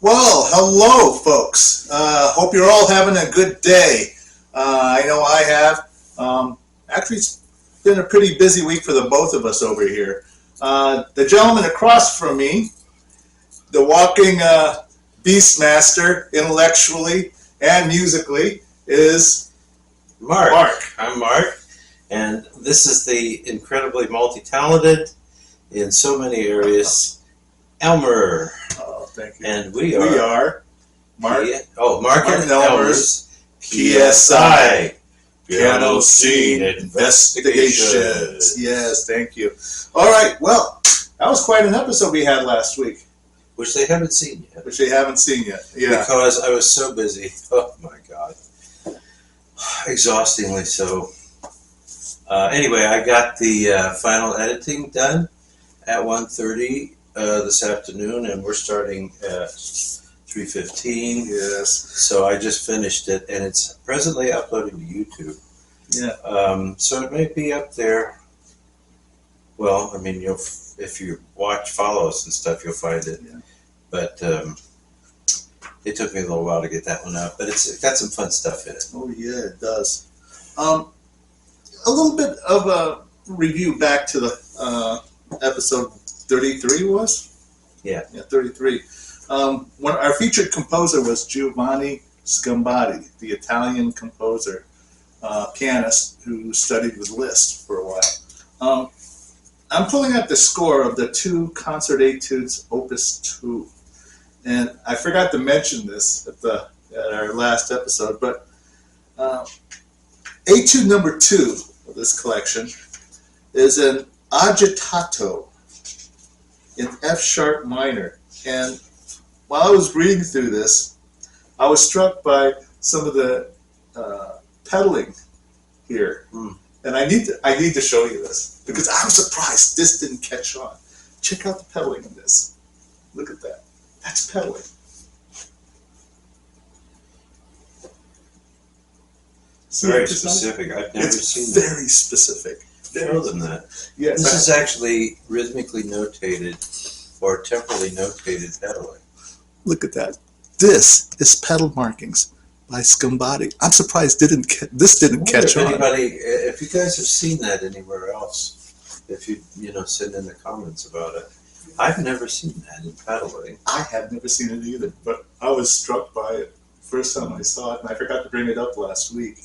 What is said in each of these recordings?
Well, hello, folks. Hope you're all having a good day. I know I have. Actually, it's been a pretty busy week for the both of us over here. The gentleman across from me, the walking beastmaster, intellectually and musically, is Marc. I'm Marc, and this is the incredibly multi-talented, in so many areas, Elmer. Oh, thank you. And we are Marc. Marc and Elmer's PSI. Piano Scene Investigations. Yes, thank you. All right, well, that was quite an episode we had last week. Which they haven't seen yet. Yeah. Because I was so busy. Oh my God. Exhaustingly so. Anyway, I got the final editing done at 1:30 this afternoon, and we're starting at 3:15. Yes. So I just finished it, and it's presently uploaded to YouTube. Yeah. So it may be up there. Well, I mean, if you follow us and stuff, you'll find it. Yeah. But it took me a little while to get that one out. But it's got some fun stuff in it. Oh yeah, it does. A little bit of a review back to the episode 33 was? Yeah. Yeah, 33. Our featured composer was Giovanni Sgambati, the Italian composer, pianist who studied with Liszt for a while. I'm pulling up the score of the 2 concert etudes, Opus 2. And I forgot to mention this at our last episode, but etude number 2 of this collection is an agitato in F sharp minor. And while I was reading through this, I was struck by some of the pedaling here. And I need to show you this because I'm surprised this didn't catch on. Check out the pedaling in this. Look at that. That's pedaling. Very specific. I've never seen that. Very specific. Show them that. Yes. This is actually rhythmically notated or temporally notated pedaling. Look at that. This is pedal markings by Sgambati. I'm surprised this didn't catch on. If you guys have seen that anywhere else, if you send in the comments about it. I've never seen that in pedaling. I have never seen it either, but I was struck by it first time I saw it, and I forgot to bring it up last week.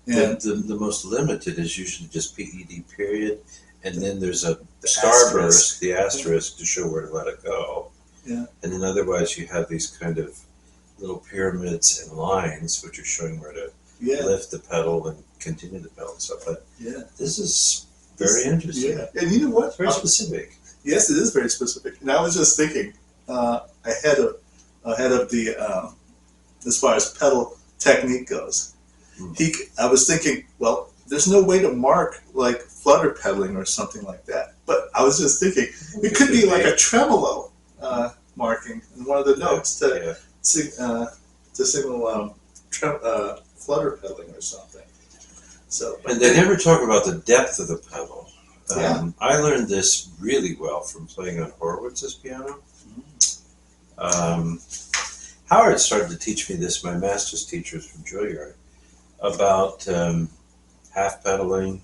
And the most limited is usually just PED period, and then there's a starburst, the asterisk, to show where to let it go. Yeah. And then otherwise you have these kind of little pyramids and lines which are showing where to lift the pedal and continue the pedal and stuff. But this is very interesting. Yeah. And you know what? It's very specific. Yes, it is very specific. And I was just thinking ahead of the as far as pedal technique goes. I was thinking, well, there's no way to mark like flutter pedaling or something like that. But I was just thinking it could be like a tremolo marking in one of the notes to signal flutter pedaling or something. So, and they never talk about the depth of the pedal. I learned this really well from playing on Horowitz's piano. Howard started to teach me this, my master's teachers from Juilliard, about half pedaling,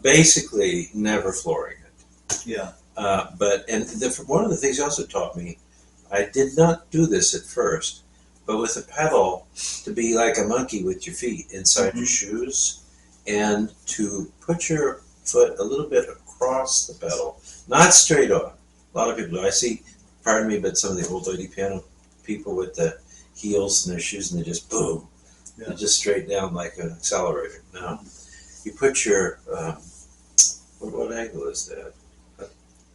basically never flooring it. Yeah. One of the things he also taught me, I did not do this at first, but with a pedal, to be like a monkey with your feet inside your shoes, and to put your foot a little bit across the pedal, not straight on. A lot of people do. I see, pardon me, but some of the old lady piano people with the heels in their shoes, and they just boom, they just straight down like an accelerator. Now, you put your what angle is that?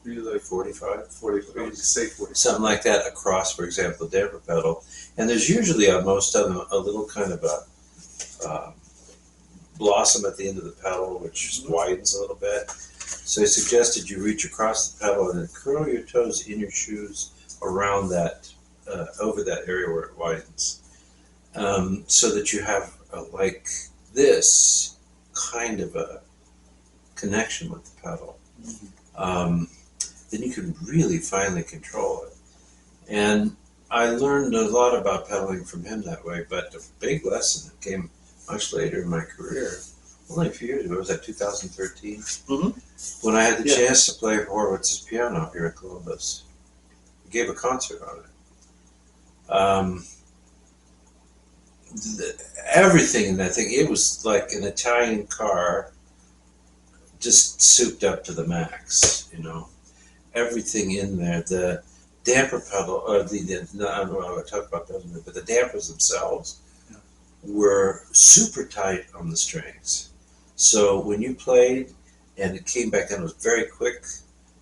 Like 45, 40 degrees, say 40. something like that across, for example, the damper pedal. And there's usually on most of them a little kind of a blossom at the end of the pedal, which widens a little bit. So I suggested you reach across the pedal and then curl your toes in your shoes around that, over that area where it widens, so that you have like this kind of a connection with the pedal. Then you can really finally control it. And I learned a lot about pedaling from him that way, but the big lesson that came much later in my career, only a few years ago, was that 2013, when I had the chance to play Horowitz's piano here in Columbus. He gave a concert on it. Everything in that thing, it was like an Italian car just souped up to the max, you know. Everything in there, the damper pedal, or I don't know, I talk about those, but the dampers themselves were super tight on the strings. So when you played and it came back down, it was very quick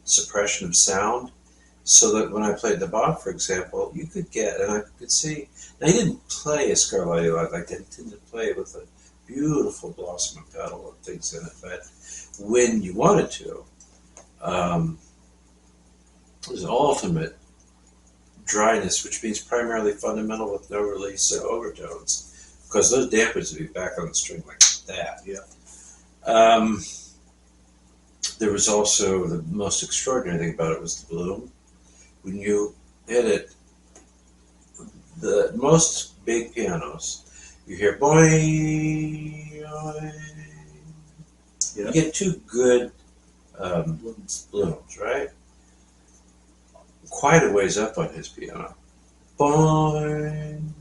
suppression of sound. So that when I played the Bach, for example, you could get, and I could see, now he didn't play a Scarlatti like that, he didn't play with a beautiful blossom pedal and things in it, but when you wanted to, it was an ultimate dryness, which means primarily fundamental with no release overtones, because those dampers would be back on the string like that. There was also the most extraordinary thing about it was the bloom. When you hit it, the most big pianos, you hear boing, you get two good blooms, right? Quite a ways up on his piano. Boing,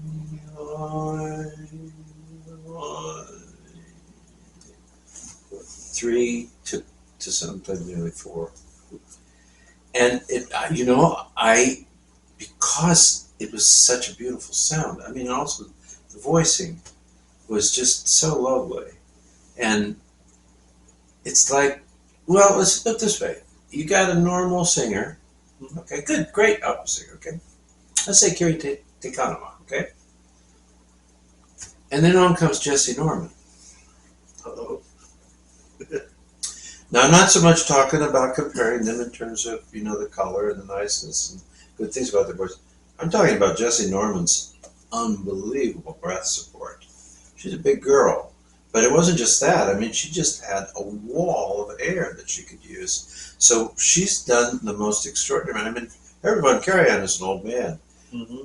boing, boing. 3 to sometimes nearly 4. And it, you know, because it was such a beautiful sound, I mean, also the voicing was just so lovely. And it's like, well, let's put it this way. You got a normal singer. Okay, good, great opera singer, okay? Let's say Kiri Te Kanawa, okay? And then on comes Jesse Norman. Now, I'm not so much talking about comparing them in terms of, you know, the color and the niceness and good things about their voice. I'm talking about Jesse Norman's unbelievable breath support. She's a big girl. But it wasn't just that. I mean, she just had a wall of air that she could use. So she's done the most extraordinary. I mean, Herbert von Karajan is an old man.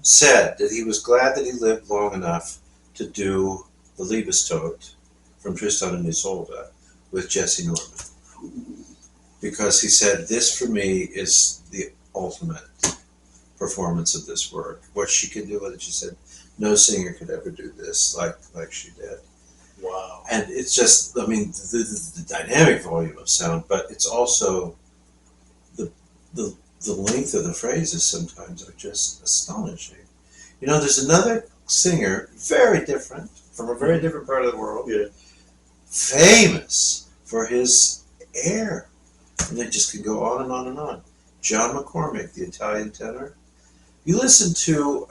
Said that he was glad that he lived long enough to do the Liebestod from Tristan and Isolde with Jesse Norman. Because he said, this for me is the ultimate performance of this work. What she could do with it, she said, no singer could ever do this like she did. Wow. And it's just, I mean, the dynamic volume of sound, but it's also the length of the phrases sometimes are just astonishing. You know, there's another singer, very different, from a very different part of the world, famous for his air. And it just could go on and on and on. John McCormick, the Italian tenor. You listen to,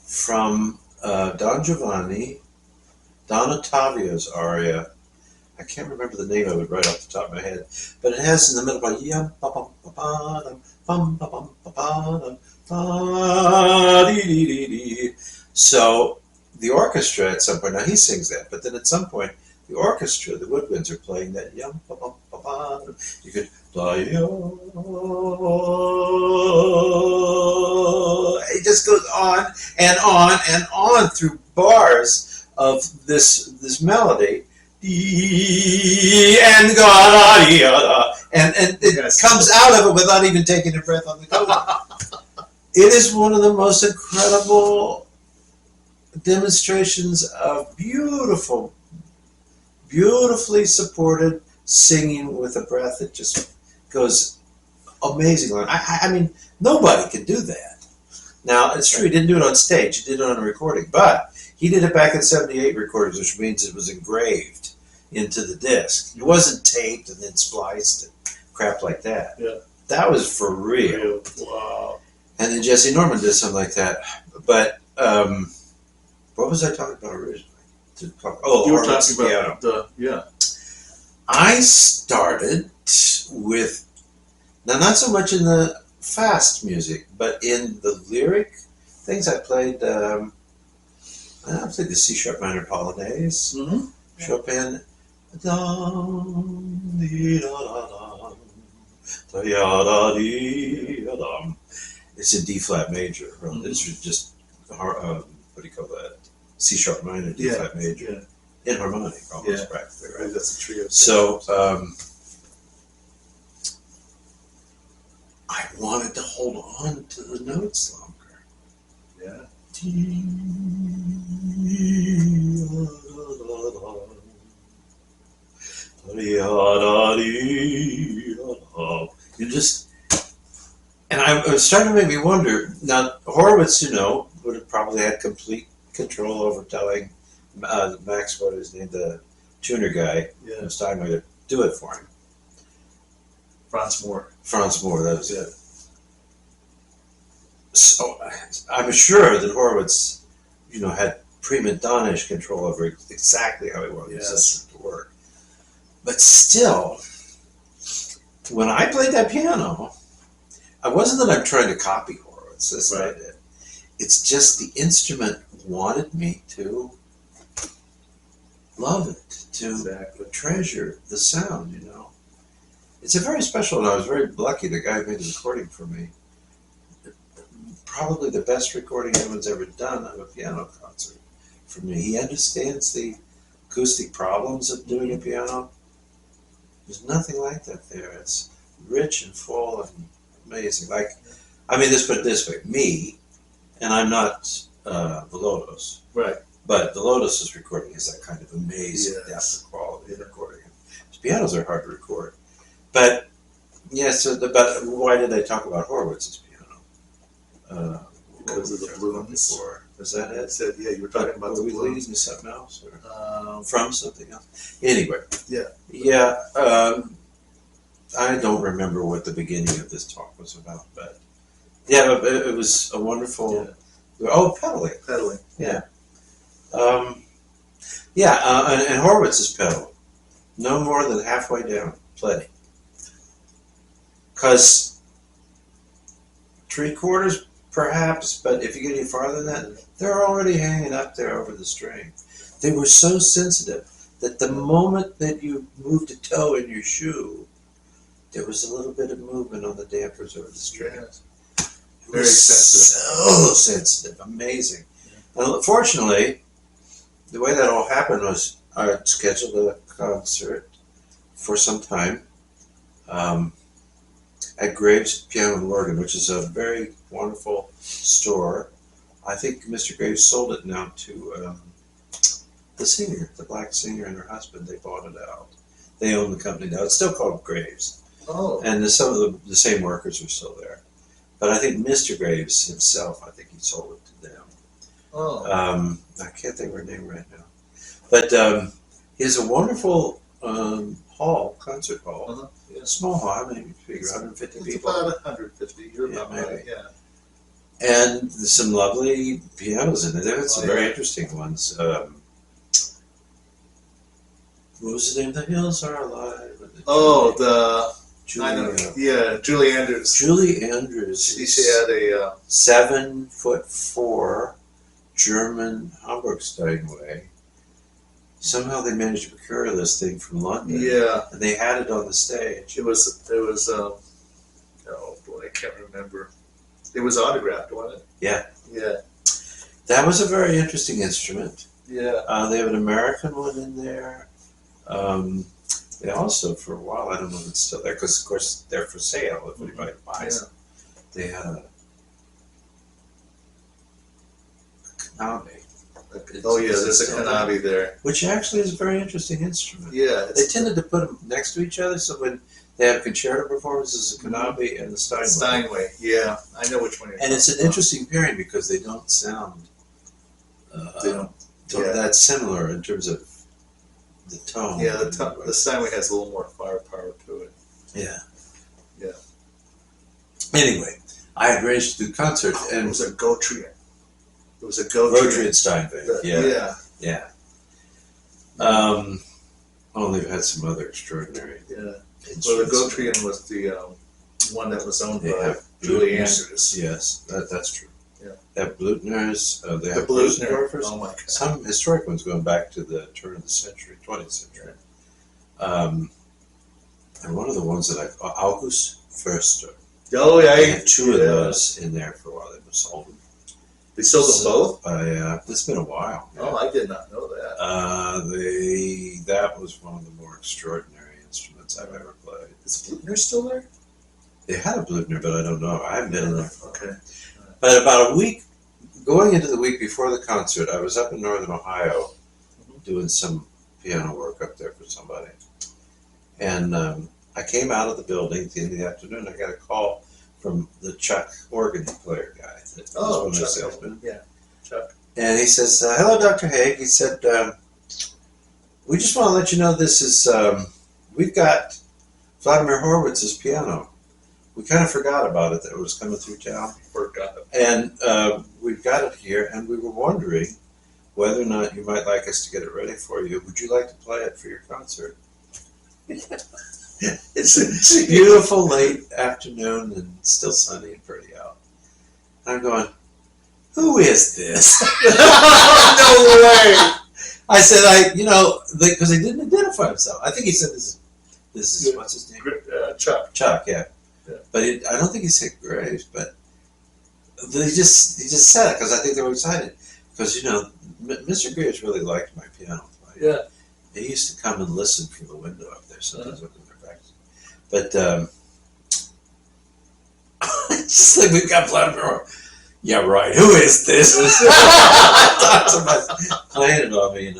from Don Giovanni, Don Ottavio's aria. I can't remember the name of it right off the top of my head, but it has in the middle like yum ba bum ba ba dum bum ba bum ba ba dum ba dee dee dee dee. So the orchestra at some point, now he sings that, but then at some point the orchestra, the woodwinds are playing that yum ba bum ba ba dum. You could play it just goes on and on and on through bars of this melody, and God, and it comes out of it without even taking a breath on the go. It is one of the most incredible demonstrations of beautiful, beautifully supported singing with a breath that just goes amazingly. I mean, nobody can do that. Now, it's true, he didn't do it on stage, he did it on a recording, but he did it back in 78 recordings, which means it was engraved into the disc. It wasn't taped and then spliced and crap like that. Yeah. That was for real. Wow. And then Jesse Norman did something like that. But what was I talking about originally? You were talking about piano. I started with, now not so much in the fast music, but in the lyric things. I played the C sharp minor Polonaise, Chopin. It's in D flat major. It's just what do you call that? C sharp minor, D flat major, in harmonic, almost practically. Right? That's a trio. So I wanted to hold on to the notes longer. Yeah. You just, and I was starting to make me wonder. Now, Horowitz, would have probably had complete control over telling Max, what is his name, the tuner guy, Steinway, to do it for him. Franz Mohr, that was it. So I'm sure that Horowitz, had prima donna-ish control over exactly how he wanted the system to work. But still, when I played that piano, it wasn't that I'm trying to copy Horowitz. That's what I did. It's just the instrument wanted me to love it, to treasure the sound, It's a very special, and I was very lucky. The guy who made the recording for me, probably the best recording anyone's ever done of a piano concert for me. He understands the acoustic problems of doing a piano. There's nothing like that there. It's rich and full and amazing. Let's put it this way. Me, and I'm not the Lotus. Right. But the Lotus's recording is that kind of amazing depth of quality of recording. Pianos are hard to record. But, but why did I talk about Horowitz's piano? Because of the blooms. Was that it? I said, you were talking about the blooms. Were we leading to something else? Or from something else? Anyway. Yeah. I don't remember what the beginning of this talk was about, but it was a wonderful... pedaling. Pedaling. Yeah. And Horowitz's pedal. No more than halfway down. Plenty. Because 3/4 perhaps, but if you get any farther than that, they're already hanging up there over the string. They were so sensitive that the moment that you moved a toe in your shoe, there was a little bit of movement on the dampers over the string. Very sensitive. So sensitive. Amazing. Yeah. And fortunately, the way that all happened was I scheduled a concert for some time at Graves Piano and Organ, which is a very wonderful store. I think Mr. Graves sold it now to the singer, the black singer and her husband. They bought it out. They own the company now. It's still called Graves. Oh. And some of the same workers are still there. But I think Mr. Graves himself, I think he sold it to them. Oh. I can't think of her name right now. But he has a wonderful concert hall. Uh-huh. A small hall, maybe figure 150 it's people. About 150. You're about maybe. right, yeah. And there's some lovely pianos in there. There's some very interesting ones. What was the name? The Hills Are Alive. Julie Andrews. Julie Andrews. She had a 7'4" German Hamburg Steinway. Somehow they managed to procure this thing from London. Yeah. And they had it on the stage. It was oh boy, I can't remember. It was autographed, wasn't it? Yeah. Yeah. That was a very interesting instrument. Yeah. They have an American one in there. They also, for a while, I don't know if it's still there, because of course they're for sale if anybody buys them. They had a Kanabe. Oh yeah, there's a Kanabe there. Which actually is a very interesting instrument. Yeah. They tended to put them next to each other, so when they have concerto performances, the Kanabe and the Steinway. Steinway, yeah. I know which one you're And it's an interesting pairing because they don't sound that similar in terms of the tone. Yeah, the Steinway has a little more firepower to it. Yeah. Yeah. Anyway, I had arranged to do concert, and it was a Gotrian. It was a Gotrian. Gotrian Steinway. Yeah. Oh, they've had some other extraordinary. Yeah. Well, the Gotrian was the one that was owned by Julie Andrews. Yes, that's true. Yeah. They have Blutners. They have Blutner. Blutners. Oh my God. Some historic ones going back to the turn of the century, 20th century. And one of the ones that August Förster. Oh yeah. They had two of those in there for a while. They sold them. They sold them both? It's been a while. Yeah. Oh, I did not know that. That was one of the more extraordinary instruments I've ever played. Is Blutner still there? They had a Blutner, but I don't know. I haven't been in there. Okay. But about a week, going into the week before the concert, I was up in northern Ohio doing some piano work up there for somebody. And I came out of the building at the end of the afternoon. I got a call from the Chuck organ player guy. Oh, Chuck. Salesman. Yeah, Chuck. And he says, hello, Dr. Haig. He said, we just want to let you know this is, we've got Vladimir Horowitz's piano. We kind of forgot about it, that it was coming through town. Forgot it. And we've got it here, and we were wondering whether or not you might like us to get it ready for you. Would you like to play it for your concert? It's a beautiful late afternoon and still sunny and pretty out. And I'm going, who is this? No way! I said, because he didn't identify himself. I think he said this is what's his name? Chuck. Chuck, yeah. But I don't think he said Graves, but he just said it because I think they were excited. Because, Mr. Graves really liked my piano playing. Yeah. He used to come and listen from the window up there sometimes when they were practicing. But it's just like we've got Vladimir. Yeah, right. Who is this? Somebody's playing it on me,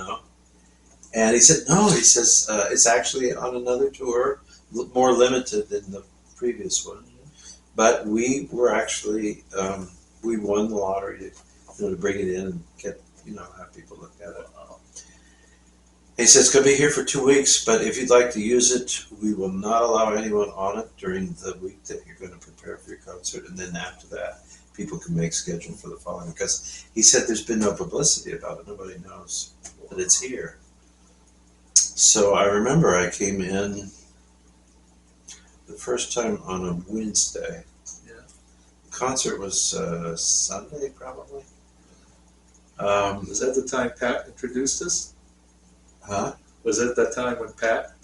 And he said, no. He says it's actually on another tour, more limited than the previous one. But we were actually we won the lottery to bring it in and get have people look at it. He says it's going to be here for 2 weeks, but if you'd like to use it, we will not allow anyone on it during the week that you're going to prepare for your concert, and then after that, people can make schedule for the following. Because he said there's been no publicity about it; nobody knows that it's here. So I remember I came in the first time on a Wednesday. Yeah. The concert was Sunday, probably. Was that the time Pat introduced us? Huh? Was it that time when Pat,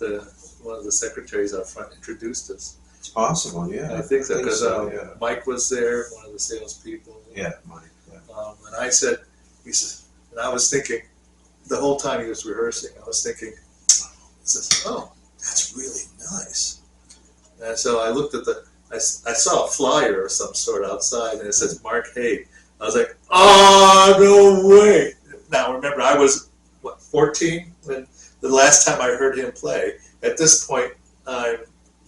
one of the secretaries out front, introduced us? It's possible, yeah. I think so, because yeah. Mike was there, one of the salespeople. Yeah, Mike. Yeah. And I said, and I was thinking, the whole time he was rehearsing, I was thinking, oh, that's really nice. And so I looked at I saw a flyer of some sort outside, and it says Marc Haig. I was like, oh, no way. Now, remember, I was, 14 when the last time I heard him play. At this point, I'm,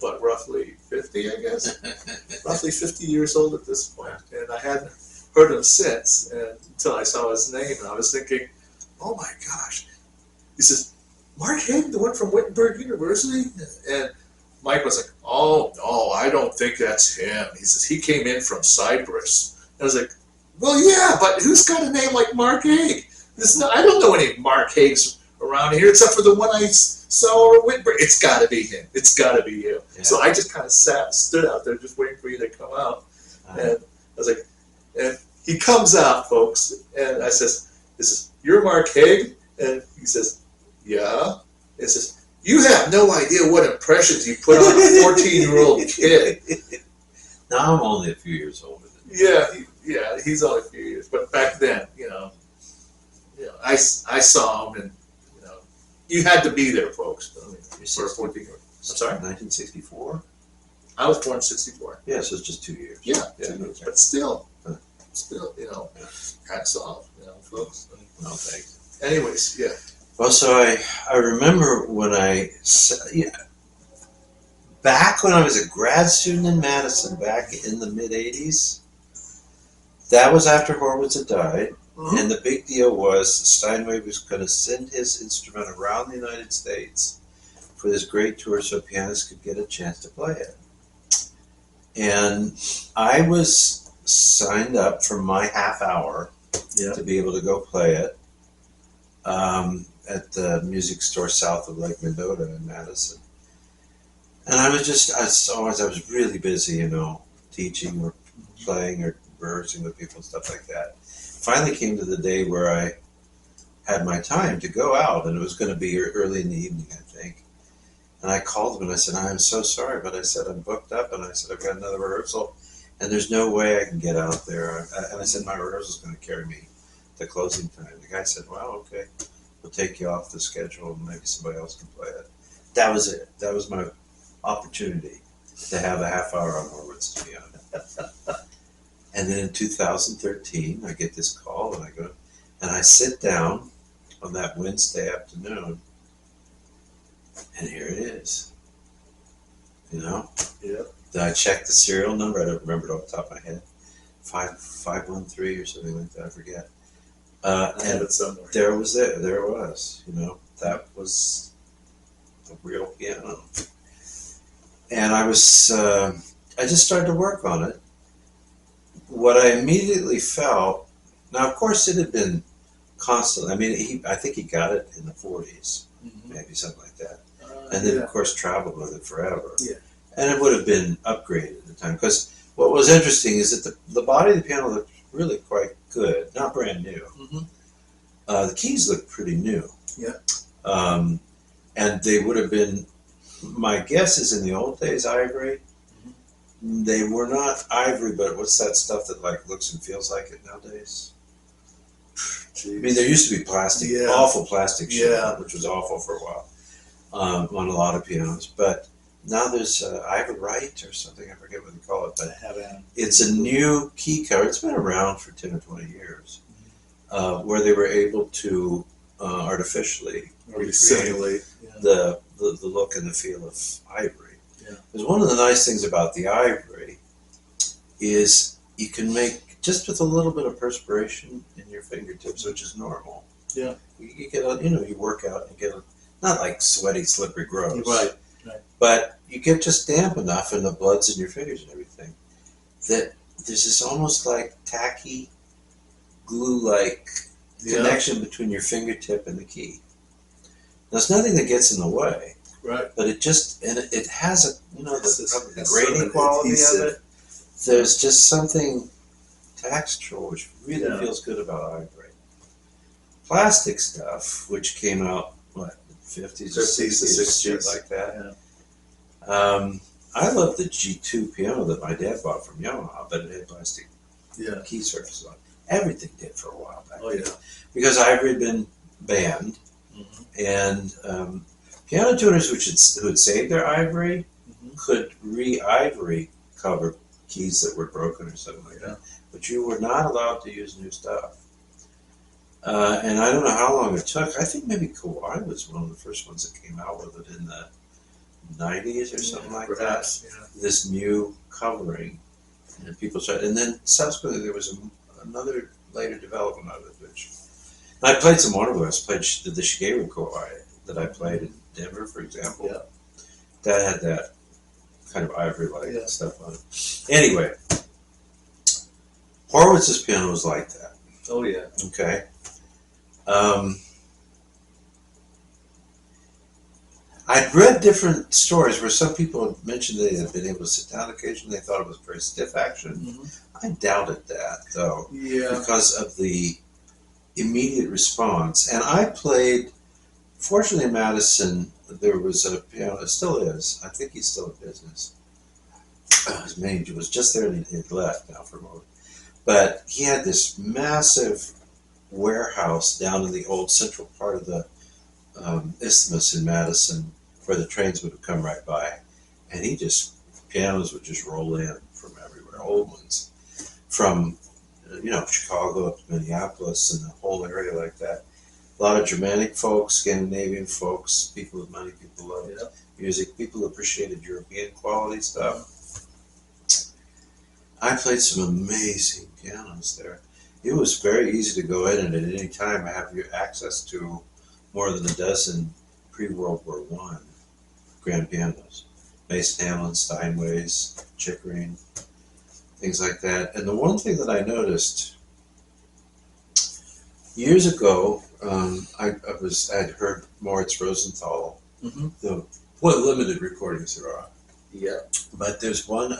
roughly 50, I guess? Roughly 50 years old at this point. And I hadn't heard him since until I saw his name, and I was thinking, oh my gosh. He says, Marc Haig, the one from Wittenberg University? And Mike was like, oh, no, I don't think that's him. He says, he came in from Cyprus. I was like, well, yeah, but who's got a name like Marc Haig? I don't know any Marc Haigs around here except for the one I saw at Wittenberg. It's got to be him. It's got to be you. Yeah. So I just kind of stood out there just waiting for you to come out. And I was like, and he comes out, folks, and I says, you're Marc Haig? And he says, yeah. And says, you have no idea what impressions you put on a 14-year-old kid. Now I'm only a few years older than you. Yeah, he's only a few years. But back then, I saw him, and You had to be there, folks. I mean, You're for 14 years. I'm sorry? 1964? I was born in 64. Yeah, so it's just 2 years. Yeah, Yeah, 2 years. okay. But still, Huh. hats off, folks. No, thanks. Anyways, yeah. Well, so I remember when back when I was a grad student in Madison, back in the mid-'80s, that was after Horowitz had died, and the big deal was Steinway was going to send his instrument around the United States for this great tour so pianists could get a chance to play it. And I was signed up for my half hour to be able to go play it at the music store south of Lake Mendota in Madison. And I was really busy, teaching or playing or rehearsing with people and stuff like that. Finally came to the day where I had my time to go out, and it was going to be early in the evening, I think. And I called them and I said, I'm so sorry, but I said, I'm booked up, and I said, I've got another rehearsal, and there's no way I can get out there. And I said, my rehearsal's going to carry me to closing time. The guy said, well, okay, we'll take you off the schedule, and maybe somebody else can play it. That was it. That was my opportunity to have a half hour on Horowitz piano. And then in 2013, I get this call, and I go, and I sit down on that Wednesday afternoon, and here it is. Yeah. Then I checked the serial number. I don't remember it off the top of my head. 513 or something like that. I forget. I have it somewhere. There it was. That was a real piano. And I just started to work on it. What I immediately felt, now of course it had been constantly, I think he got it in the 40s, maybe something like that. And then of course traveled with it forever. Yeah. And it would have been upgraded at the time, because what was interesting is that the body of the piano looked really quite good, not brand new. The keys looked pretty new. Yeah. And they would have been, my guess is in the old days, ivory. They were not ivory, but what's that stuff that looks and feels like it nowadays? Jeez. There used to be plastic, awful plastic shit, which was awful for a while on a lot of pianos. But now there's Ivorite or something, I forget what they call it, but it's a new key cover. It's been around for 10 or 20 years, where they were able to artificially recreate the look and the feel of ivory. Because one of the nice things about the ivory is you can make, just with a little bit of perspiration in your fingertips, which is normal. Yeah. You get, you work out and get, not like sweaty, slippery, gross. Right. But you get just damp enough in the bloods in your fingers and everything that there's this almost like tacky, glue-like connection between your fingertip and the key. Now, there's nothing that gets in the way. Right. But it has the grainy quality of it. There's just something textural which really feels good about ivory. Plastic stuff, which came out, what, 50s or 60s, shit like that. Yeah. I love the G2 piano that my dad bought from Yamaha, but it had plastic key surfaces on it. Everything did for a while back then. Because ivory had been banned, and piano tuners who had saved their ivory could re-ivory cover keys that were broken or something like that. But you were not allowed to use new stuff. And I don't know how long it took. I think maybe Kawai was one of the first ones that came out with it in the 90s or something like that. Yeah. This new covering. And people started, and then subsequently there was another later development of it. I played some Horowitz. Did the Shigeru Kawai that I played in Denver, for example. Yeah. That had that kind of ivory-like stuff on it. Anyway, Horowitz's piano was like that. Oh, yeah. Okay. I'd read different stories where some people had mentioned they had been able to sit down occasionally. They thought it was very stiff action. I doubted that, though, because of the immediate response. And I played, fortunately in Madison, there was a piano, it still is, I think he's still in business. His manager was just there and he'd left now for a moment. But he had this massive warehouse down in the old central part of the isthmus in Madison where the trains would have come right by, and pianos would just roll in from everywhere, old ones, from Chicago up to Minneapolis and the whole area like that. A lot of Germanic folks, Scandinavian folks, people with money, people loved music, people appreciated European quality stuff. I played some amazing pianos there. It was very easy to go in and at any time have your access to more than a dozen pre-World War I grand pianos. Mason Hamlin, Steinways, Chickering, things like that. And the one thing that I noticed years ago, I'd heard Moritz Rosenthal, what limited recordings there are. Yeah. But there's one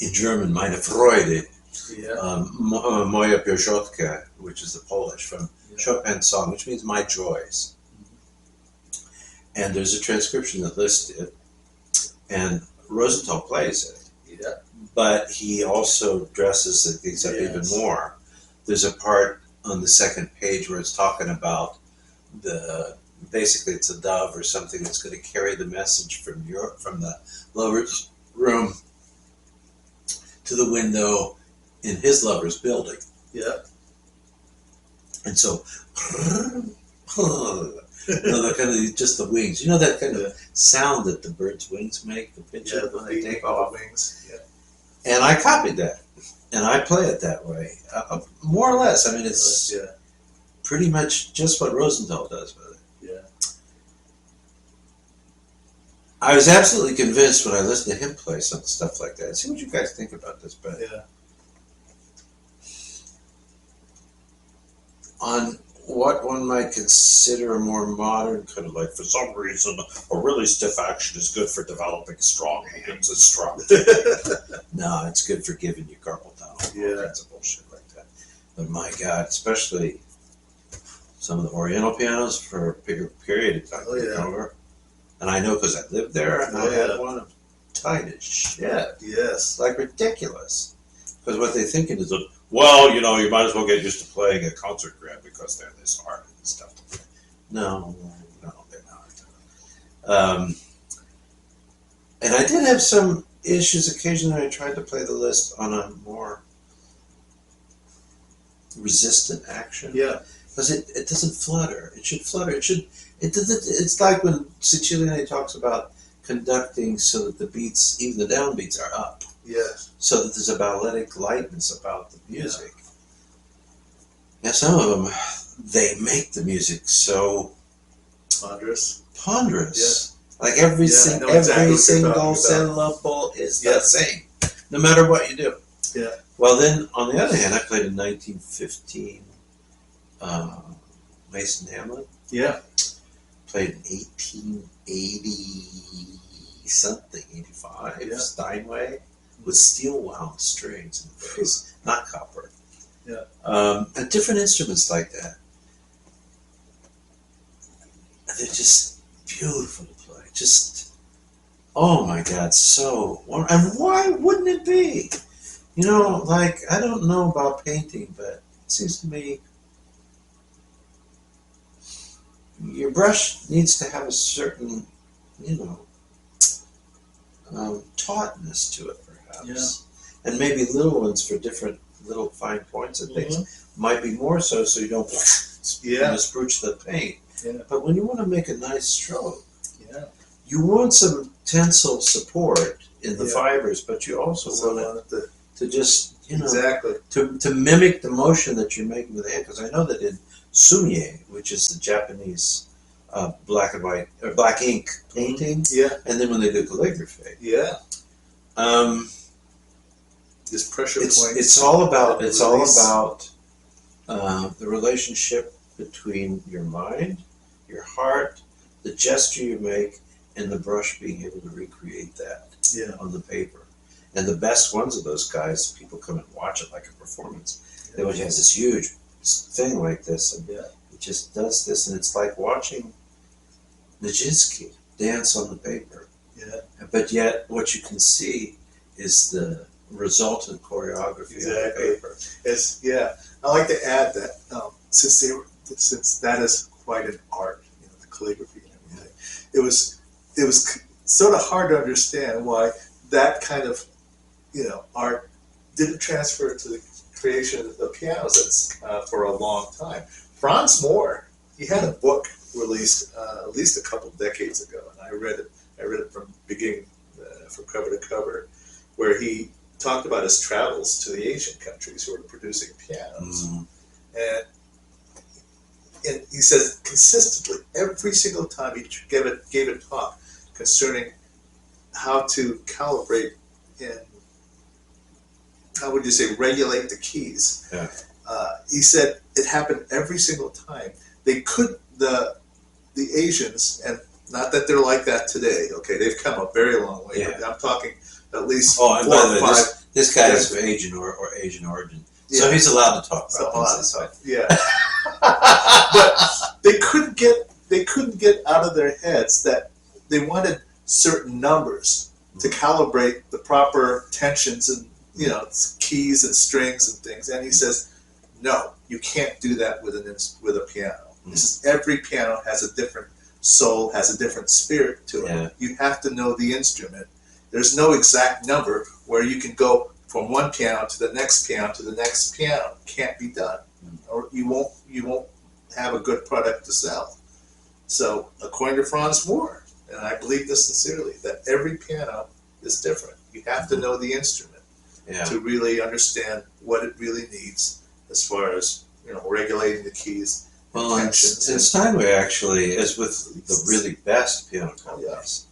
in German, Meine Freude, Moja Piotrka, which is the Polish from Chopin's song, which means my joys. And there's a transcription that lists it, and Rosenthal plays it. Yeah. But he also dresses things up even more. There's a part on the second page where it's talking about basically it's a dove or something that's going to carry the message from the lover's room to the window in his lover's building. Yeah. And so, that kind of just the wings. You know that kind of sound that the bird's wings make, the pitch of when they take off. Wings. Yeah. And I copied that, and I play it that way, more or less. I mean, it's pretty much just what Rosenthal does with it. Yeah. I was absolutely convinced when I listened to him play some stuff like that. See what you guys think about this, but on what one might consider a more modern kind of like, for some reason, a really stiff action is good for developing strong hands and strong. No, it's good for giving you carpal tunnel. All kinds of bullshit like that. But my God, especially some of the Oriental pianos for a bigger period of time. Over. And I know because I lived there and I had one of tight as shit. Yes. Like ridiculous. Because what they're thinking is, well, you might as well get used to playing a concert grand because they're this hard and stuff to play. No, they're not. And I did have some issues occasionally. I tried to play the list on a more resistant action. Yeah. Because it doesn't flutter. It should flutter. It's like when Siciliani talks about conducting so that the beats, even the downbeats, are up. Yes. So that there's a balletic lightness about the music. Yeah, some of them, they make the music so ponderous. Yeah. Like every single syllable is the same, no matter what you do. Yeah. Well, then, on the other hand, I played in 1915 Mason Hamlin. Yeah. Played in 1880 something, 85 Steinway with steel wound strings in the bass, not copper. Yeah. And different instruments like that. They're just beautiful to play. Just, oh my God, and why wouldn't it be? Like, I don't know about painting, but it seems to me your brush needs to have a certain, tautness to it, perhaps. Yeah. And maybe little ones for different little fine points and things might be more so you don't spruce the paint. Yeah. But when you want to make a nice stroke, you want some tensile support in the fibers, but you also want it to just, to mimic the motion that you're making with the hand. Because I know that in Sumi-e, which is the Japanese black and white or black ink painting, and then when they do calligraphy, this pressure point. It's all about the relationship between your mind, your heart, the gesture you make, and the brush being able to recreate that on the paper. And the best ones of those guys, people come and watch it like a performance. They always have this huge thing like this, and it just does this, and it's like watching Nijinsky dance on the paper. Yeah. But yet, what you can see is the resultant choreography on the paper. I like to add that since since that is quite an art, the calligraphy and everything, it was sort of hard to understand why that kind of art didn't transfer to the creation of the pianos for a long time. Franz Mohr, he had a book released at least a couple decades ago, and I read it from beginning, from cover to cover, where he talked about his travels to the Asian countries who were producing pianos. Mm-hmm. And he says consistently, every single time he gave a talk concerning how to calibrate and, how would you say, regulate the keys. Yeah. He said it happened every single time. They could, the Asians, and not that they're like that today, okay, they've come a very long way. Yeah. I'm talking at least and 4 by or the way, 5. this guy is of Asian or Asian origin, so Yeah. he's allowed to talk So about a lot of things. stuff, yeah. But they couldn't get out of their heads that they wanted certain numbers to calibrate the proper tensions and keys and strings and things. And he says, no, you can't do that with a piano. He says every piano has a different soul, has a different spirit to it. Yeah. You have to know the instrument. There's no exact number where you can go from one piano to the next piano to the next piano. Can't be done, or you won't have a good product to sell. So, according to Franz Mohr, and I believe this sincerely, that every piano is different. You have to know the instrument to really understand what it really needs as far as regulating the keys. Well, and Steinway actually, as with the really best piano companies,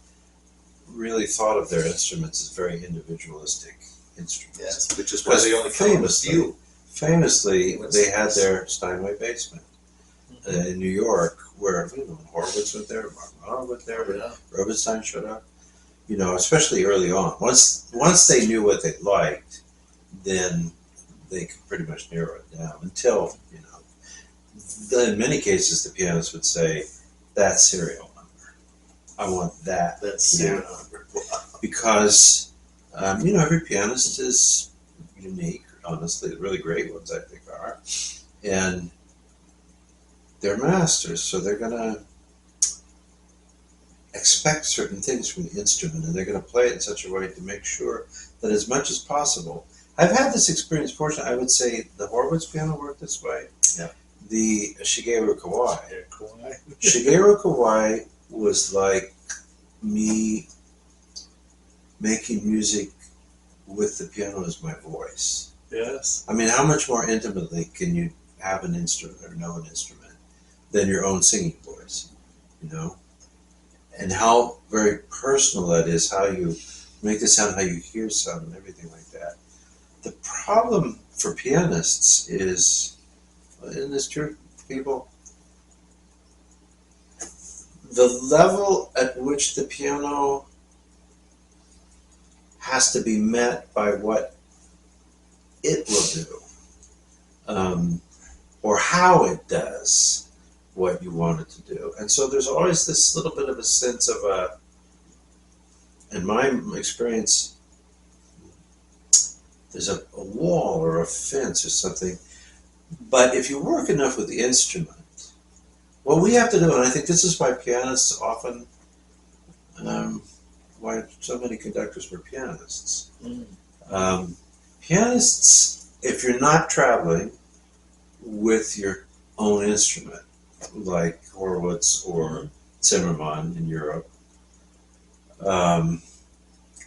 really thought of their instruments as very individualistic instruments. Yes, which is why they only come with few. Famously, they had their Steinway basement in New York, where Horowitz went there, Marc went there, Rubinstein showed up. Especially early on. Once they knew what they liked, then they could pretty much narrow it down. Until in many cases the pianist would say, "That serial number, I want that serial number," because every pianist is unique. Honestly, the really great ones I think are, and they're masters, so they're gonna expect certain things from the instrument, and they're going to play it in such a way to make sure that as much as possible. I've had this experience. Fortunately, I would say the Horowitz piano worked this way. Yeah. The Shigeru Kawai. Shigeru Kawai was like me making music with the piano as my voice. Yes. I mean, how much more intimately can you have an instrument or know an instrument than your own singing voice? And how very personal that is, how you make the sound, how you hear sound, and everything like that. The problem for pianists is, isn't this true, people? The level at which the piano has to be met by what it will do, or how it does what you want it to do. And so there's always this little bit of a sense of in my experience, there's a wall or a fence or something. But if you work enough with the instrument, what we have to do, and I think this is why pianists often, why so many conductors were pianists. Pianists, if you're not traveling with your own instrument, like Horowitz or Zimmermann in Europe.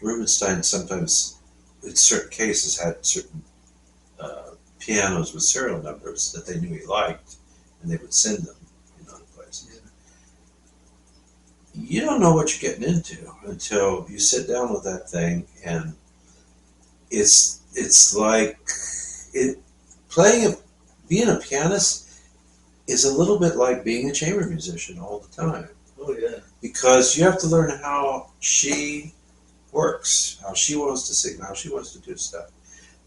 Rubinstein sometimes, in certain cases, had certain pianos with serial numbers that they knew he liked, and they would send them in other places. You don't know what you're getting into until you sit down with that thing, and it's like being a pianist is a little bit like being a chamber musician all the time. Oh yeah. Because you have to learn how she works, how she wants to sing, how she wants to do stuff.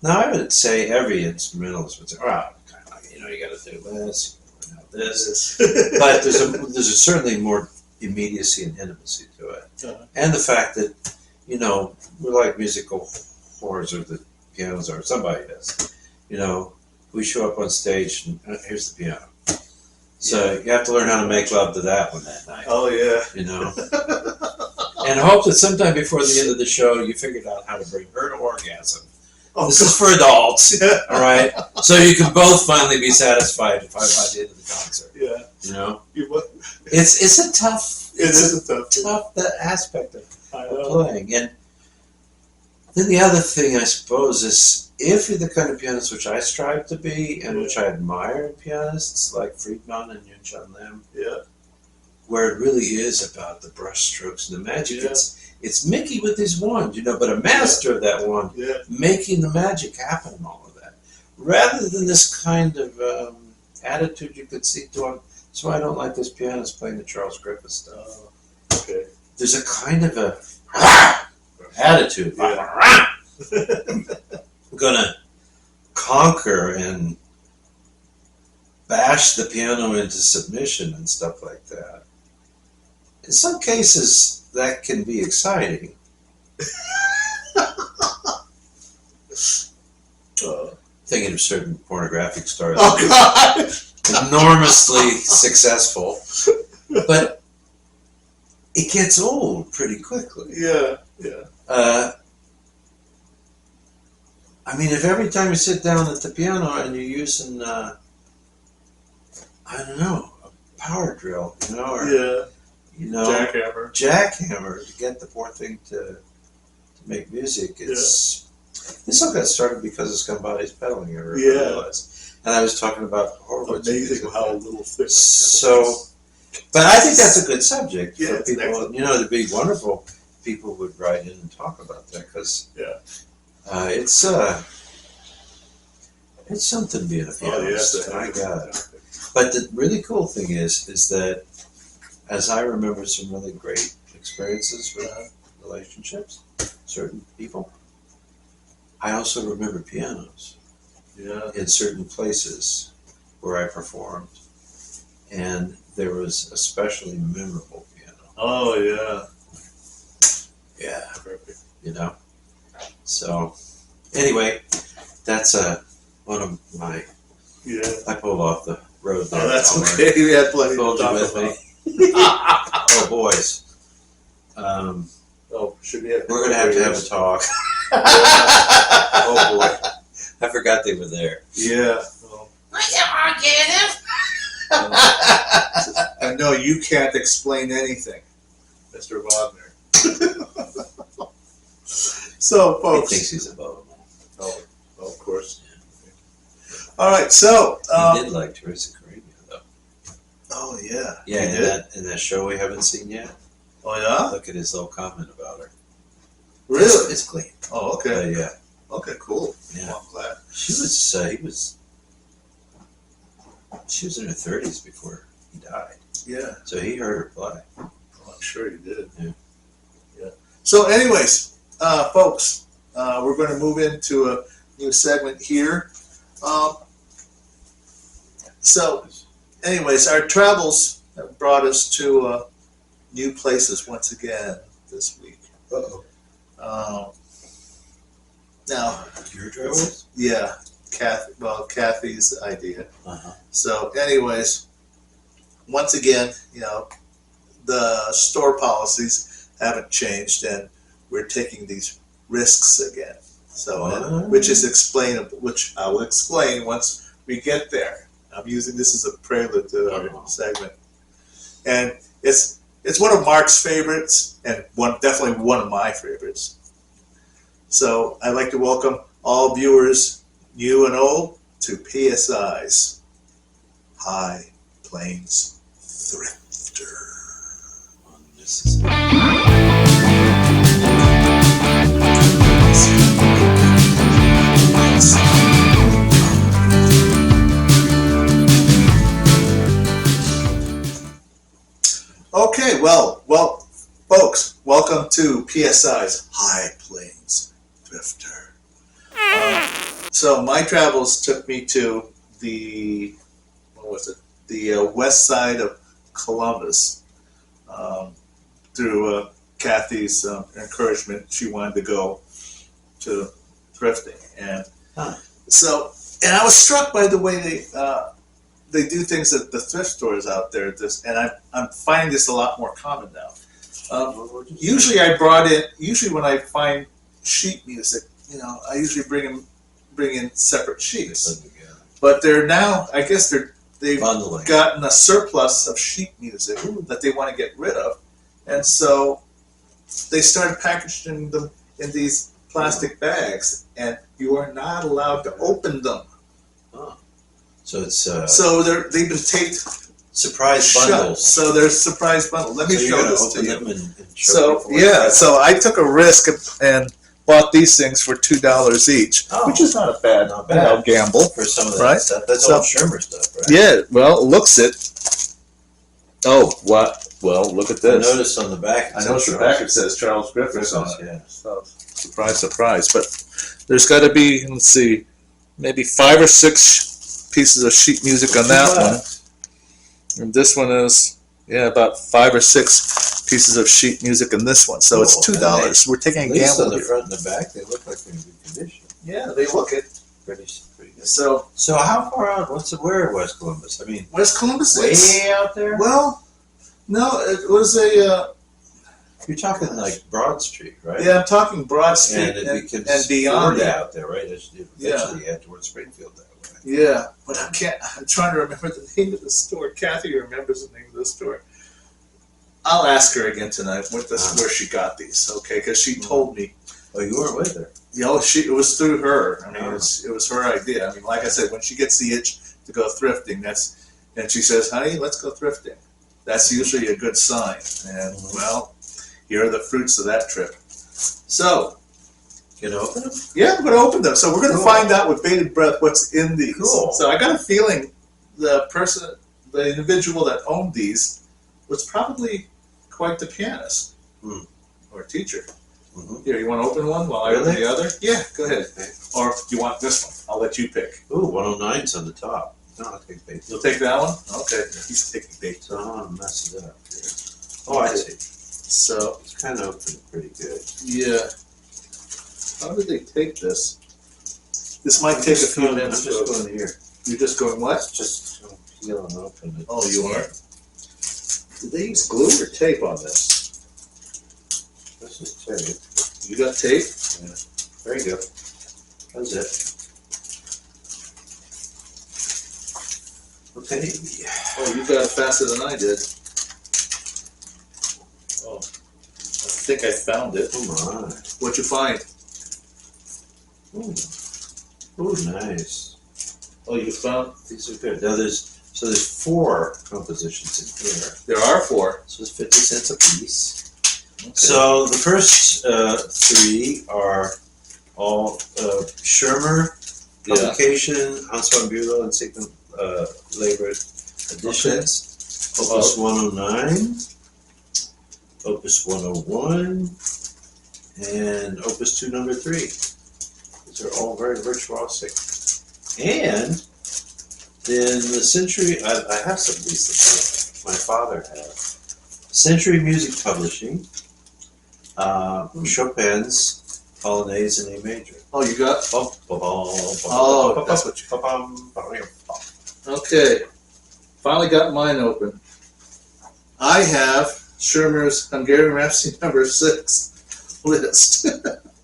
Now I would say every instrumentalist would say, you got to do this, this. But there's a certainly more immediacy and intimacy to it. And the fact that, we're like musical whores, or the pianos are, somebody is. We show up on stage and here's the piano. So you have to learn how to make love to that one that night. Oh yeah. You know, and hope that sometime before the end of the show you figured out how to bring her to orgasm. Oh, This is for adults, all right? So you can both finally be satisfied by the end of the concert. Yeah. You know, It's a tough aspect of playing. And then the other thing, I suppose, is if you're the kind of pianist which I strive to be, and which I admire in pianists like Friedman and Yun-Chan Lim, where it really is about the brush strokes and the magic. It's Mickey with his wand, you know, but a master of that wand, making the magic happen and all of that. Rather than this kind of attitude you could see to him. That's why I don't like this pianist playing the Charles Griffith stuff. Okay. There's a kind of a attitude. Yeah. I'm gonna conquer and bash the piano into submission and stuff like that. In some cases, that can be exciting. Thinking of certain pornographic stars. Oh God! Enormously successful, but it gets old pretty quickly. Yeah. I mean, if every time you sit down at the piano and you're using, I don't know, a power drill, you know, or jackhammer to get the poor thing to make music, it's this all got started because of Scumbody's pedaling. I realized. And I was talking about Horowitz. Amazing how little thing. So, but I think that's a good subject for people. You know, it'd be wonderful if people would write in and talk about that because it's something being a pianist. My God! But the really cool thing is that as I remember some really great experiences with relationships, certain people, I also remember pianos. In certain places where I performed, and there was a especially memorable piano. Oh yeah. Perfect. You know. So, anyway, that's one of my. I pulled off the road there. Oh, that's okay. We had plenty to talk with about. Me. Oh boys. Should we have? We're gonna have to have a talk. Oh boy. I forgot they were there. Yeah. I know you can't explain anything, Mr. Wagner. So, folks. He thinks he's above them. Oh, of course. All right, so he did like Teresa Carino, though. Oh yeah. Yeah, in that show we haven't seen yet. Oh yeah. Look at his little comment about her. Really? It's clean. Oh okay. Yeah. Okay, cool. Yeah. Well, I'm glad. She was in her 30s before he died. Yeah. So he heard her play. Oh, I'm sure he did. Yeah. So anyways, folks, we're going to move into a new segment here. So anyways, our travels have brought us to new places once again this week. Now, your travels? Yeah, Kathy's idea. So, anyways, once again, you know, the store policies haven't changed, and we're taking these risks again. So, which is explainable, which I will explain once we get there. I'm using this as a prelude to our segment, and it's one of Mark's favorites, and definitely one of my favorites. So I'd like to welcome all viewers, new and old, to PSI's High Plains Thrifter. Okay, well, folks, welcome to PSI's High Plains Thrifter. So my travels took me to the west side of Columbus. Through Kathy's encouragement, she wanted to go to thrifting, and I was struck by the way they do things at the thrift stores out there. And I'm finding this a lot more common now. Usually when I find sheet music, I usually bring in separate sheets. But they're now, I guess they've Bundling. gotten a surplus of sheet music that they want to get rid of, and so they started packaging them in these plastic bags, and you are not allowed to open them. Oh. So it's So they've been taped surprise shut. bundles. So there's surprise bundles. Let me So show you're gonna this to open you. them and show So people so I took a risk and bought these things for $2 each, Oh. which is not a bad, Not bad. gamble. for some of that Right? stuff. That's So- all Shermer stuff, right? Yeah, well, it looks it. Oh, what? Well, look at I this. noticed on the back. it says Charles Griffiths on it. Yeah. So, surprise, surprise. But there's got to be, let's see, maybe 5 or 6 pieces of sheet music on that one. And this one is, about 5 or 6 pieces of sheet music in this one. So it's Cool. $2. We're taking At a least on gamble the here. front and the back, they look like they're in good condition. Yeah, they look it. Pretty good. So So how far out? Where in West Columbus? I mean, West Columbus, way out there. well, no, it was a, You're talking like Broad Street, right? I'm talking Broad Street And it becomes and beyond 40 that. out there, right? Eventually Yeah. you head towards Springfield that way. Yeah, but I'm trying to remember the name of the store. Kathy remembers the name of the store. I'll ask her again tonight where she got these, okay? Because she told me. Oh, you weren't with her. It was through her. I mean, Oh. it was her idea. I mean, like I said, when she gets the itch to go thrifting, and she says, "Honey, let's go thrifting." That's usually a good sign. And well, here are the fruits of that trip. So, You know, open them? yeah, I'm going to open them. So we're going to Cool. find out with bated breath what's in these. Cool. So I got a feeling the individual that owned these was probably quite the pianist or teacher. Mm-hmm. Here, you want to open one while I open Really? the other? Yeah, go ahead. Okay. Or you want this one? I'll let you pick. Ooh, 109's on the top. No, I'll take bait. You'll take that one? Okay. He's taking bait. So I don't want to mess it up. Oh, I see. So, It's kind of open pretty good. yeah. How did they take this? This might take a few minutes. I'm just going here. You're just going what? Just peel and open it. Oh, you are? Did they use glue or tape on this? This is tape. You got tape? There you go. That's it. Okay. Oh, you got it faster than I did. Oh, I think I found it. Come on. What'd you find? Ooh. Ooh, nice. Oh, you found? These are good. Now there's 4 compositions in here. There are 4. So it's 50 cents a piece. Okay. So the first 3 are all Shermer publication, Hans Bulow, and Sigmund Labor editions. Opus 109, Opus 101, and Opus 2 number 3. These are all very virtuosic. And in the Century, I have some of these that my father had. Century Music Publishing, Chopin's Polonaise in A major. Oh, you got? Oh, that's what you. Okay. Finally got mine open. I have Shermer's Hungarian Rhapsody number 6 list.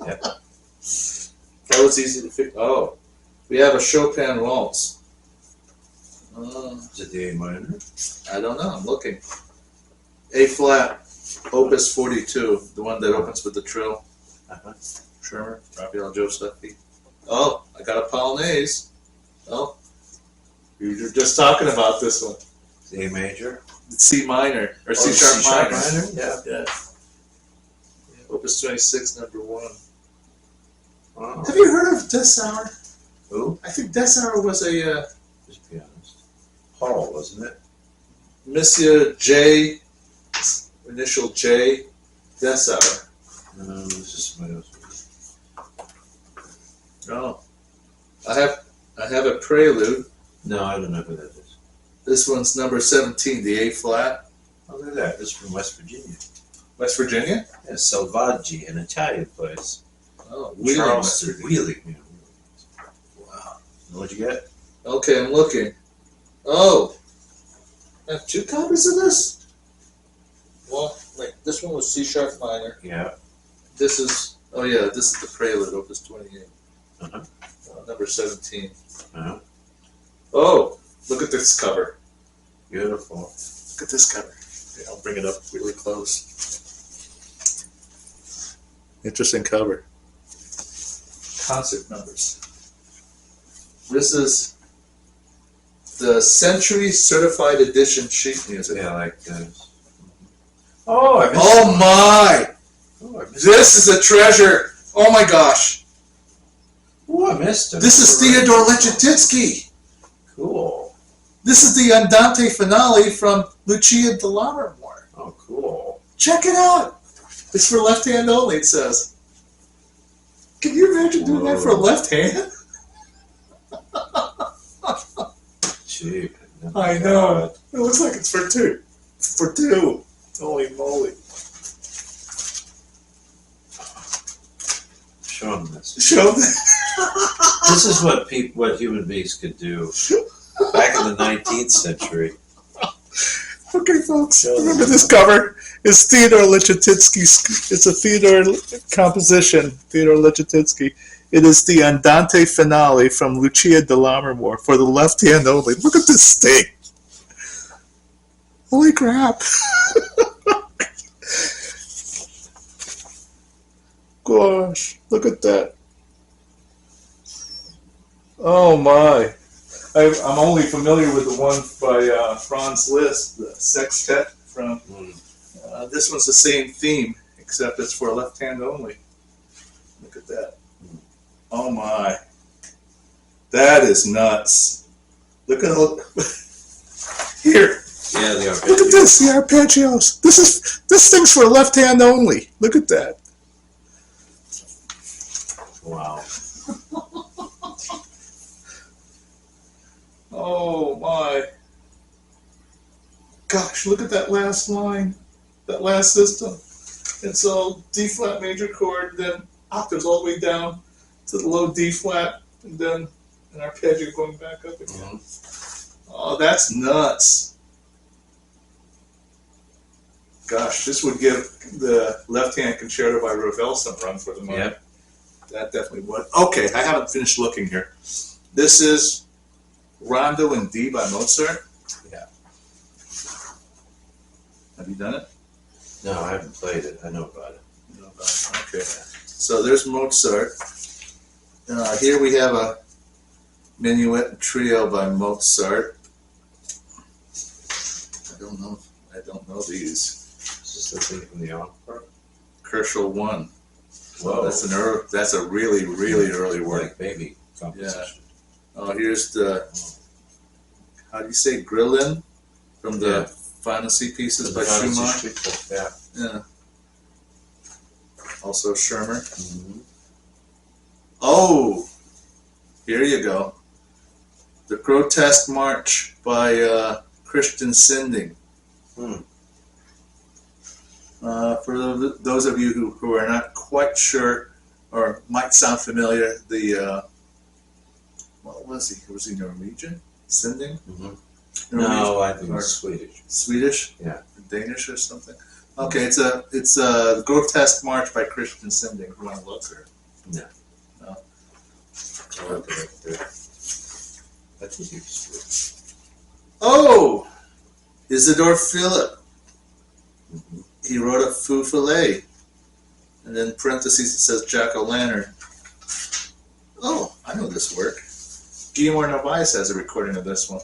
Yeah. That was easy to figure. Oh, we have a Chopin waltz. Is it the A minor? I don't know. I'm looking. A flat, Opus 42, the one that opens with the trill. Uh-huh. Shermer, Raphael Josephi. Oh, I got a Polonaise. Oh, you were just talking about this one. The A major? It's C minor or C C sharp minor. Yeah. Yeah. Opus 26, number 1. Wow. Have you heard of Dessauer? Who? I think Dessauer was a Who's a pianist? Paul, wasn't it? Monsieur J, initial J, Dessauer. No, this is somebody else. No, I have a prelude. No, I don't know who that is. This one's number 17, the A flat. Oh, look at that. This is from West Virginia. West Virginia? Yeah, Selvaggi, an Italian place. Oh, Wheeling, West Charleston, Virginia. Wheeling. Wow. What'd you get? Okay, I'm looking. Oh, I have two copies of this? Well, wait, this one was C sharp minor. Yeah. This is, oh yeah, this is the Prelude, Opus 28. Uh-huh. Number 17. Uh-huh. Oh, look at this cover. Beautiful. Look at this cover. Okay, I'll bring it up really close. Interesting cover. Concert numbers. This is the Century Certified Edition sheet music. Yeah, like this. Oh, I missed Oh my! Oh, I missed This is a treasure! Oh my gosh! Oh, I missed it. This is Theodore Lechetytsky! Cool. This is the Andante finale from Lucia di Lammermoor. Oh, cool. Check it out! It's for left hand only, it says. Can you imagine doing that for a left hand? Gee. I know. It looks like it's for two. For two. Holy moly. Show them this. Show them. This is what human beings could do back in the 19th century. Okay, folks. Show them. Remember this cover is Theodore Lechetytsky's. It's a Theodore composition. Theodore Lechetytsky. It is the Andante finale from Lucia di Lammermoor for the left hand only. Look at this thing. Holy crap. Gosh, look at that. Oh my. I'm only familiar with the one by Franz Liszt, the sextet from. This one's the same theme, except it's for left hand only. Look at that. Oh my. That is nuts. Look at all. Here. Yeah, the arpeggios. Look at this, the arpeggios. This thing's for left hand only. Look at that. Wow. Oh my. Gosh, look at that last line. That last system. It's all D flat major chord, then octaves all the way down to the low D flat, and then an arpeggio going back up again. Oh, that's nuts. Gosh, this would give the left-hand concerto by Ravel some run for the money. Yep. That definitely would. Okay, I haven't finished looking here. This is Rondo in D by Mozart. Yeah. Have you done it? No, I haven't played it. I know about it. You know about it. Okay. So there's Mozart. Here we have a minuet and trio by Mozart. I don't know these. Is this the thing from the encore? Kerschel 1. Whoa. That's a really, really early work. Like baby composition. Oh, here's the, how do you say, Grillin from the Fantasy Pieces by Schumann. Yeah. Yeah. Also Schirmer. Mm-hmm. Oh, here you go. The Grotesque March by Christian Sinding. For those of you who are not quite sure or might sound familiar, what was he? Was he Norwegian? Sinding? Mm-hmm. No, I think it's Swedish. Swedish? Yeah. Danish or something? Okay, it's a Grotesque March by Christian Sinding. You want to look or? No. No. I think he's Swedish. Oh! Isidore Philipp. Mm-hmm. He wrote a Fou Follet. And then parentheses it says Jack O'Lantern. Oh, I know this work. Guillermo Narvaez has a recording of this one.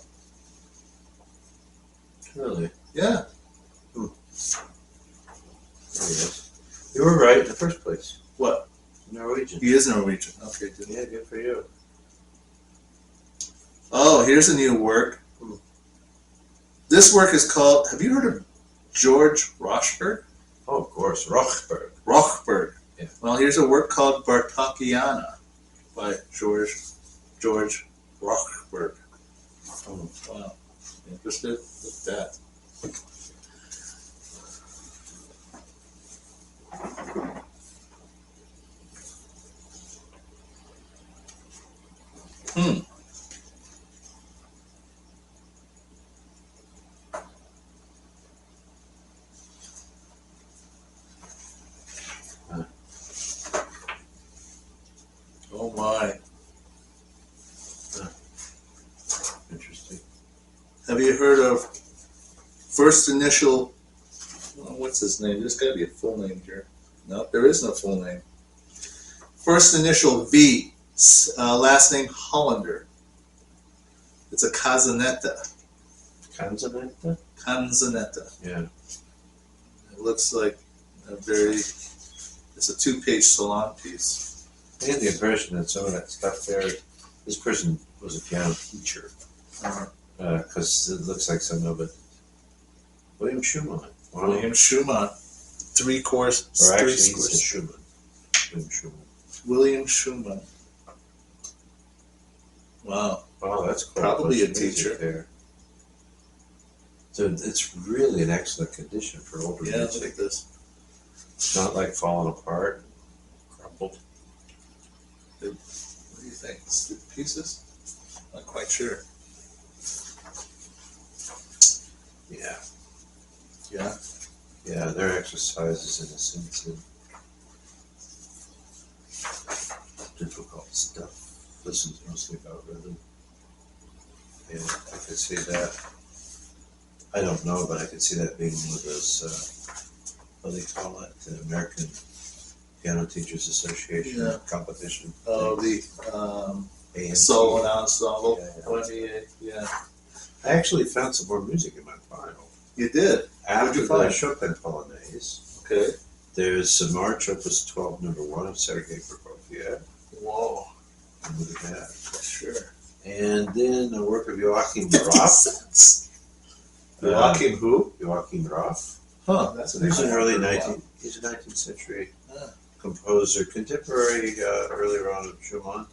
Really? Yeah. There he is. You were right in the first place. What? Norwegian. He is Norwegian. Okay, good. Yeah, good for you. Oh, here's a new work. This work is called, have you heard of George Rochberg? Oh, of course, Rochberg. Rochberg. Yeah. Well, here's a work called Bartokiana by George Rochberg. Oh, wow. Interested? Look at that. Oh my. Interesting. Have you heard of first initial, what's his name? There's got to be a full name here. No, there is no full name. First initial V, last name Hollander. It's a canzonetta. Canzonetta? Canzonetta. Yeah. It looks like a very, it's a 2-page salon piece. I get the impression that some of that stuff there, this person was a piano teacher. Because it looks like some of it. William Schumann. Wow. William Schumann. 3 course. Or actually, 3 it's scores. Schumann. William Schumann. William Schumann. Wow. Wow, that's quite Probably a bunch of music teacher. there. So it's really in excellent condition for older Yeah, look music. at this. It's not like falling apart, crumpled. What do you think? Pieces? Not quite sure. Yeah. Yeah. Yeah, their exercises in a sense of difficult stuff. This is mostly about rhythm. Yeah, I could see that. I don't know, but I could see that being one of those, what do they call it? The American Piano Teachers Association competition. Oh, the AMT. solo ensemble. Yeah. Yeah. I actually found some more music in my file. You did? After you the find? Chopin Polonaise, Okay. there's a March Opus 12 number 1 of Sergei Prokofiev. Whoa. Look at that. Sure. And then a work of Joachim Roth. Joachim who? Joachim Roth. Huh, that's an He's an early he's a 19th century Ah. composer, contemporary earlier on of Schumann.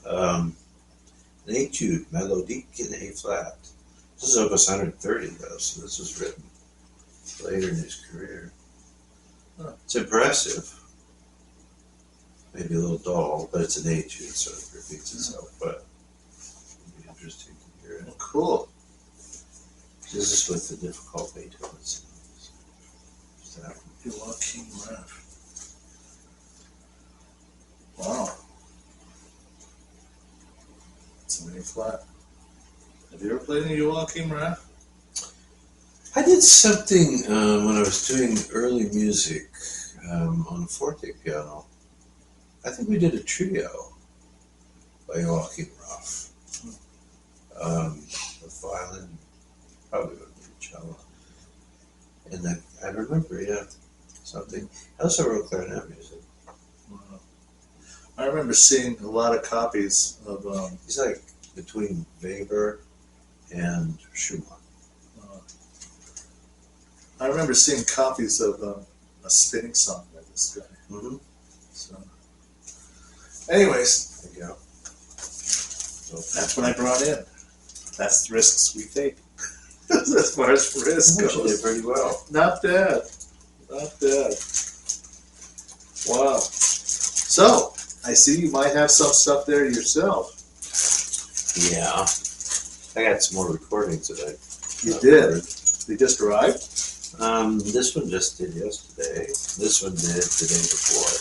An etude, Mélodique in A flat. This is Opus 130 though, so this was written later in his career. Huh. It's impressive. Maybe a little dull, but it's an etude, so it repeats itself. But it'd be interesting to hear it. Oh, cool. This is with the difficult Beethoven's. Joachim Raff. Wow. It's an A flat. Have you ever played any Joachim Raff? I did something when I was doing early music on a forte piano. I think we did a trio by Joachim Roth. With violin, probably would be cello. And I remember, something. I also wrote clarinet music. Wow. I remember seeing a lot of copies of. He's like between Weber and Schumann. I remember seeing copies of a spinning song by this guy. Mm-hmm. So, anyways, There you go. that's what I brought in. That's the risks we take. As far as risk You did goes. pretty well. Not bad. Not bad. Wow. So, I see you might have some stuff there yourself. Yeah. I got some more recordings that I You did. They just arrived? This one just did yesterday. This one did the day before.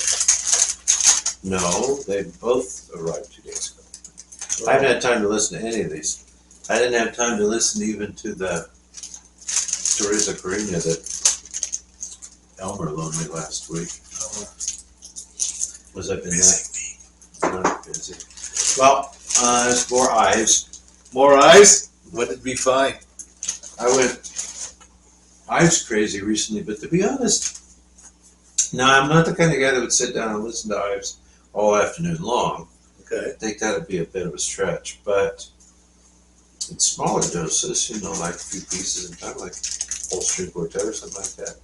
No, they both arrived 2 days ago. I haven't had time to listen to any of these. I didn't have time to listen even to the Stories of Karina that Elmer loaned me last week. Was I've been not busy. Well, there's more Ives. More eyes? What did we find? I went Ives crazy recently, but to be honest, no, I'm not the kind of guy that would sit down and listen to Ives all afternoon long. Okay. I think that'd be a bit of a stretch, but in smaller doses, like a few pieces at a time, like whole string quartet or something like that.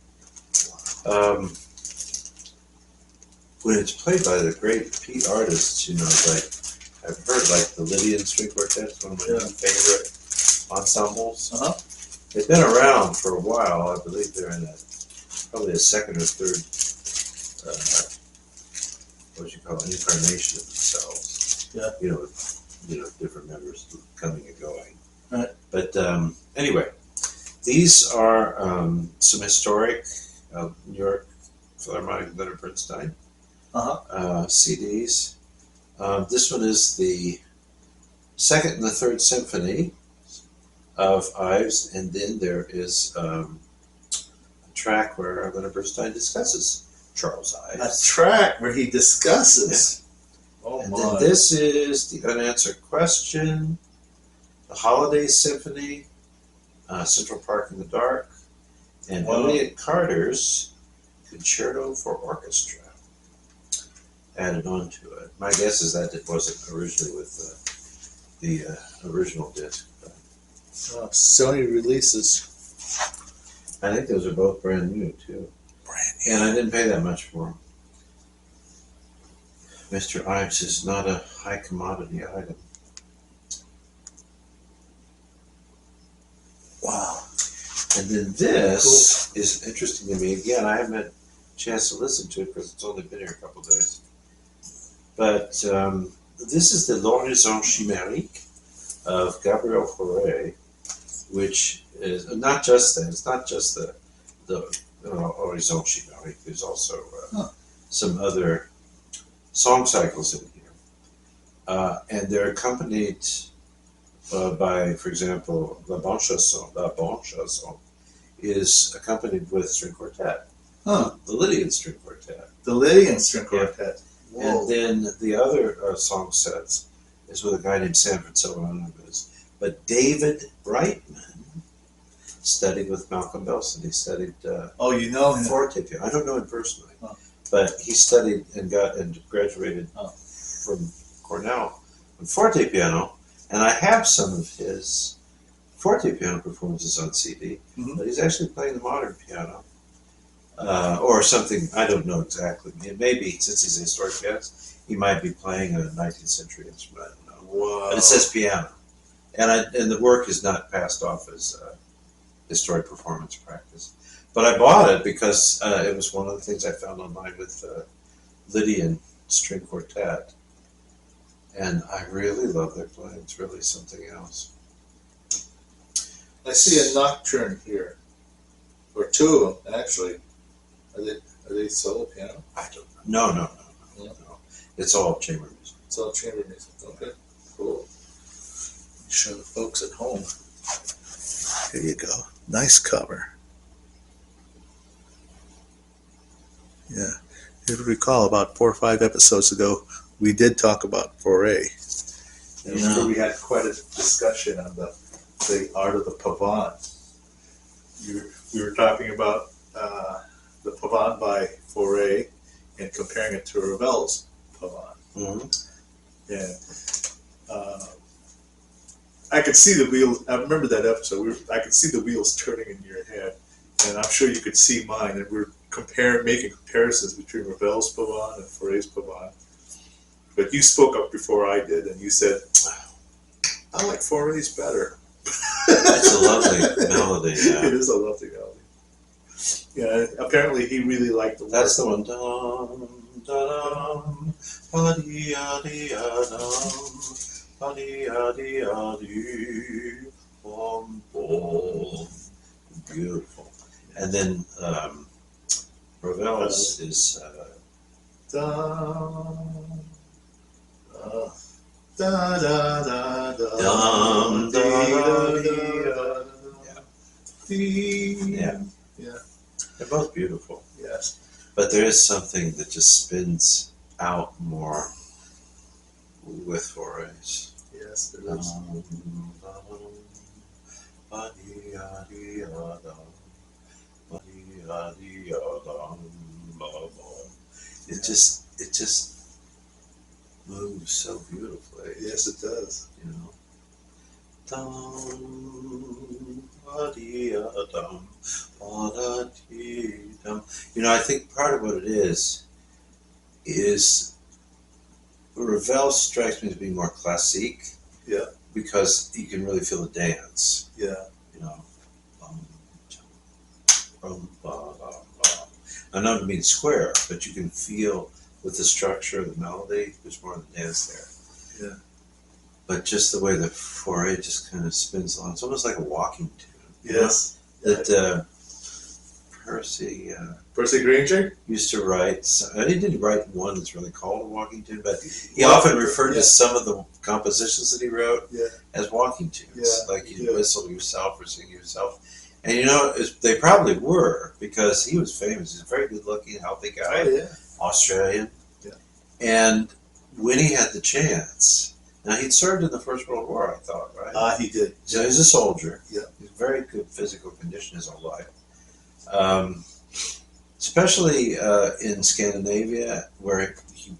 When it's played by the great Pete artists, like I've heard like the Lydian string quartet, one of my new favorite ensembles. Uh-huh. They've been around for a while. I believe they're in probably a second or third, incarnation of themselves. Yeah. With different members coming and going. Right. But anyway, these are some historic New York Philharmonic Leonard Bernstein Uh-huh. CDs. This one is the second and the third symphony of Ives, and then there is a track where Leonard Bernstein discusses Charles A Ives. track where he discusses. Oh And my. then this is the unanswered question, the Holiday Symphony, Central Park in the Dark, and Wow. Elliott Carter's Concerto for Orchestra added on to it. My guess is that it wasn't originally with the original disc. But Sony releases. I think those are both brand new too. Brand And I didn't pay that much for them. Mr. Ives is not a high commodity item. Wow. And then this is interesting to me. Again, I haven't had a chance to listen to it because it's only been here a couple of days. But this is the L'Horizon Chimérique of Gabriel Fauré, which is not just that. It's not just the Horizon Chimérique. There's also some other song cycles in here. And they're accompanied by, for example, La Bonne Chanson is accompanied with string quartet. Huh. The Lydian string quartet. The Lydian string quartet. Whoa. And then the other song sets is with a guy named Sanford Silvanus. But David Brightman studied with Malcolm Belson. He studied Oh, you know him. forte piano. I don't know him personally, Huh. but he studied and graduated from Cornell on forte piano. And I have some of his forte piano performances on CD, Mhm. but he's actually playing the modern piano. Or something, I don't know exactly. It may be, since he's a historic pianist, he might be playing a 19th century instrument, I don't know. Wow. But it says piano. And the work is not passed off as historic performance practice. But I bought it because it was one of the things I found online with Lydian string quartet. And I really love their playing. It's really something else. I see a nocturne here, or two of them actually. Are they solo piano? I don't know. No. It's all chamber music. It's all chamber music. Okay, cool. Show the folks at home. Here you go. Nice cover. Yeah. If you recall, about 4 or 5 episodes ago, we did talk about Fauré. And Yeah. we had quite a discussion on the art of the pavane. We were talking about the pavane by Fauré and comparing it to Ravel's pavane. Mm-hmm. And I could see the wheels. I remember that episode. I could see the wheels turning in your head, and I'm sure you could see mine. And we're making comparisons between Ravel's pavane and Fauré's pavane. But you spoke up before I did, and you said, "I like Fauré's better." It's a lovely melody. Yeah. It is a lovely melody. Yeah, apparently he really liked the work. That's the one. Dum, da-dum, ba-dee-ya-dee-ya-dum, ba-dee-ya-dee-ya-dee, bom, bom. Beautiful. And then Ravel's is Da, da, da, da, da, Dum, da, yeah. yeah. They're both beautiful. Yes. But there is something that just spins out more with Fauré's. Yes, there is. It just moves so beautifully. Yes, it does. You know. You know, I think part of what it is Ravel strikes me as being more classique. Yeah. Because you can really feel the dance. Yeah. You know. I know it means square, but you can feel with the structure of the melody, there's more of the dance there. Yeah. But just the way the Fauré just kind of spins along, it's almost like a walking tune. Yes. That Percy Granger? used to write. He didn't write one that's really called a walking tune, but he often referred to some of the compositions that he wrote as walking tunes, like you whistle yourself or sing yourself. And they probably were, because he was famous. He's a very good-looking, healthy guy, Australian. Yeah. And when he had the chance, now he'd served in the First World War, I thought, right? He did. So he's a soldier. Yeah. He's very good physical condition his whole life. Especially in Scandinavia, where he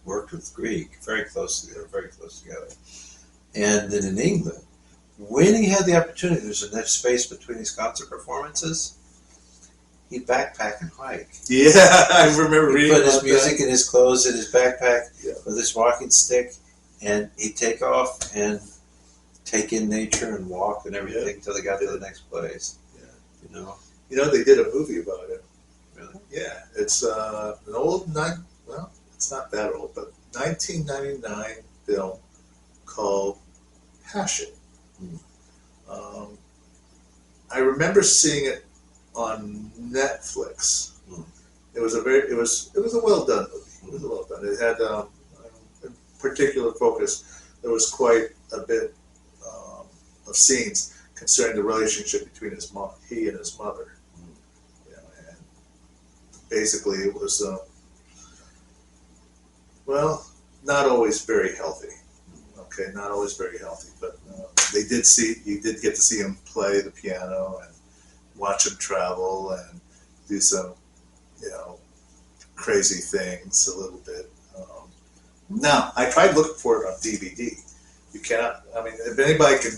worked with Greek, very close together. And then in England, when he had the opportunity, there's enough space between his concert performances, he'd backpack and hike. Yeah, I remember reading about He'd put his music that. and his clothes in his backpack with his walking stick, and he'd take off and take in nature and walk and everything till they got to the next place. Yeah. They did a movie about it. Really? Yeah, it's an old it's not that old, but 1999 film called Passion. I remember seeing it on Netflix. It was a well done movie. It was well done. It had a particular focus. There was quite a bit of scenes concerning the relationship between he and his mother. And basically it was not always very healthy. Okay, not always very healthy, but you did get to see him play the piano and watch him travel and do some, crazy things a little bit. Now, I tried looking for it on DVD. You cannot, if anybody can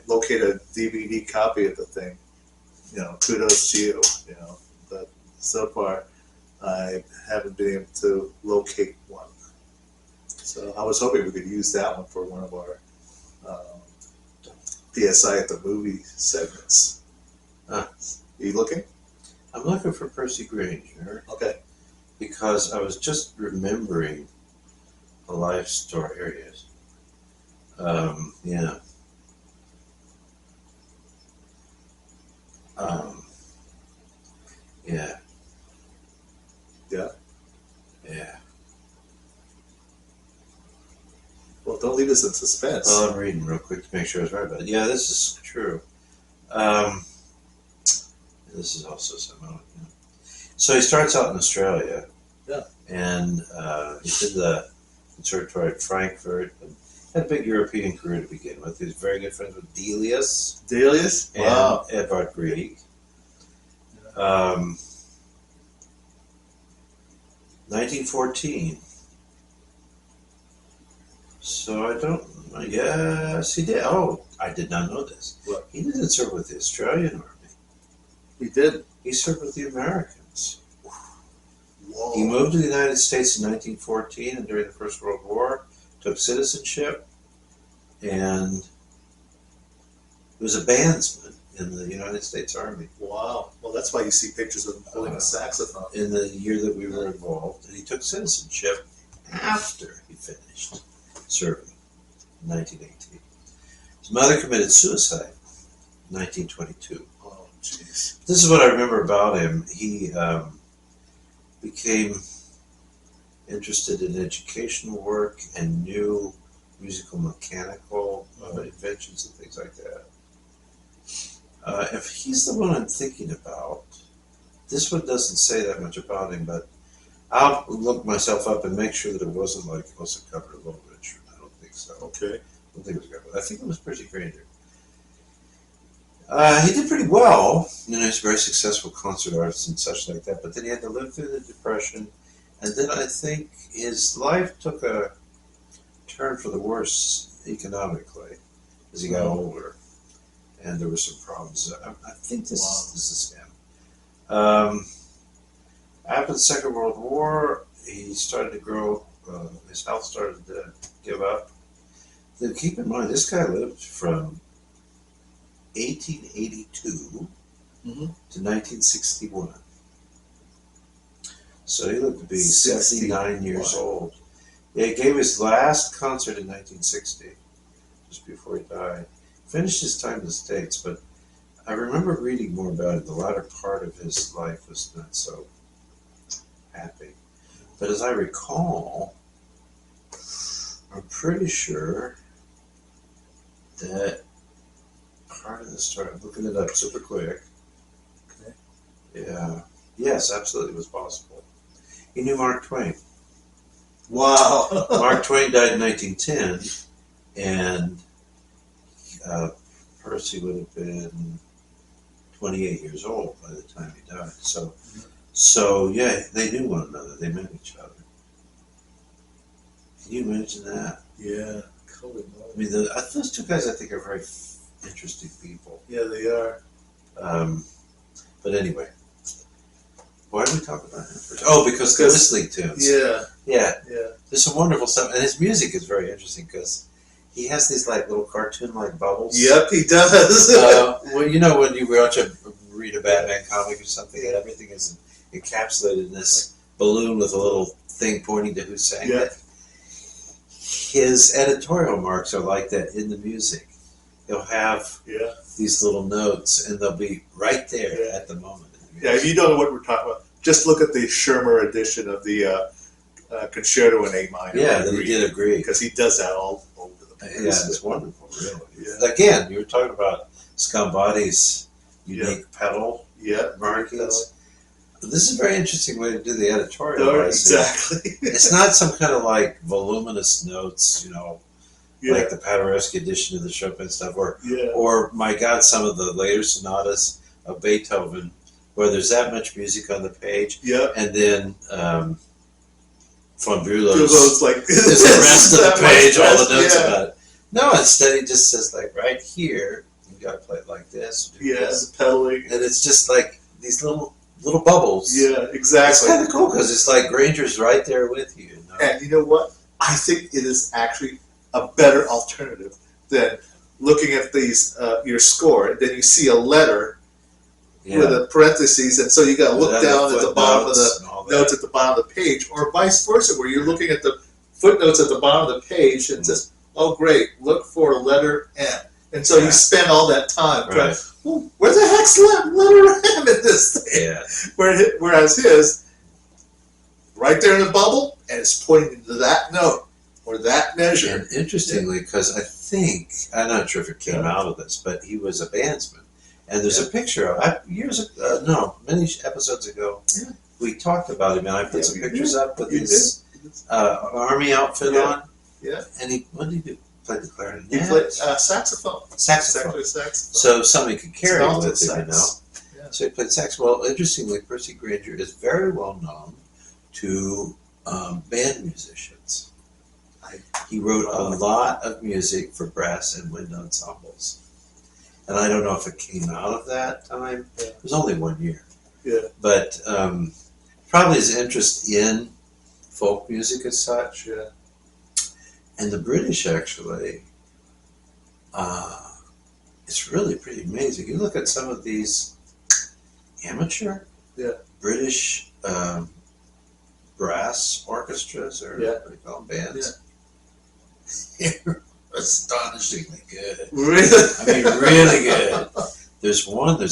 locate a DVD copy of the thing, kudos to you, but so far I haven't been able to locate one. So I was hoping we could use that one for one of our PSI at the movie segments. Are you looking? I'm looking for Percy Granger. Okay. Because I was just remembering a life story. Here he is. Yeah. Yeah. Yeah. Yeah. Well, don't leave us in suspense. Well, I'm reading real quick to make sure I was right about it. Yeah, this is true. This is also some. So he starts out in Australia. Yeah. And he did the conservatory at Frankfurt and had a big European career to begin with. He was very good friends with Delius. Delius? And Wow. Edvard Grieg. 1914. So I don't. Yes, he did. Oh, I did not know this. What? He didn't serve with the Australian Army. He did. He served with the Americans. Whoa. He moved to the United States in 1914, and during the First World War, took citizenship, and he was a bandsman in the United States Army. Wow. Well, that's why you see pictures of him holding a saxophone. In the year that we were involved, and he took citizenship after he finished serving in 1918. His mother committed suicide in 1922. Oh, jeez. This is what I remember about him. He became interested in educational work and new musical mechanical inventions and things like that. If he's the one I'm thinking about, this one doesn't say that much about him, but I'll look myself up and make sure that it wasn't like it was a cover of literature. I don't think so. Okay. I don't think it was a cover. I think it was Percy Granger. He did pretty well. He's a very successful concert artist and such like that, but then he had to live through the Depression, and then I think his life took a turn for the worse economically as he got older, and there were some problems. I think this is him. After the Second World War, he started to grow, his health started to give up. Then keep in mind, this guy lived from 1882 to 1961. So he lived to be 79 years old. Yeah, he gave his last concert in 1960, just before he died. Finished his time in the States, but I remember reading more about it. The latter part of his life was not so happy. But as I recall, I'm pretty sure that part of the story, I'm looking it up super quick. Okay. Yeah. Yes, absolutely, it was possible. He knew Mark Twain. Wow. Mark Twain died in 1910, and Percy would have been 28 years old by the time he died. So yeah, they knew one another. They met each other. Can you imagine that? Yeah. I mean, those two guys, I think, are very interesting people. Yeah, they are. But anyway, why did we talk about him first? Oh, because the whistling tunes. Yeah. Yeah. Yeah. There's some wonderful stuff, and his music is very interesting because he has these like little cartoon-like bubbles. Yep, he does. Well, you know when you read a Batman comic or something, and everything is encapsulated in this balloon with a little thing pointing to who's saying it. His editorial marks are like that in the music. He'll have these little notes, and they'll be right there at the moment. Yeah, if you don't know what we're talking about, just look at the Schirmer edition of the Concerto in A minor. Yeah, he did agree. Because he does that all over the place. Yeah, it's wonderful, really. Yeah. Again, you were talking about Scambotti's unique pedal markings. This is a very interesting way to do the editorial. Exactly. It's not some kind of like voluminous notes, like the Paderewski edition of the Chopin stuff, or my God, some of the later sonatas of Beethoven, where there's that much music on the page, and then von Bülow's like is the rest of the page, all the notes about it. No, instead he just says like right here, you got to play it like this. The pedaling, and it's just like these little bubbles. Yeah, exactly. It's kind of cool because it's like Granger's right there with you. And you know what? I think it is actually a better alternative than looking at these your score, and then you see a letter with a parentheses, and so you got to look down at the bottom of the notes at the bottom of the page, or vice versa, where you're looking at the footnotes at the bottom of the page and says, "Oh, great, look for letter M," and so you spend all that time trying. Well, where the heck's letter M in this thing? Yeah. Whereas his, right there in the bubble, and it's pointing to that note or that measure. And interestingly, because I think, I'm not sure if it came out of this, but he was a bandsman. And there's a picture of many episodes ago, we talked about him, and I put some pictures up with his army outfit on. Yeah. And what did he do? Played the clarinet. He played saxophone. Saxophone. So somebody could carry it with him, Yeah. So he played saxophone. Well, interestingly, Percy Granger is very well known to band musicians. He wrote a lot of music for brass and wind ensembles. And I don't know if it came out of that time. It was only 1 year. Yeah. But probably his interest in folk music as such. Yeah. And the British, actually, it's really pretty amazing. You look at some of these amateur British brass orchestras, or what do you call them, bands? They're astonishingly good. Really? I mean, really good. There's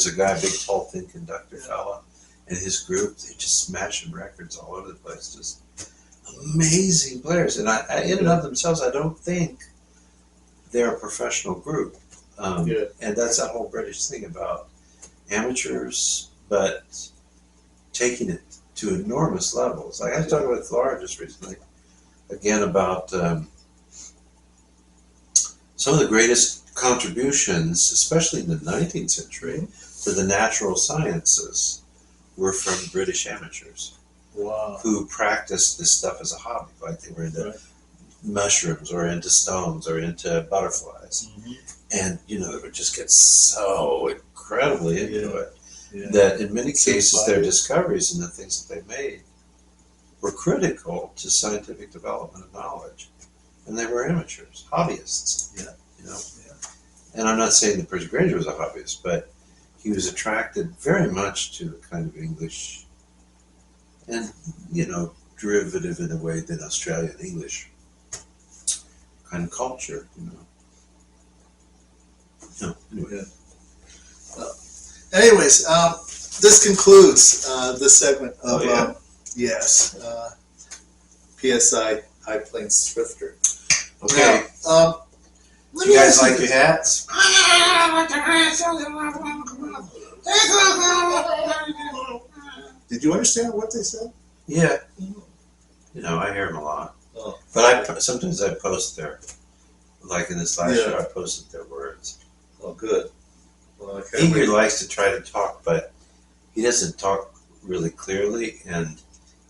a guy, a big, tall, thin conductor fella, and his group, they just smashing records all over the place. Just amazing players. And I in and of themselves, I don't think they're a professional group. And that's that whole British thing about amateurs, but taking it to enormous levels. Like I was talking with Laura just recently, again, about some of the greatest contributions, especially in the 19th century, to the natural sciences were from British amateurs. Wow. Who practiced this stuff as a hobby, like they were into mushrooms or into stones or into butterflies. And, they would just get so incredibly into it that in many cases their discoveries and the things that they made were critical to scientific development of knowledge. And they were amateurs, hobbyists. And I'm not saying that Percy Granger was a hobbyist, but he was attracted very much to the kind of English and, derivative in a way than Australian English kind of culture, Anyway. Anyways, this concludes this segment of Oh, yeah? yes, PSI High Plains Thrifter. Okay. Now, Do you guys like your hats? Did you understand what they said? Yeah. You know, I hear them a lot. Oh. But sometimes I post their, like in this last Yeah. show, I posted their words. Oh, good. Well, I can't Ingrid wait. likes to try to talk, but he doesn't talk really clearly, and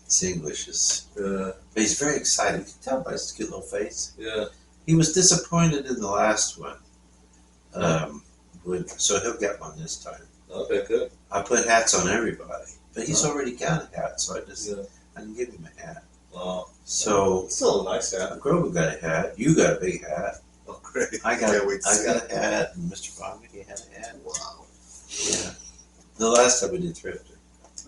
his English is. But he's very excited. You can tell by his cute little face. Yeah. He was disappointed in the last one, so he'll get one this time. Okay, good. I put hats on everybody, but he's already got a hat, so I Yeah. didn't give him a hat. Wow. So Still a nice hat. Grover got a hat. You got a big hat. Oh, great. I Can't wait to see got it. a hat, and Mr. Bobby had a hat. Wow. Yeah. The last time we did thrifting,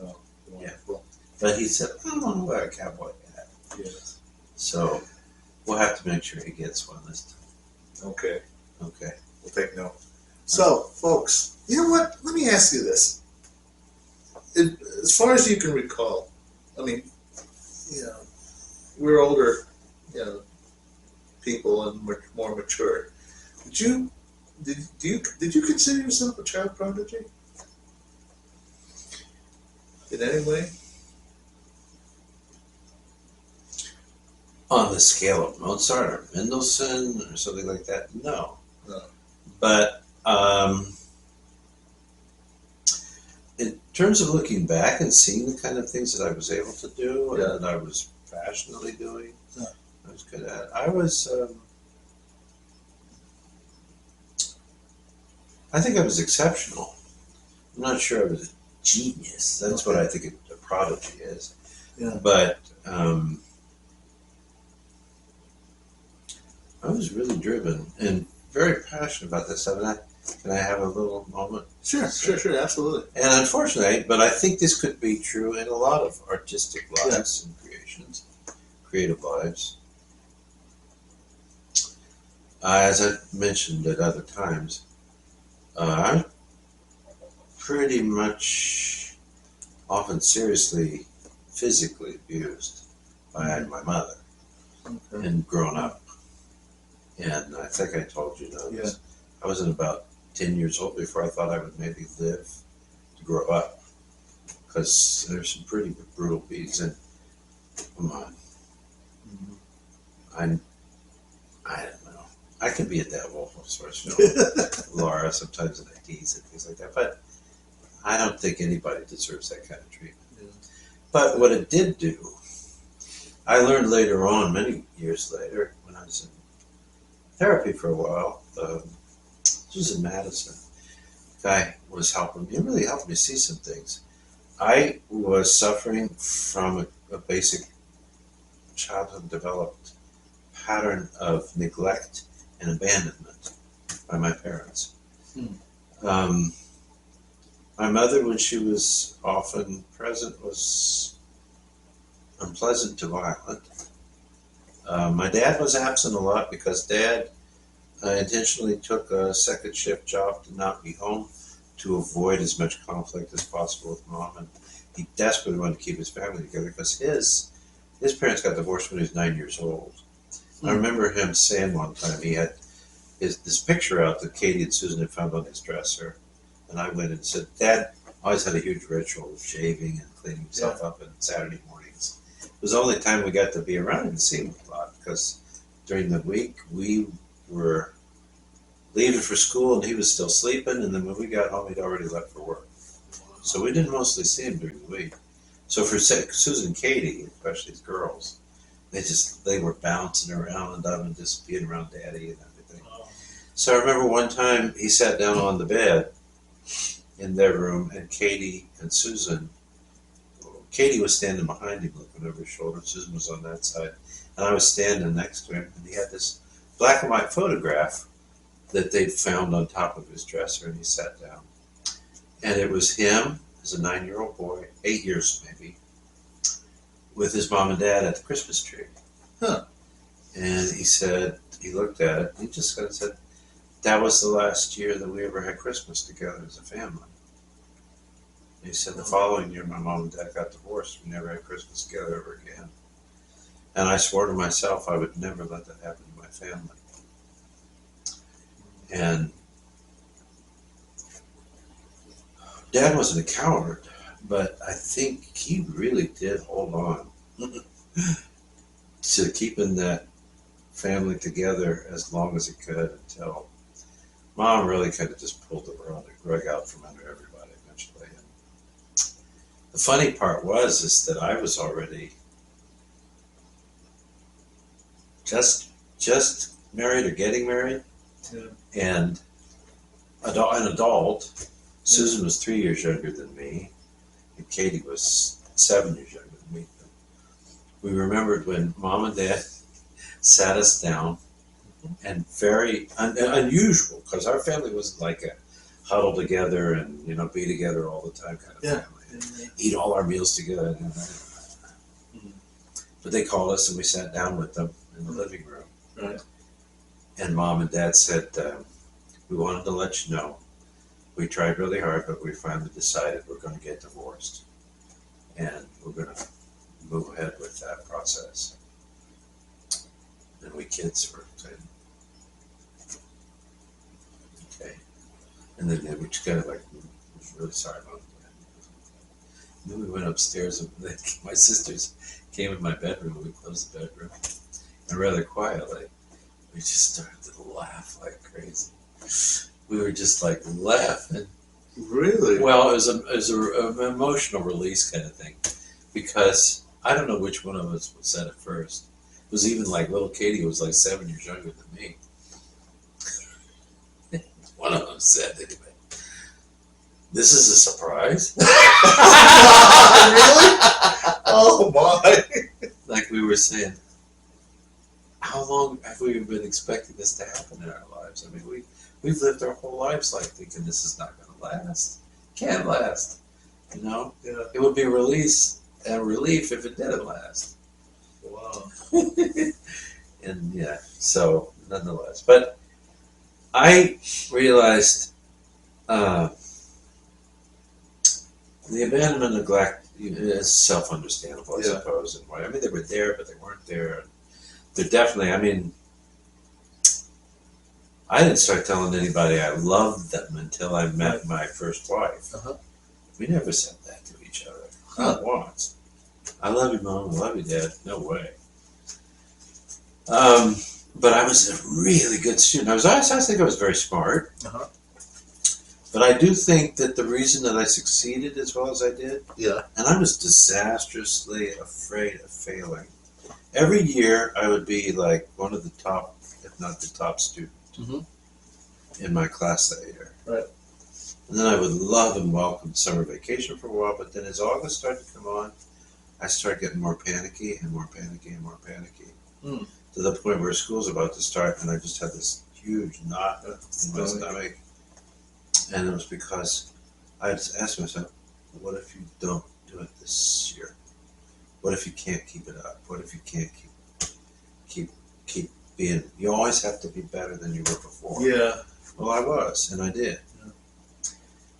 Oh, wonderful. but he said, "I want to wear a cowboy hat." Yes. So we'll have to make sure he gets one this time. Okay. Okay. We'll take note. So, folks, you know what? Let me ask you this. As far as you can recall, I mean, you know, we're older, you know, people and we're more mature. Did you consider yourself a child prodigy? In any way? On the scale of Mozart or Mendelssohn or something like that, no. No. But in terms of looking back and seeing the kind of things that I was able to do Yeah. and that I was passionately doing, Yeah. I was good at. I think I was exceptional. I'm not sure I was a genius. That's what I think a prodigy is. Yeah. But I was really driven and very passionate about this stuff. And can I have a little moment? Sure, absolutely. And unfortunately, but I think this could be true in a lot of artistic lives and creations, creative lives. As I mentioned at other times, I'm pretty much often seriously physically abused by my mother Okay. and grown up. And I think I told you that. Yeah. I wasn't about 10 years old before I thought I would maybe live to grow up. Because there's some pretty brutal beats. And come on. I don't know. I could be a devil, as far as you know, Laura, sometimes, and I tease and things like that. But I don't think anybody deserves that kind of treatment. Yeah. But what it did do, I learned later on, many years later, when I was in therapy for a while. This was in Madison. The guy was helping me. It really helped me see some things. I was suffering from a basic childhood developed pattern of neglect and abandonment by my parents. My mother, when she was often present, was unpleasant to violent. My dad was absent a lot because Dad intentionally took a second shift job to not be home to avoid as much conflict as possible with Mom, and he desperately wanted to keep his family together because his parents got divorced when he was 9 years old. I remember him saying one time he had this picture out that Katie and Susan had found on his dresser, and I went and said, Dad always had a huge ritual of shaving and cleaning himself up on Saturday mornings. It was the only time we got to be around and see him a lot, because during the week we were leaving for school and he was still sleeping, and then when we got home he'd already left for work. So we didn't mostly see him during the week. So for Susan and Katie, especially as girls, they were bouncing around and just being around Daddy and everything. So I remember one time he sat down on the bed in their room, and Katie and Susan, Katie was standing behind him looking over his shoulder, Susan was on that side, and I was standing next to him, and he had this black and white photograph that they'd found on top of his dresser, and he sat down. And it was him as a 9-year-old boy, 8 years maybe, with his mom and dad at the Christmas tree. Huh. And he said, he looked at it, and he just kind of said, that was the last year that we ever had Christmas together as a family. He said the following year my mom and dad got divorced. We never had Christmas together ever again. And I swore to myself I would never let that happen to my family. And Dad wasn't a coward, but I think he really did hold on to keeping that family together as long as he could until Mom really kind of just pulled the rug out from under everybody eventually. And the funny part is that I was already just married or getting married, and an adult. Susan was 3 years younger than me, and Katie was 7 years younger than me. We remembered when Mom and Dad sat us down, and very unusual, because our family wasn't like a huddle together and be together all the time kind of family. Eat all our meals together. But they called us, and we sat down with them in the living room. Right. And Mom and Dad said, we wanted to let you know, we tried really hard, but we finally decided we're going to get divorced. And we're going to move ahead with that process. And we kids were saying, okay. And then they were just kind of like, really sorry, Mom. And then we went upstairs, and my sisters came in my bedroom, and we closed the bedroom. And rather quietly, we just started to laugh like crazy. We were just like laughing. Really? Well, it was an emotional release kind of thing, because I don't know which one of us said it first. It was even like little Katie was like 7 years younger than me. One of them said, anyway, "This is a surprise." Really? Oh my! Like we were saying, how long have we been expecting this to happen in our lives? I mean, we've lived our whole lives like thinking this is not going to last. Can't last. Yeah. It would be a relief if it didn't last. Wow. And yeah, so nonetheless. But I realized the abandonment and neglect is self-understandable, I suppose. And I mean, they were there, but they weren't there. They're definitely, I mean, I didn't start telling anybody I loved them until I met my first wife. We never said that to each other. Not once. I love you, Mom. I love you, Dad. No way. But I was a really good student. I think I was very smart. But I do think that the reason that I succeeded as well as I did, and I was disastrously afraid of failing. Every year I would be like one of the top, if not the top student in my class that year. Right. And then I would love and welcome summer vacation for a while, but then as August started to come on, I started getting more panicky and more panicky and more panicky. To the point where school's about to start, and I just had this huge knot in my stomach. And it was because I just asked myself, what if you don't do it this year? What if you can't keep it up? What if you can't keep being, you always have to be better than you were before. Yeah. Well, I was, and I did.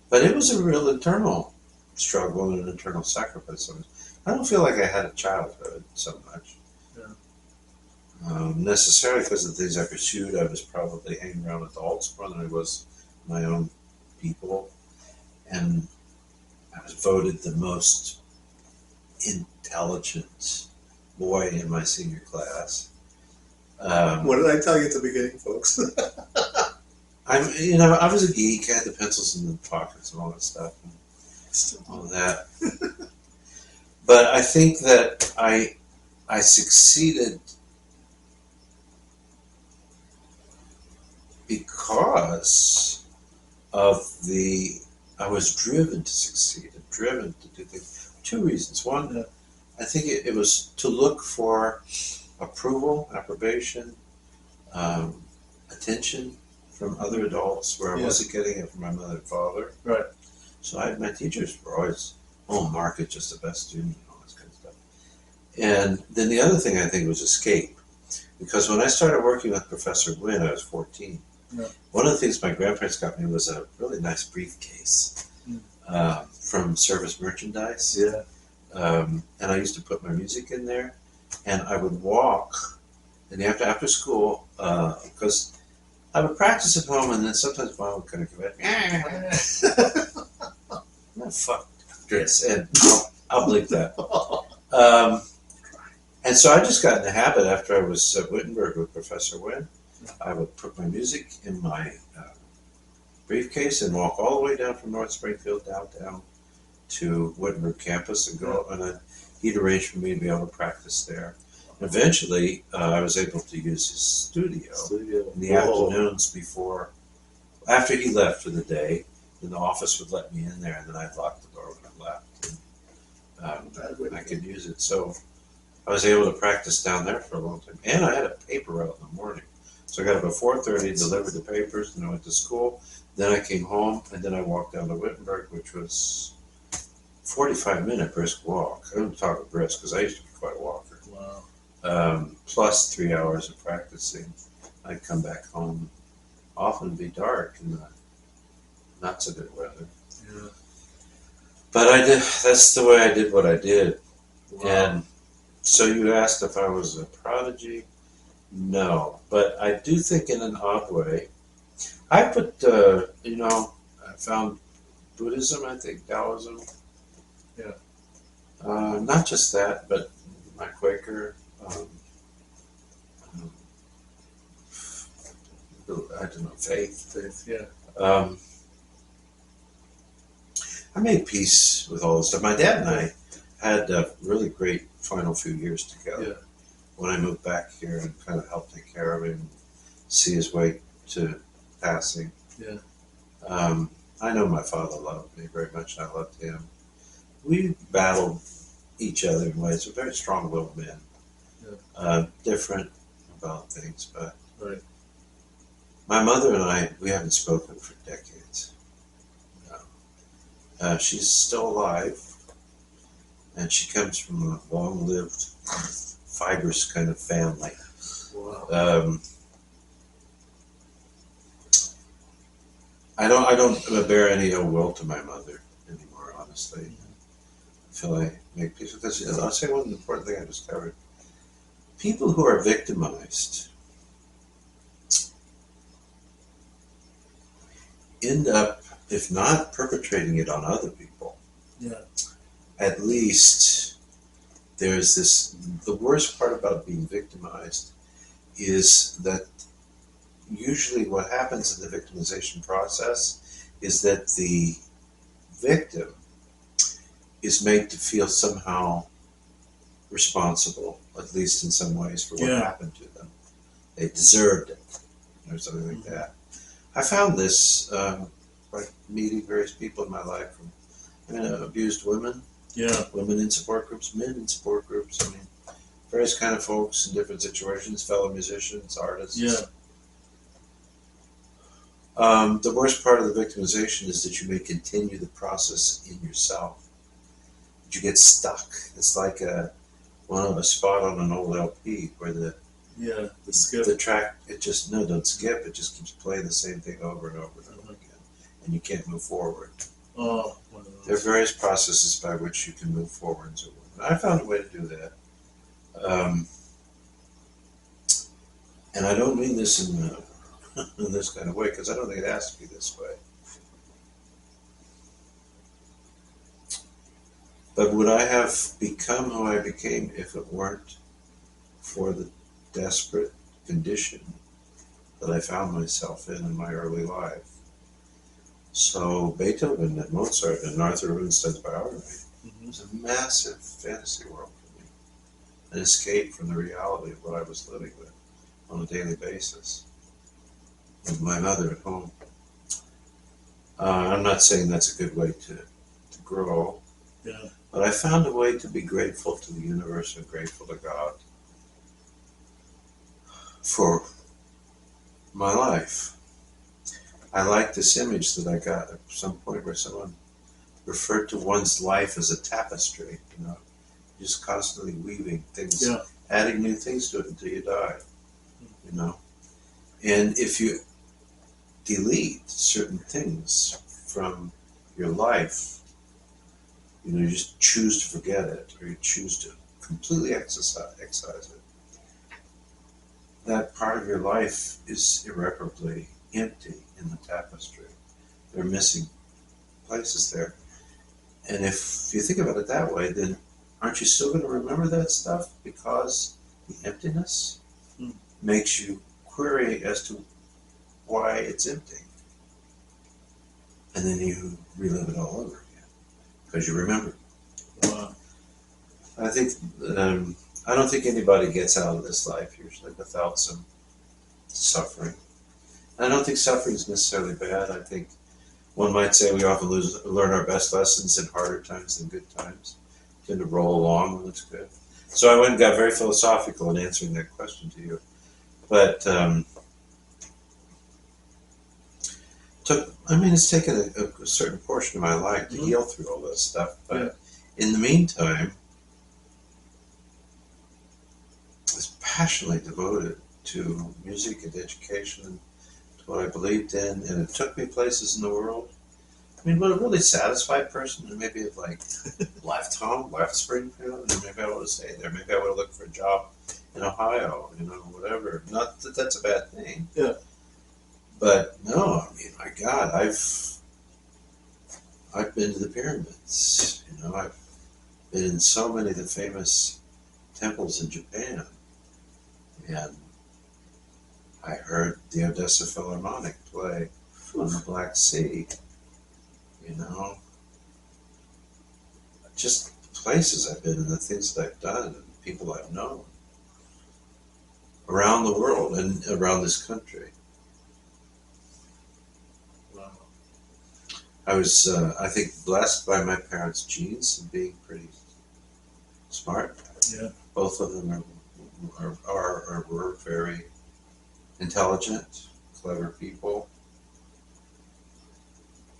But it was a real internal struggle and an internal sacrifice. I don't feel like I had a childhood so much. Necessarily because of the things I pursued. I was probably hanging around adults more than I was my own people. And I was voted the most intelligent boy in my senior class. What did I tell you at the beginning, folks? I was a geek. I had the pencils in the pockets and all that stuff, and all that. But I think that I succeeded because I was driven to succeed and driven to do things. Two reasons. One, I think it was to look for approval, approbation, attention from other adults where I wasn't getting it from my mother and father. Right. So my teachers were always, Mark is just the best student and all this kind of stuff. And then the other thing I think was escape. Because when I started working with Professor Wynn, I was 14. One of the things my grandparents got me was a really nice briefcase from service merchandise. Yeah. And I used to put my music in there, and I would walk, and after school, because I would practice at home, and then sometimes Mom would kind of come back, no, fuck this, and I'll blink that. And so I just got in the habit after I was at Wittenberg with Professor Wynn. I would put my music in my briefcase and walk all the way down from North Springfield downtown to Wittenberg campus and go, and he'd arrange for me to be able to practice there. Eventually, I was able to use his studio in the afternoons after he left for the day. Then the office would let me in there, and then I'd lock the door when I left. And, I could use it. So I was able to practice down there for a long time. And I had a paper route in the morning. So I got up at 4:30, delivered the papers, and I went to school. Then I came home, and then I walked down to Wittenberg, which was 45-minute brisk walk. I don't talk brisk because I used to be quite a walker. Wow. Plus 3 hours of practicing. I'd come back home, often be dark in the not so good weather. Yeah. But that's the way I did what I did. Wow. And so you asked if I was a prodigy? No. But I do think in an odd way. I put, I found Buddhism, I think, Taoism. Yeah. Not just that, but my Quaker, faith. Faith, yeah. I made peace with all this stuff. My dad and I had a really great final few years together. Yeah. When I moved back here and kind of helped take care of him, see his way to passing. Yeah. I know my father loved me very much, and I loved him. We battled each other in ways. We're very strong-willed men. Yeah. Different about things, but Right. my mother and I, we haven't spoken for decades. She's still alive, and she comes from a long-lived, fibrous kind of family. Wow. I don't bear any ill will to my mother anymore, honestly. I feel I make peace with this. I'll say one important thing I discovered. People who are victimized end up, if not perpetrating it on other people, Yeah. at least there's the worst part about being victimized is that usually what happens in the victimization process is that the victim is made to feel somehow responsible, at least in some ways, for what happened to them. They deserved it, or something like that. I found this by meeting various people in my life, from abused women, women in support groups, men in support groups, various kind of folks in different situations, fellow musicians, artists. Yeah. The worst part of the victimization is that you may continue the process in yourself. But you get stuck. It's like a spot on an old LP where the skip. the track, don't skip, it just keeps playing the same thing over and over and over again. And you can't move forward. Oh, there are various processes by which you can move forward and so on. I found a way to do that. And I don't mean this in this kind of way, because I don't think it has to be this way. But would I have become who I became if it weren't for the desperate condition that I found myself in my early life? So Beethoven and Mozart and Arthur Rubinstein's biography was a massive fantasy world for me, an escape from the reality of what I was living with on a daily basis with my mother at home. I'm not saying that's a good way to grow, but I found a way to be grateful to the universe and grateful to God for my life. I like this image that I got at some point where someone referred to one's life as a tapestry, just constantly weaving things, adding new things to it until you die, And if you delete certain things from your life, You just choose to forget it, or you choose to completely excise it. That part of your life is irreparably empty in the tapestry. There are missing places there. And if you think about it that way, then aren't you still going to remember that stuff? Because the emptiness makes you query as to why it's empty. And then you relive it all over again because you remember. Wow. I think I don't think anybody gets out of this life usually without some suffering. I don't think suffering is necessarily bad. I think one might say we often learn our best lessons in harder times than good times. We tend to roll along when it's good. So I went and got very philosophical in answering that question to you. But it's taken a certain portion of my life to heal through all this stuff. But in the meantime, I was passionately devoted to music and education and to what I believed in, and it took me places in the world. I mean, what a really satisfied person, and maybe have like left home, left Springfield, and maybe I would have stayed there. Maybe I would have looked for a job in Ohio, whatever. Not that that's a bad thing. Yeah. But no, I mean, my God, I've been to the pyramids. I've been in so many of the famous temples in Japan, and I heard the Odessa Philharmonic play on the Black Sea. Just places I've been and the things that I've done and people I've known around the world and around this country. Wow. I was, I think, blessed by my parents' genes and being pretty smart. Yeah. Both of them were very intelligent, clever people.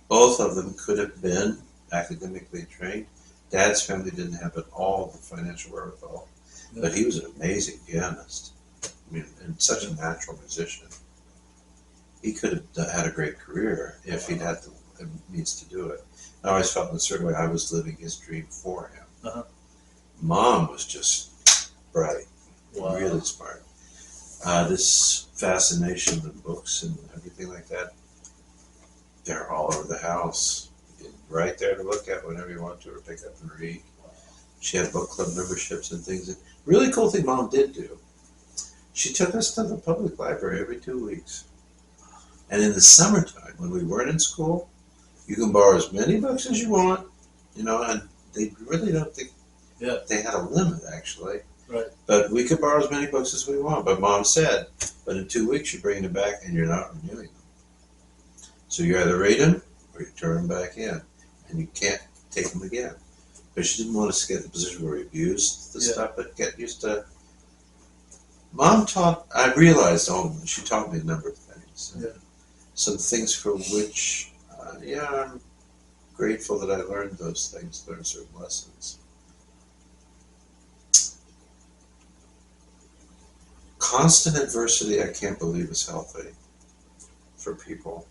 Both of them could have been academically trained. Dad's family didn't have at all the financial wherewithal, but he was an amazing pianist. I mean, and such a natural musician. He could have had a great career if he'd had the means to do it. I always felt in a certain way I was living his dream for him. Uh-huh. Mom was just bright, Wow. really smart. This fascination with books and everything like that, they're all over the house, right there to look at whenever you want to or pick up and read. She had book club memberships and things. And really cool thing Mom did do, she took us to the public library every 2 weeks. And in the summertime, when we weren't in school, you can borrow as many books as you want, and they really don't think they had a limit, actually. Right. But we could borrow as many books as we want. But Mom said, but in 2 weeks, you're bringing them back and you're not renewing them. So you either read them or you turn them back in. And you can't take them again. But she didn't want us to get in the position where we abused the stuff, but get used to. Mom I realized, she taught me a number of things. Yeah. Some things for which, I'm grateful that I learned those things, learned certain lessons. Constant adversity, I can't believe is healthy for people.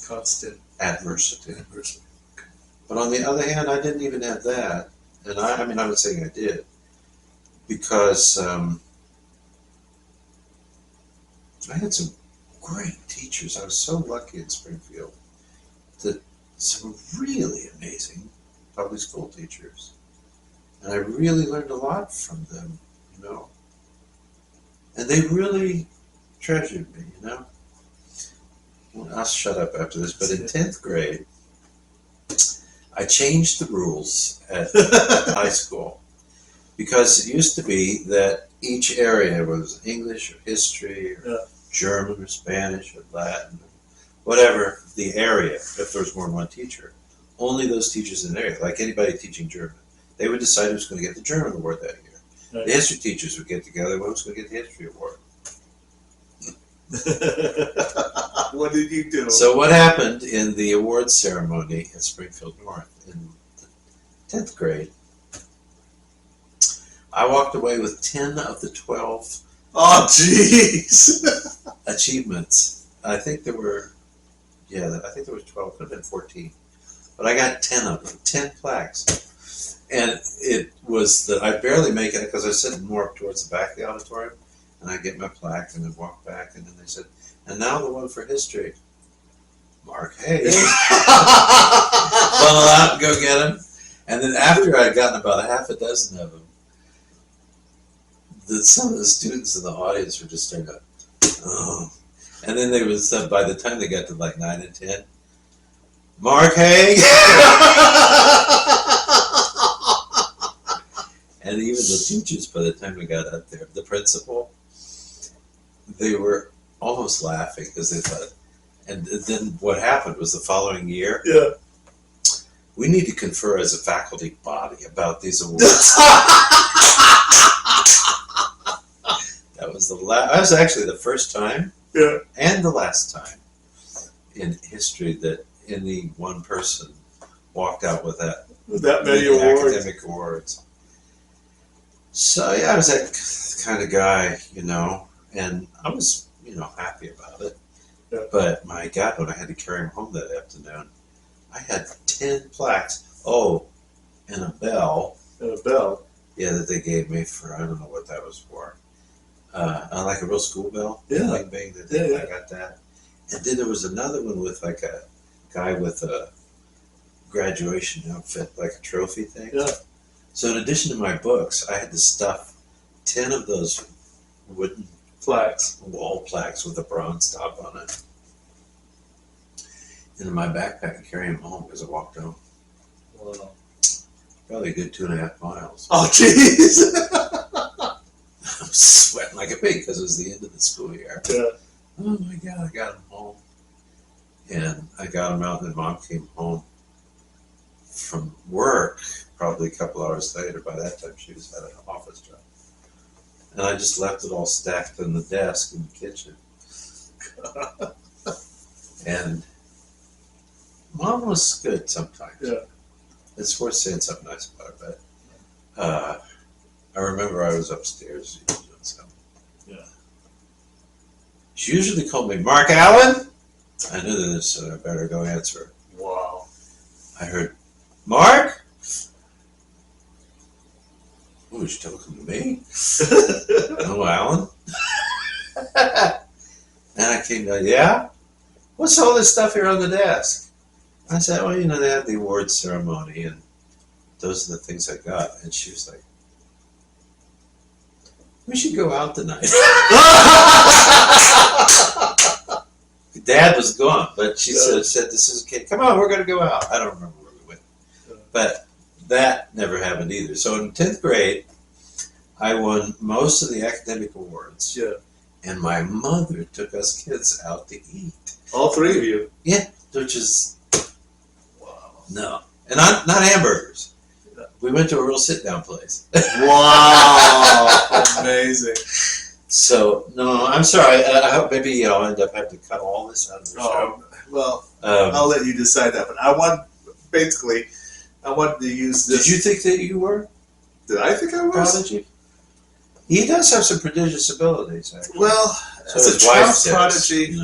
Constant Adversity. adversity. But on the other hand, I didn't even have that. And I'm not saying I did. Because I had some great teachers. I was so lucky in Springfield. Some really amazing public school teachers. And I really learned a lot from them, And they really treasured me, Well, I'll shut up after this, but in 10th grade, I changed the rules at high school because it used to be that each area was English or history or German or Spanish or Latin, whatever the area, if there was more than one teacher. Only those teachers in the area, like anybody teaching German, they would decide who's going to get the German award that year. Right. The history teachers would get together, who's going to get the history award. What did you do? So what happened in the awards ceremony at Springfield North in 10th grade, I walked away with 10 of the 12 Oh, jeez. achievements. I think there were 12, could have been 14. But I got 10 of them, 10 plaques. And it was that I barely make it because I was sitting more up towards the back of the auditorium, and I get my plaque and then walk back, and then they said, and now the one for history, Mark Hayes. Funnel out and go get him. And then after I'd gotten about half a dozen of them, some of the students in the audience were just starting to, oh. And then they was by the time they got to like 9 and 10, Mark Hayes. And even the teachers, by the time we got up there, the principal, they were almost laughing because they thought. And then what happened was the following year, we need to confer as a faculty body about these awards. That was that was actually the first time, and the last time in history that any one person walked out with that many awards. Academic awards. So yeah, I was that kind of guy, you know, and I was, you know, happy about it. Yeah. But my God, when I had to carry him home that afternoon, I had 10 plaques. Oh, and a bell. And a bell. Yeah, that they gave me for, I don't know what that was for. Like a real school bell. Yeah. Like big, I got that. And then there was another one with like a guy with a graduation outfit, like a trophy thing. Yeah. So in addition to my books, I had to stuff 10 of those wooden plaques, wall plaques with a bronze top on it, into my backpack and carry them home as I walked home. Wow. Probably a good 2.5 miles. Oh, jeez. I was sweating like a pig because it was the end of the school year. Yeah. Oh my God, I got him home. And I got him out, and then Mom came home from work probably a couple hours later. By that time, she was at an office job. And I just left it all stacked on the desk in the kitchen. And Mom was good sometimes. Yeah. It's worth saying something nice about her, but I remember I was upstairs doing something. Yeah. She usually called me Mark Allen. I knew this, so I better go answer. Wow. I heard, Mark? Oh, she's talking to me? Hello, Alan? And I came down, yeah? What's all this stuff here on the desk? I said, well, you know, they had the awards ceremony, and those are the things I got. And she was like, we should go out tonight. Dad was gone, but she said, this is okay. Come on, we're going to go out. I don't remember where we went. But that never happened either. So in 10th grade, I won most of the academic awards. Yeah. And my mother took us kids out to eat. All three of you. Yeah, which is, no. And not hamburgers. We went to a real sit-down place. Wow. Amazing. So, no, I'm sorry. I hope maybe I'll end up having to cut all this out of the show. Well, I'll let you decide that. But I wanted to use this. Did you think that you were? Did I think I was? Prodigy? He does have some prodigious abilities, actually. Well, So as a his wife child says. prodigy.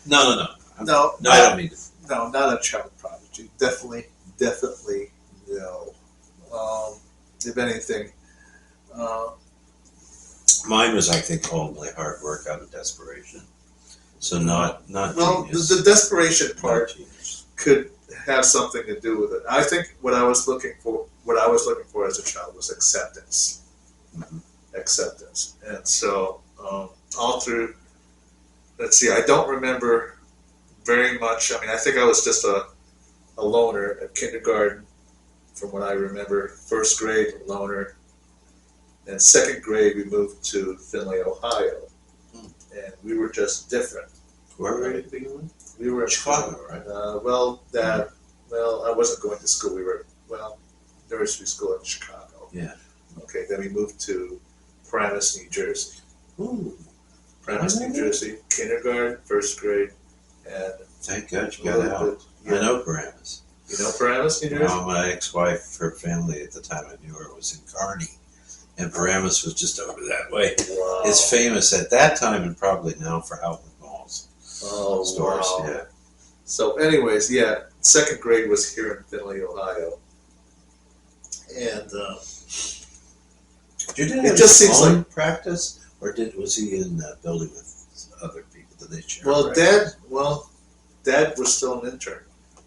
No. No, No, I don't mean to. No, not a child prodigy. Definitely no. If anything, Mine was, I think, all my hard work out of desperation. So not well, genius. the desperation part Not genius. could have something to do with it. I think what I was looking for as a child was acceptance. Mm-hmm. Acceptance. And so all through, let's see, I don't remember very much. I mean, I think I was just a loner at kindergarten, from what I remember. First grade, loner. And second grade, we moved to Findlay, Ohio. And we were just different. Where were you begin with? We were in Chicago, right? I wasn't going to school. We were, nursery school in Chicago. Yeah. Okay, then we moved to Paramus, New Jersey. Ooh. Paramus, New Jersey, kindergarten, first grade, and Thank God you got out. I know Paramus. You know Paramus, New Jersey? Well, my ex-wife, her family at the time I knew her was in Kearney. And Paramus was just over that way. Wow. It's famous at that time and probably now for outlet malls. Oh, Stores, wow. yeah. So anyways, yeah, second grade was here in Findlay, Ohio, and Did you it have just his seems own like practice, or was he in that building with other people? Did they share? well, practice? Dad was still an intern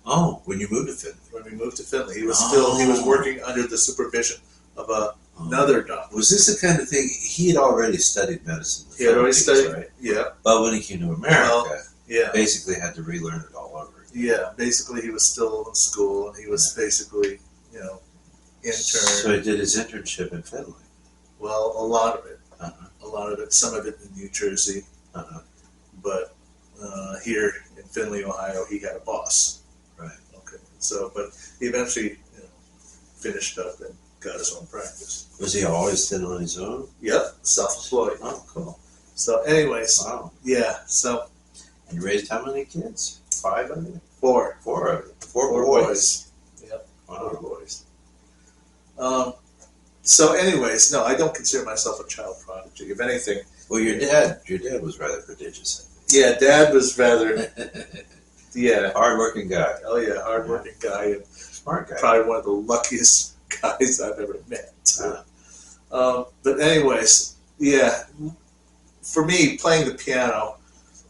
Oh, when you moved to Finley. when we moved to Findlay. He was working under the supervision of another doctor. Was this the kind of thing he had already studied medicine? He had already studied, right? yeah, But when he came to America, yeah. basically had to relearn it all over again. Yeah, basically he was still in school, and he was basically, intern. So he did his internship in Finley. Well, a lot of it. Uh-huh. A lot of it. Some of it in New Jersey. Uh-huh. But here in Findlay, Ohio, he had a boss. Right. Okay. So, but he eventually finished up and got his own practice. Was he always then on his own? Yep, self-employed. Oh, cool. So anyways, Wow. yeah, so And you raised how many kids? 5 of you? 4. 4 of you. Four boys. Yep, Wow. 4 boys. So anyways, no, I don't consider myself a child prodigy. If anything, Well, your dad was rather prodigious, yeah, Dad was rather, I think. yeah, Hard-working guy. oh yeah, hardworking guy, and Smart guy. probably one of the luckiest guys I've ever met. Uh, But anyways, yeah, for me, playing the piano,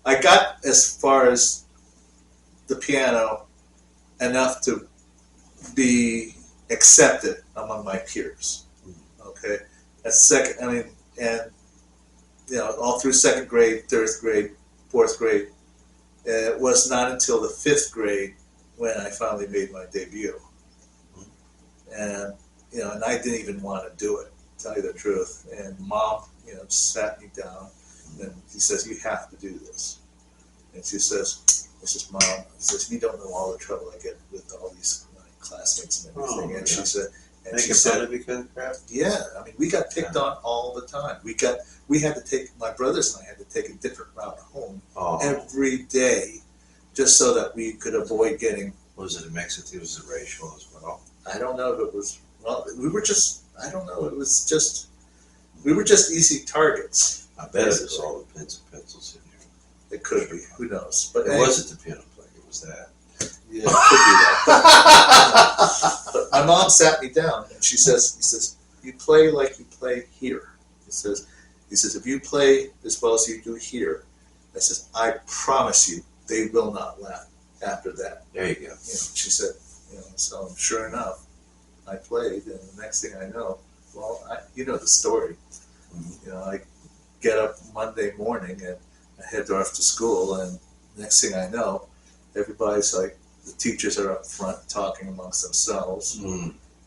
I got as far as the piano enough to be accepted among my peers. Okay, and all through second grade, third grade, fourth grade, it was not until the 5th grade when I finally made my debut. And and I didn't even want to do it, to tell you the truth. And Mom, sat me down, and she says, "You have to do this." And she says, "Mom," "you don't know all the trouble I get with all these classmates and everything." Oh, and she yeah. said, Making fun of you kind of crap? "Yeah, I mean, we got picked on all the time. We had to take, my brothers and I had to take a different route home Oh. every day, just so that we could avoid getting." Was it a mix of was it racial as well? I don't know if it was. Well, we were just. I don't know. It was just. We were just easy targets. I bet it was Basically. all the pens and pencils in here. It could be. Who knows? But It wasn't the piano player, it was that. Yeah, it could be that. But my mom sat me down and he says, "You play like you play here." He says, "If you play as well as you do here," I says, "I promise you, they will not laugh after that." There you go. She said, so sure enough, I played, and the next thing I know, you know the story. I get up Monday morning and I head off to school, and next thing I know, everybody's like, the teachers are up front talking amongst themselves,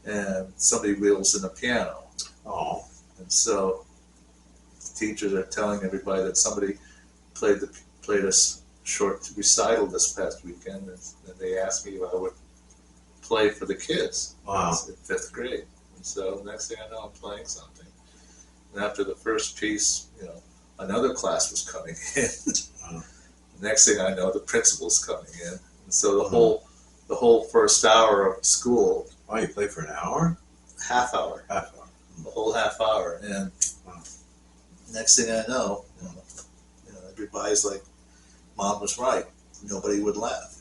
and somebody wheels in a piano. Oh. And so the teachers are telling everybody that somebody played a short recital this past weekend, and they asked me if I would play for the kids. Wow. In 5th grade. And so next thing I know, I'm playing something. And after the first piece, another class was coming in. Wow. Next thing I know, the principal's coming in. And so the whole first hour of school, Oh, you played for an hour? half hour, Half hour. the whole half hour. And Wow. next thing I know, everybody's like, Mom was right. Nobody would laugh.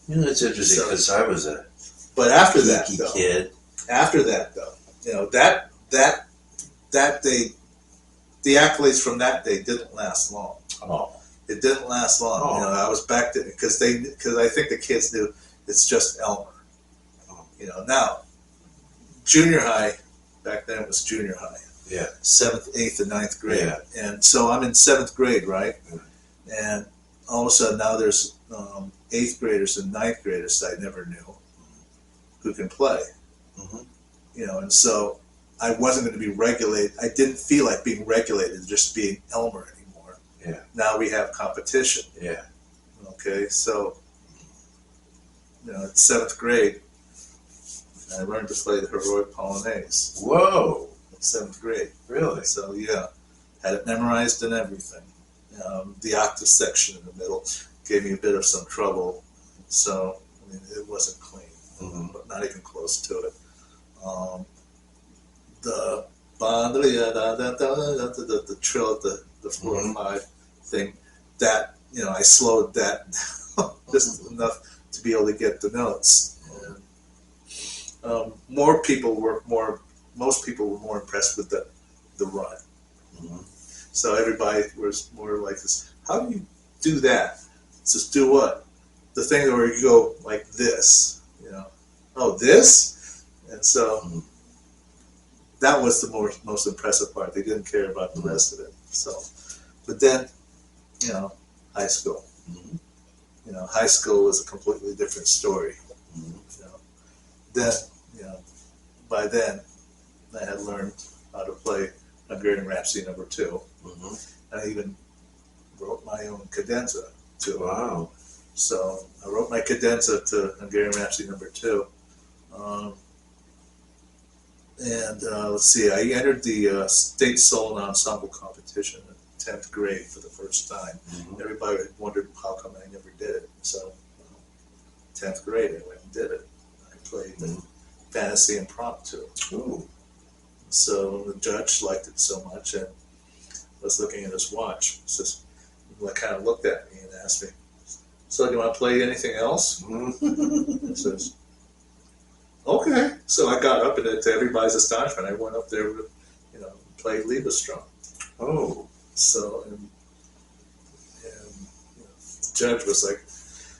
It's interesting So- because I was a But after that, geeky though, kid. that day, the accolades from that day didn't last long. Oh. It didn't last long. Oh. I was back to because I think the kids knew it's just Elmer. Oh. Now junior high back then it was junior high. Yeah. 7th, 8th, and 9th grade. Yeah. And so I'm in 7th grade, right? Mhm. And all of a sudden now there's 8th graders and 9th graders that I never knew who can play. Mhm. And so I wasn't going to be regulated. I didn't feel like being regulated, just being Elmer anymore. Yeah. Now we have competition. Yeah. Okay, so in 7th grade, I learned to play the heroic polonaise Whoa. in 7th grade. Really? So yeah, had it memorized and everything. The octave section in the middle gave me a bit of some trouble. So it wasn't clean, but not even close to it. The trill at the 4 or 5 thing, that I slowed that just enough to be able to get the notes. And, most people were more impressed with the run. Mm-hmm. So everybody was more like this. How do you do that? Just do what? The thing where you go like this, Oh, this? And so that was the most impressive part. They didn't care about the rest of it. So, but then, high school. Mm-hmm. High school was a completely different story. Mm-hmm. Then, by then, I had learned how to play Hungarian Rhapsody No. 2. Mm-hmm. I even wrote my own cadenza to it. Wow. So I wrote my cadenza to Hungarian Rhapsody No. 2. Let's see, I entered the state solo ensemble competition in 10th grade for the first time. Mm-hmm. Everybody wondered how come I never did it. So 10th grade, I went and did it. I played the fantasy impromptu. Ooh. So the judge liked it so much and was looking at his watch. Kind of looked at me and asked me, "So do you want to play anything else?" I says, "Okay." So I got up, and to everybody's astonishment, I went up there with, played Liebestrom. Oh. So and the judge was like,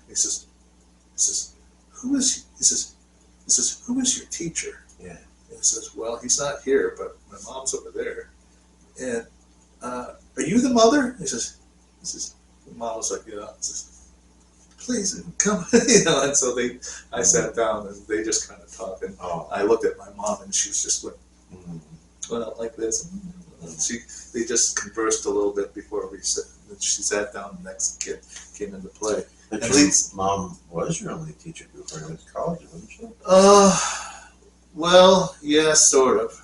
he says, "Who is?" He says, "Who is your teacher?" Yeah. And he says, "Well, he's not here, but my mom's over there." And are you the mother? He says, the mom was like, He says, "Please come," And so I sat down and they just kind of talked. And I looked at my mom and she was just going out like this. And they just conversed a little bit before she sat down. The next kid came into play. But And your mom was your only teacher before you went to college, wasn't she? Well, yeah, sort of.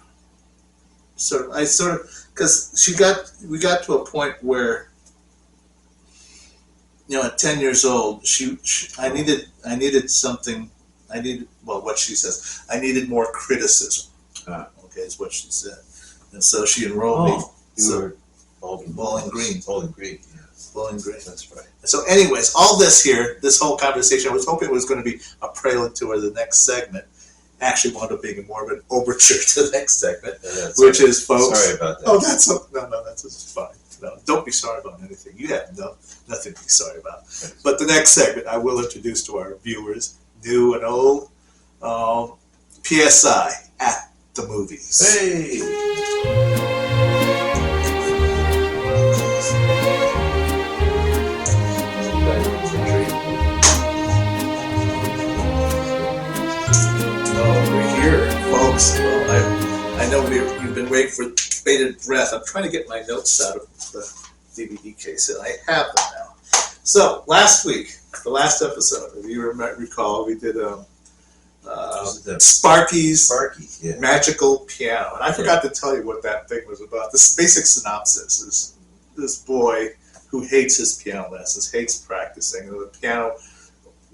Because we got to a point where, at 10 years old, I needed something. What she says, I needed more criticism. Okay, is what she said, and so she enrolled me. You were Bowling Green. Bowling Green. Yes. Bowling Green. That's right. So, anyways, all this whole conversation, I was hoping it was going to be a prelude to the next segment. Actually wound up being more of an overture to the next segment, which is, folks. Sorry about that. Oh, that's fine. No, don't be sorry about anything. You have nothing to be sorry about. But the next segment, I will introduce to our viewers, new and old, PSI at the movies. Hey. Folks, well, I know you've been waiting for bated breath. I'm trying to get my notes out of the DVD case, and I have them now. So, last week, the last episode, if you recall, we did Sparky's Yeah. Magical Piano. And I forgot to tell you what that thing was about. The basic synopsis is this boy who hates his piano lessons, hates practicing, and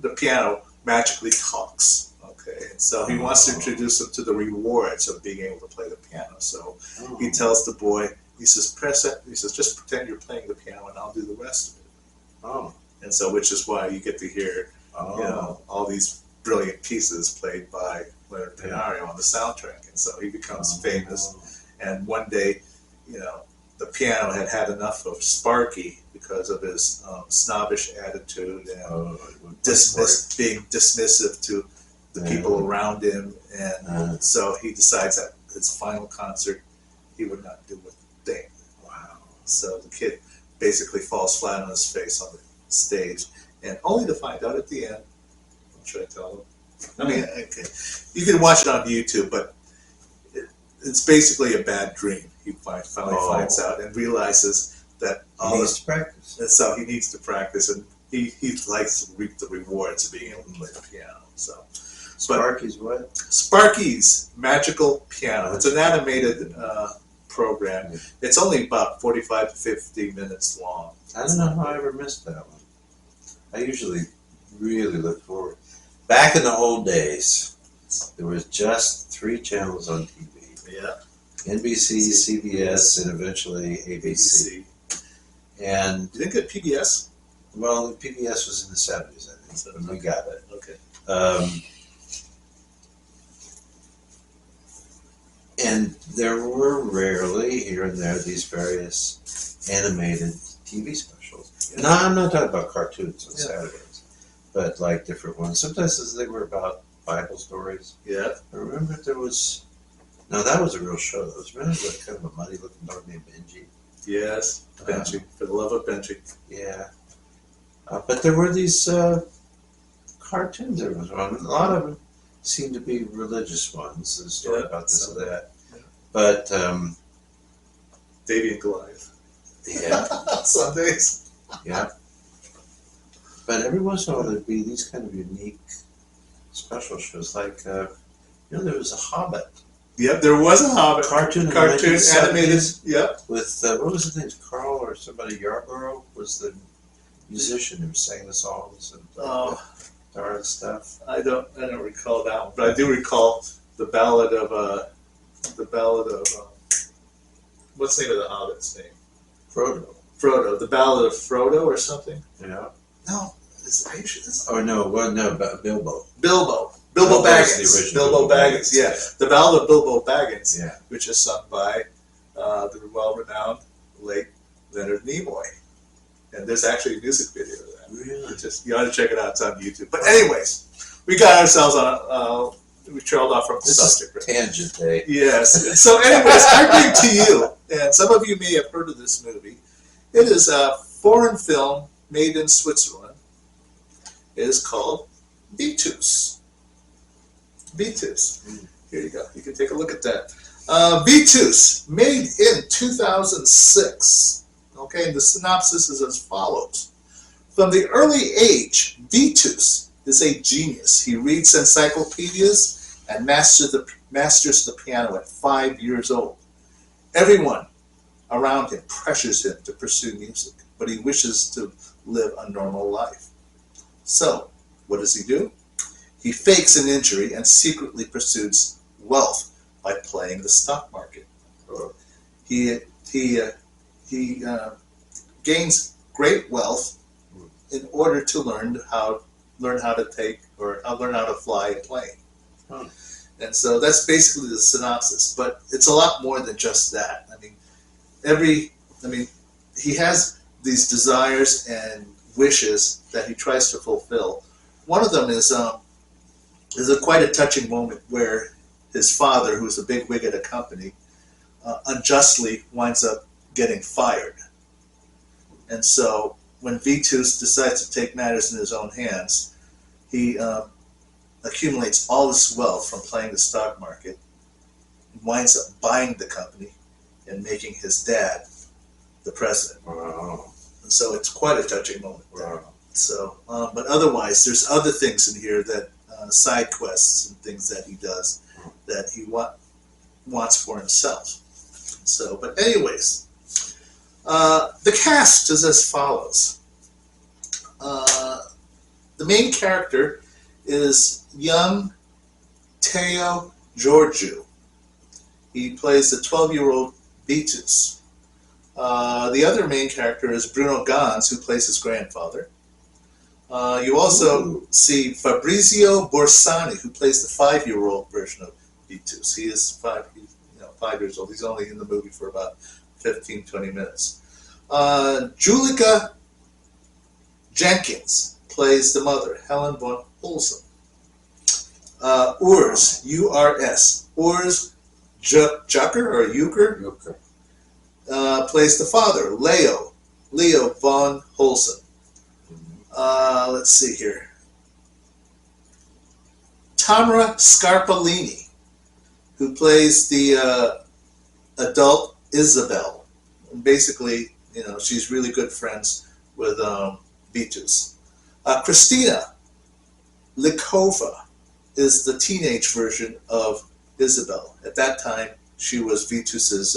the piano magically talks. Okay, and so he wants to introduce him to the rewards of being able to play the piano. So he tells the boy, he says, "Press it." He says, "Just pretend you're playing the piano, and I'll do the rest of it." And so, which is why you get to hear, all these brilliant pieces played by Leonard Pinario on the soundtrack. And so he becomes famous. And one day, the piano had enough of Sparky because of his snobbish attitude and being dismissive to the people around him, and so he decides that his final concert, he would not do a thing. Wow! So the kid basically falls flat on his face on the stage, and only to find out at the end. Should I tell him? I mean, you can watch it on YouTube, but it's basically a bad dream. He finally finds out and realizes that he needs to practice. And so he needs to practice, and he likes to reap the rewards of being able to play the piano. So. Sparky's what? Sparky's Magical Piano. It's an animated program. It's only about 45 to 50 minutes long. I don't know how I ever missed that one. I usually really look forward. Back in the old days, there was just 3 channels on TV. Yeah. NBC, CBS, and eventually ABC. And you didn't get PBS? Well, PBS was in the 70s, I think. We got it. Okay. And there were rarely here and there these various animated TV specials. Yeah. No, I'm not talking about cartoons on Yeah. Saturdays, but like different ones. Sometimes they were about Bible stories. Yeah. I remember there was. No, that was a real show. There was kind of a muddy-looking dog named Benji. Yes. Benji. For the love of Benji. Yeah, but there were these cartoons. There was one. A lot of them seemed to be religious ones. The story Yeah, about this some or that. yeah. But Davy and Goliath. yeah, Sundays. yeah. But every once in a while there'd be these kind of unique special shows, like there was a Hobbit Yep, there was a Hobbit cartoon, in the cartoon 1970s animated. Yep. with what was his name? Carl or somebody? Yarborough was the musician who sang the songs and guitar and stuff. I don't recall that one, but I do recall the ballad of what's the name of the Hobbit's name? Frodo. Frodo. The ballad of Frodo or something. Yeah. No, are you sure this? Oh no, well no, but Bilbo. Bilbo Bilbo's Baggins. the original Bilbo Bilbo Baggins. Baggins. Yeah, the ballad of Bilbo Baggins, Yeah. which is sung by the well-renowned late Leonard Nimoy, and there's actually a music video of that. Really? You ought to check it out. It's on YouTube. But anyways, we got ourselves on. We trailed off from the This subject. is tangent day. Yes. So, anyways, I bring to you, and some of you may have heard of this movie. It is a foreign film made in Switzerland. It is called Vitus. Vitus. Here you go. You can take a look at that. Vitus, made in 2006. Okay, and the synopsis is as follows. From the early age, Vitus is a genius. He reads encyclopedias and masters the piano at 5 years old. Everyone around him pressures him to pursue music, but he wishes to live a normal life. So, what does he do? He fakes an injury and secretly pursues wealth by playing the stock market. He gains great wealth in order to learn how to fly a plane. Huh. And so that's basically the synopsis. But it's a lot more than just that. He has these desires and wishes that he tries to fulfill. One of them is quite a touching moment where his father, who's a big wig at a company, unjustly winds up getting fired. And so when Vitus decides to take matters in his own hands, he accumulates all this wealth from playing the stock market, winds up buying the company and making his dad the president. Wow. And so it's quite a touching moment there. Wow. So, but otherwise, there's other things in here that side quests and things that he does that he wants for himself. So, but anyways, the cast is as follows. The main character is young Teo Georgiou. He plays the 12-year-old Vitus. The other main character is Bruno Ganz, who plays his grandfather. You also see Fabrizio Borsani, who plays the 5-year-old version of Vitus. He is 5 years old. He's only in the movie for about 15, 20 minutes. Julika Jenkins plays the mother, Helen von Holzem. Urs, U-R-S, Urs Jucker or Euchre, plays the father, Leo von Holzem. Let's see here. Tamara Scarpellini, who plays the adult Isabel. And basically, she's really good friends with Vitus. Christina Likova is the teenage version of Isabel. At that time, she was Vitus's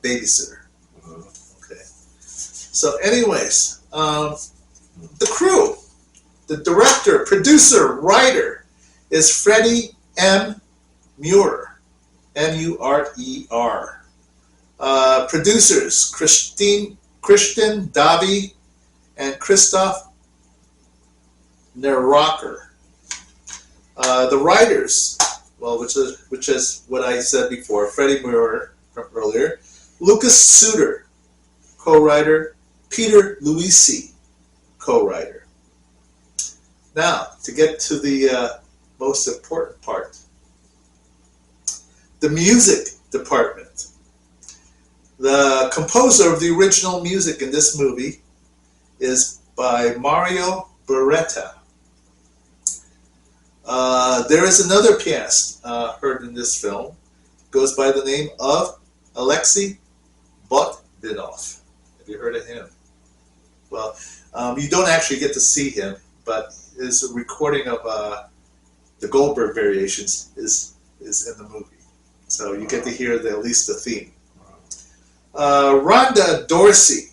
babysitter. Okay. So, anyways, the crew, the director, producer, writer is Freddie M. Murer, M-U-R-E-R. Producers, Christian Davi and Christoph and they're rocker. The writers, well, which is what I said before, Freddie Moore from earlier, Lucas Suter, co-writer, Peter Luisi, co-writer. Now, to get to the most important part, the music department. The composer of the original music in this movie is by Mario Beretta. There is another pianist heard in this film, goes by the name of Alexei Botvinov. Have you heard of him? Well, you don't actually get to see him, but his recording of the Goldberg Variations is in the movie. So you get to hear at least the theme. Rhonda Dorsey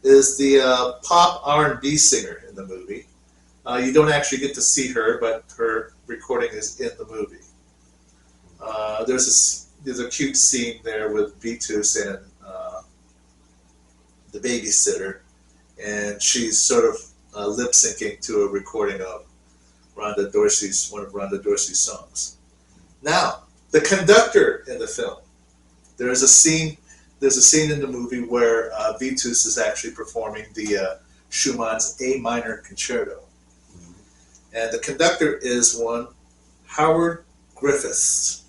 is the pop R&B singer in the movie. You don't actually get to see her, but her recording is in the movie. There's a cute scene there with Vitus and the babysitter, and she's sort of lip syncing to a recording of one of Rhonda Dorsey's songs. Now, the conductor in the film. There's a scene in the movie where Vitus is actually performing the Schumann's A minor concerto. And the conductor is one Howard Griffiths.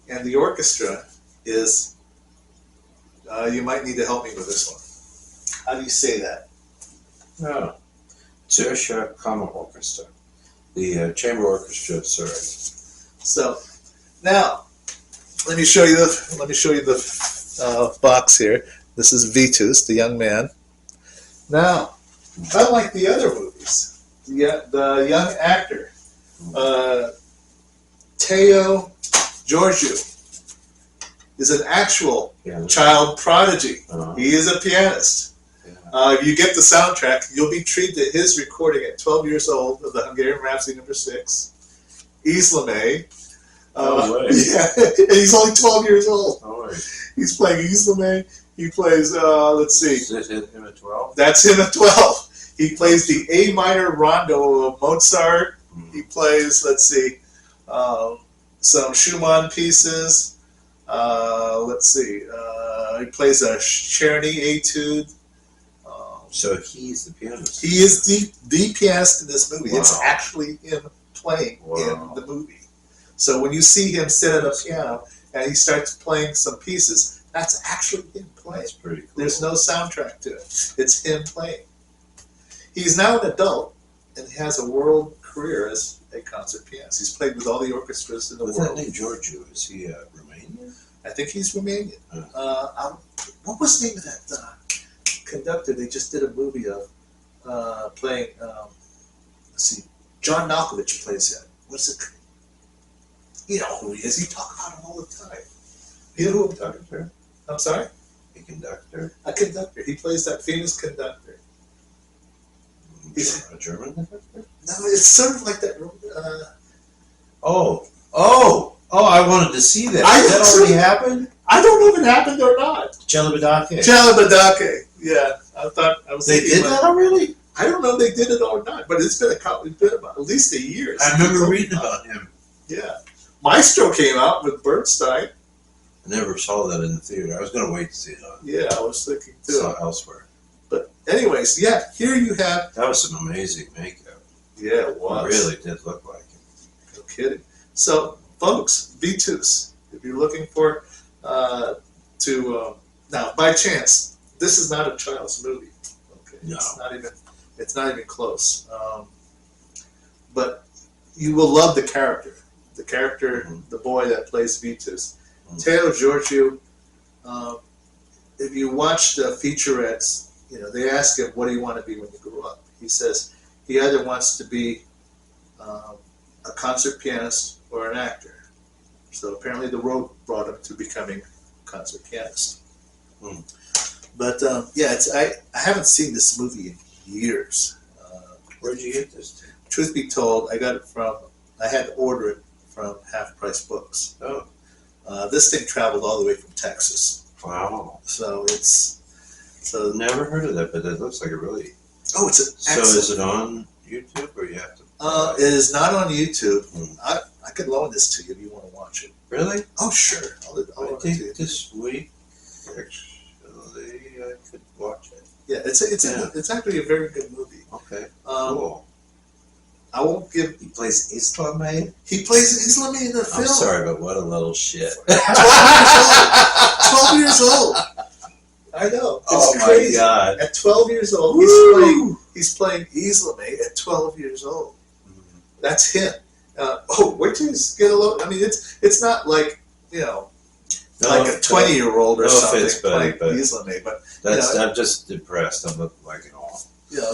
And the orchestra is, you might need to help me with this one. How do you say that? No. Zürcher Kammer Orchestra. The chamber orchestra of Zurich. So, now, let me show you the box here. This is Vitus, the young man. Now, unlike the other movies, the young actor, Teo Georgiou, is an actual child prodigy. He is a pianist. If you get the soundtrack, you'll be treated to his recording at 12 years old of the Hungarian Rhapsody No. 6, Islame. Yeah, and he's only 12 years old. He's playing Islame. He plays, let's see. Is that him at 12? That's him at 12. He plays the A minor rondo of Mozart. He plays, let's see, some Schumann pieces. Let's see. He plays a Czerny etude. So he's the pianist. He is the pianist in this movie. Wow. It's actually him playing in the movie. So when you see him sit at a piano and he starts playing some pieces, that's actually him playing. That's pretty cool. There's no soundtrack to it. It's him playing. He's now an adult and has a world career as a concert pianist. He's played with all the orchestras in the What's world. that name, Georgiou? Is he Romanian? I think he's Romanian. What was the name of that conductor they just did a movie of playing? Let's see. John Malkovich plays him. What's it? You know who he is. You talk about him all the time. You know who I'm talking about? I'm sorry? A conductor? A conductor. He plays that famous conductor. He's A German conductor? No, it's sort of like that. I wanted to see that. Did that already happen? I don't know if it happened or not. Chelabadake. Chalabadake. Yeah, I was. They did that already? I don't know if they did it or not, but it's been about at least a year. I remember reading about him. Yeah, Maestro came out with Bernstein. I never saw that in the theater. I was going to wait to see it on. Yeah, I was thinking too. Saw it elsewhere. But anyways, yeah, here you have. That was some amazing makeup. Yeah, it was. It really did look like it. No kidding. So, folks, Vitus, if you're looking for now, by chance, this is not a child's movie. Okay, No. It's not even close. But you will love the character. The character, the boy that plays Vitus. Teo Georgiou, if you watch the featurettes, they ask him, what do you want to be when you grow up? He says he either wants to be a concert pianist or an actor. So apparently the road brought him to becoming a concert pianist. But I haven't seen this movie in years. Where'd you get this? Truth be told, I had to order it from Half Price Books. Oh. This thing traveled all the way from Texas. Wow. So Never heard of that, but it looks like it really. Oh, it's an So excellent. is it on YouTube, or you have to? It is not on YouTube. Hmm. I could loan this to you if you want to watch it. Really? Oh, sure. I'll I loan it to you. think this week, actually, I could watch it. Yeah, it's actually a very good movie. Okay, Cool. cool. I won't give. He plays Islamay? He plays Islami in the film. I'm sorry, but what a little shit. 12 years old. I know. It's Oh crazy. my God. At 12 years old, Woo! he's playing Islami at 12 years old. Mhm. That's him. Wait till you get a look. I mean, it's not like, like a 20-year-old or no something offense, buddy, playing but Islami, but I'm just depressed. I'm looking like an all.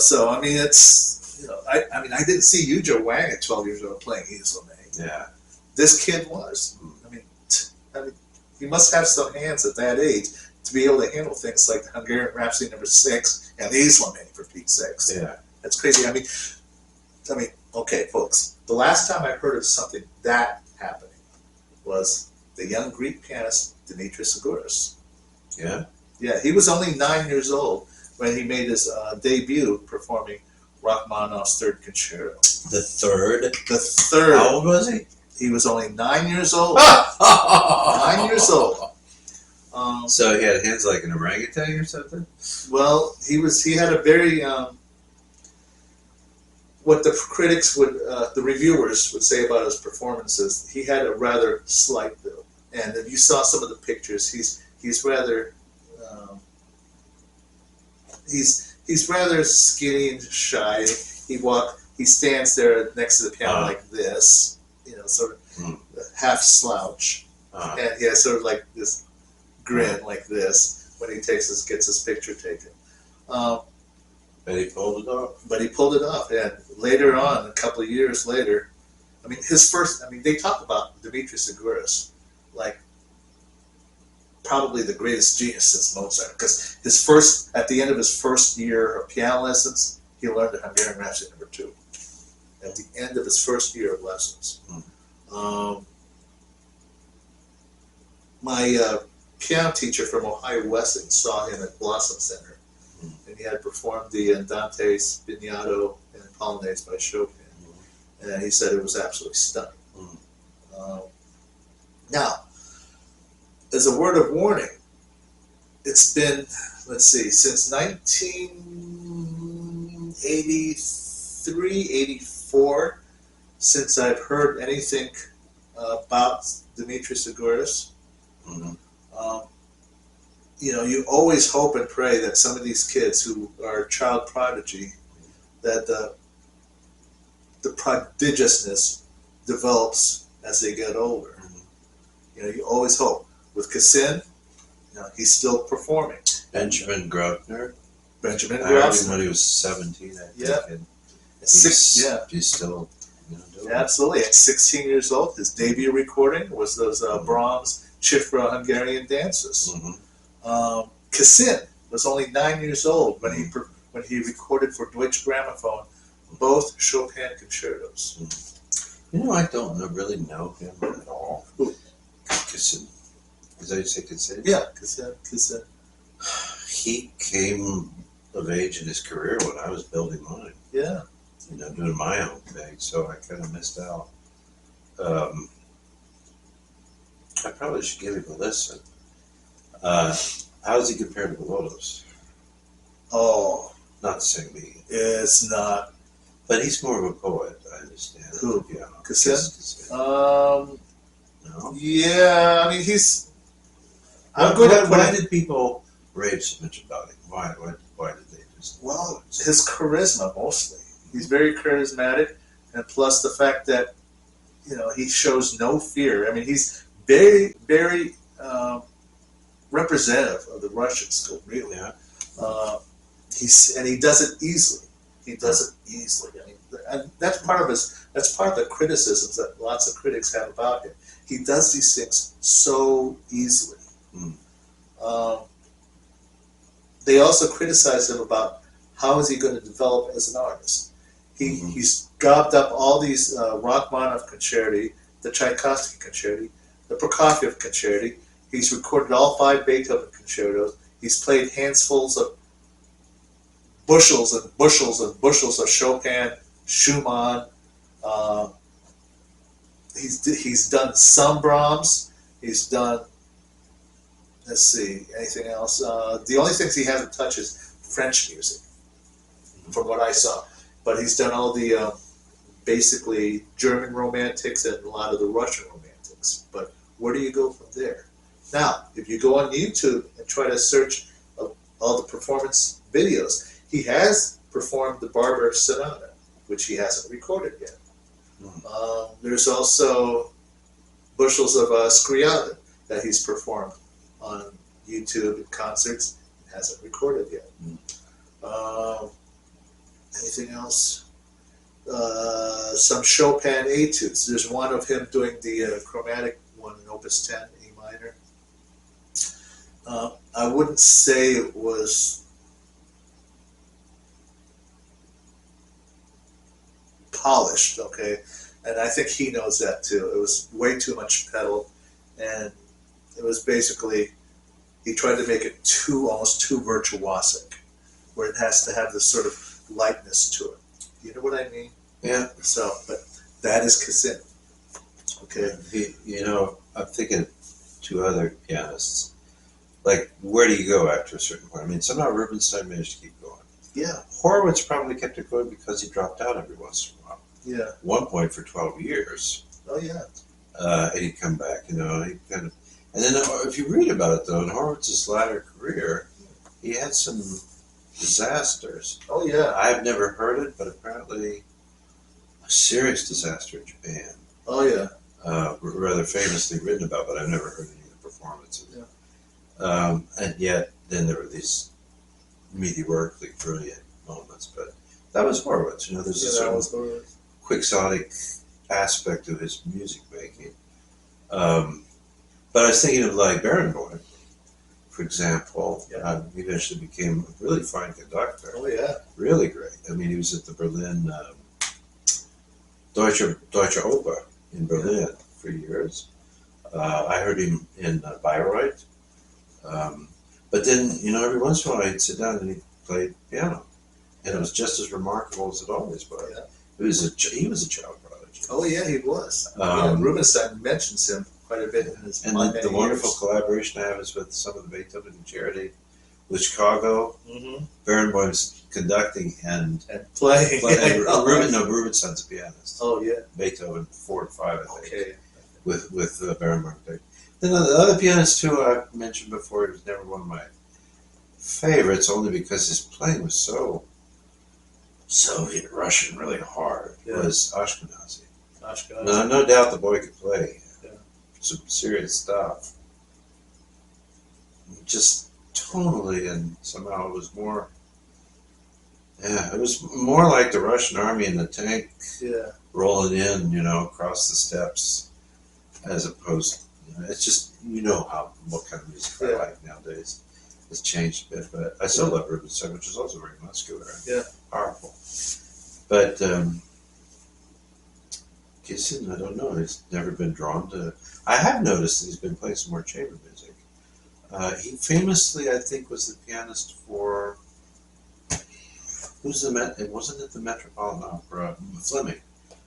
so I mean, it's I didn't see Yuja Wang at 12 years old playing Islami. Yeah. This kid was. I mean, he must have some hands at that age to be able to handle things like the Hungarian Rhapsody No. 6 and Islami, for Pete's sakes. Yeah. That's crazy. I mean, okay, folks. The last time I heard of something that happening was the young Greek pianist Dimitris Agouras. Yeah. Yeah, he was only 9 years old when he made his debut performing Rachmaninoff's Third Concerto. The third. The third. How old was he? He was only 9 years old. 9 years old. So he had hands like an orangutan or something? Well, he had a very what the critics would, the reviewers would say about his performances. He had a rather slight build, and if you saw some of the pictures, he's rather he's rather skinny and shy. He stands there next to the piano like this, sort of half slouch, and he has sort of like this grin like this when he gets his picture taken. And he pulled it off. But he pulled it off, and later on, a couple of years later, they talk about Dimitris Agouras like probably the greatest genius since Mozart, because at the end of his first year of piano lessons, he learned the Hungarian Rhapsody No. 2. At the end of his first year of lessons. My piano teacher from Ohio Wesleyan saw him at Blossom Center, and he had performed the Andante Spinato and Polonaise by Chopin, and he said it was absolutely stunning. Now, as a word of warning, it's been, since 1983, 84, since I've heard anything about Dimitris Agouras. You always hope and pray that some of these kids who are child prodigy, that the prodigiousness develops as they get older. You always hope. With Kassin, he's still performing. Benjamin Grosvenor. I heard him when he was 17, I think. Yeah. And He's still doing it. absolutely. At 16 years old, his debut recording was those Brahms Chifra Hungarian dances. Kassin was only 9 years old when he recorded for Deutsche Grammophon both Chopin concertos. I don't really know him at all. Who? Kassin. Is that how you say Kassin? Yeah, Kassin. He came of age in his career when I was building mine. Yeah. Doing my own thing, so I kind of missed out. I probably should give him a listen. How does he compare to Vitus? Oh, Not to say me, it's not. but he's more of a poet, I understand. Who? Yeah. Kassin? No? Yeah, he's. Why did people rave so much about him? Why did they just? Well, his charisma mostly. He's very charismatic, and plus the fact that he shows no fear. He's very, very representative of the Russian school, really. Yeah. He does it easily. He does it easily. And that's part of the criticisms that lots of critics have about him. He does these things so easily. They also criticize him about how is he going to develop as an artist. He's gobbed up all these Rachmaninoff concerti, the Tchaikovsky concerti, the Prokofiev concerti. He's recorded all 5 Beethoven concertos. He's played bushels and bushels and bushels of Chopin Schumann. Uh, he's done some Brahms. He's done. Let's see, anything else? The only things he hasn't touched is French music, from what I saw. But he's done all the basically German romantics and a lot of the Russian romantics. But where do you go from there? Now, if you go on YouTube and try to search all the performance videos, he has performed the Barber Sonata, which he hasn't recorded yet. There's also bushels of Scriabin that he's performed on YouTube in concerts and hasn't recorded yet. Anything else? Some Chopin etudes. There's one of him doing the chromatic one in Opus 10, A minor. I wouldn't say it was polished, okay? And I think he knows that too. It was way too much pedal, and it was basically, he tried to make it almost too virtuosic, where it has to have this sort of lightness to it. You know what I mean? Yeah. So, but that is Cassini. Okay. I'm thinking two other pianists. Like, where do you go after a certain point? I mean, somehow Rubinstein managed to keep going. Yeah. Horowitz probably kept it going because he dropped out every once in a while. Yeah. At one point for 12 years. Oh, yeah. And he'd come back, he kind of. And then if you read about it, though, in Horowitz's latter career, he had some disasters. Oh, yeah. I've never heard it, but apparently a serious disaster in Japan. Oh, yeah. Rather famously written about, but I've never heard any of the performances. Yeah. And yet, then there were these meteorically brilliant moments. But that was Horowitz. There's a certain quixotic aspect of his music making. But I was thinking of like Barenboim, for example. Yeah. He eventually became a really fine conductor. Oh, yeah. Really great. I mean, he was at the Berlin Deutsche Oper in Berlin for years. I heard him in Bayreuth. But then, every once in a while he'd sit down and he'd play piano. And it was just as remarkable as it always was. Yeah. He was a child prodigy. Oh, yeah, he was. Rubinstein mentions him quite a bit in his And the wonderful collaboration I have is with some of the Beethoven Concerti with Chicago. Mm-hmm. Barenboim's conducting and playing. Rubinstein's a pianist. Oh, yeah. Beethoven 4 to 5, I think. Okay. With Barenboim. Then the other pianist too I've mentioned before, he was never one of my favorites, only because his playing was so Soviet Russian, really hard. Yeah. Was Ashkenazi. Ashkenazi. No doubt the boy could play. Yeah. Some serious stuff. Just tonally, and somehow it was more. Yeah, it was more like the Russian army in the tank. Yeah. Rolling in, across the steppes, as opposed. It's just what kind of music I like nowadays. It's changed a bit, but I still love Rubinstein, which is also very muscular and powerful. But Kissin, I don't know. He's never been drawn to. I have noticed that he's been playing some more chamber music. He famously, I think, was the pianist for. It wasn't it the Metropolitan Opera? Fleming.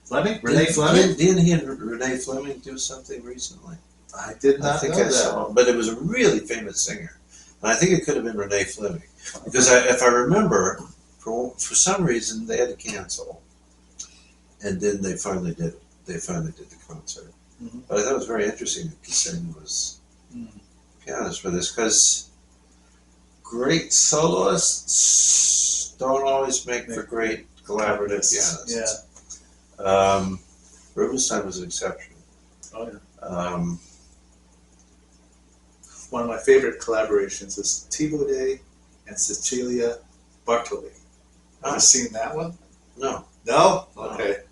Fleming? Renee Fleming? Didn't he and Renee Fleming do something recently? I did not know that. Saw, but it was a really famous singer. And I think it could have been Renee Fleming. Because if I remember, for some reason, they had to cancel. And then they finally did it. They finally did the concert. Mm-hmm. But I thought it was very interesting that Kissin was pianist for this, because great soloists don't always make for great collaborative pianists. Yeah. Rubinstein was an exception. Oh, yeah. One of my favorite collaborations is Thibaudet and Cecilia Bartoli. Have you seen that one? No. No? Okay.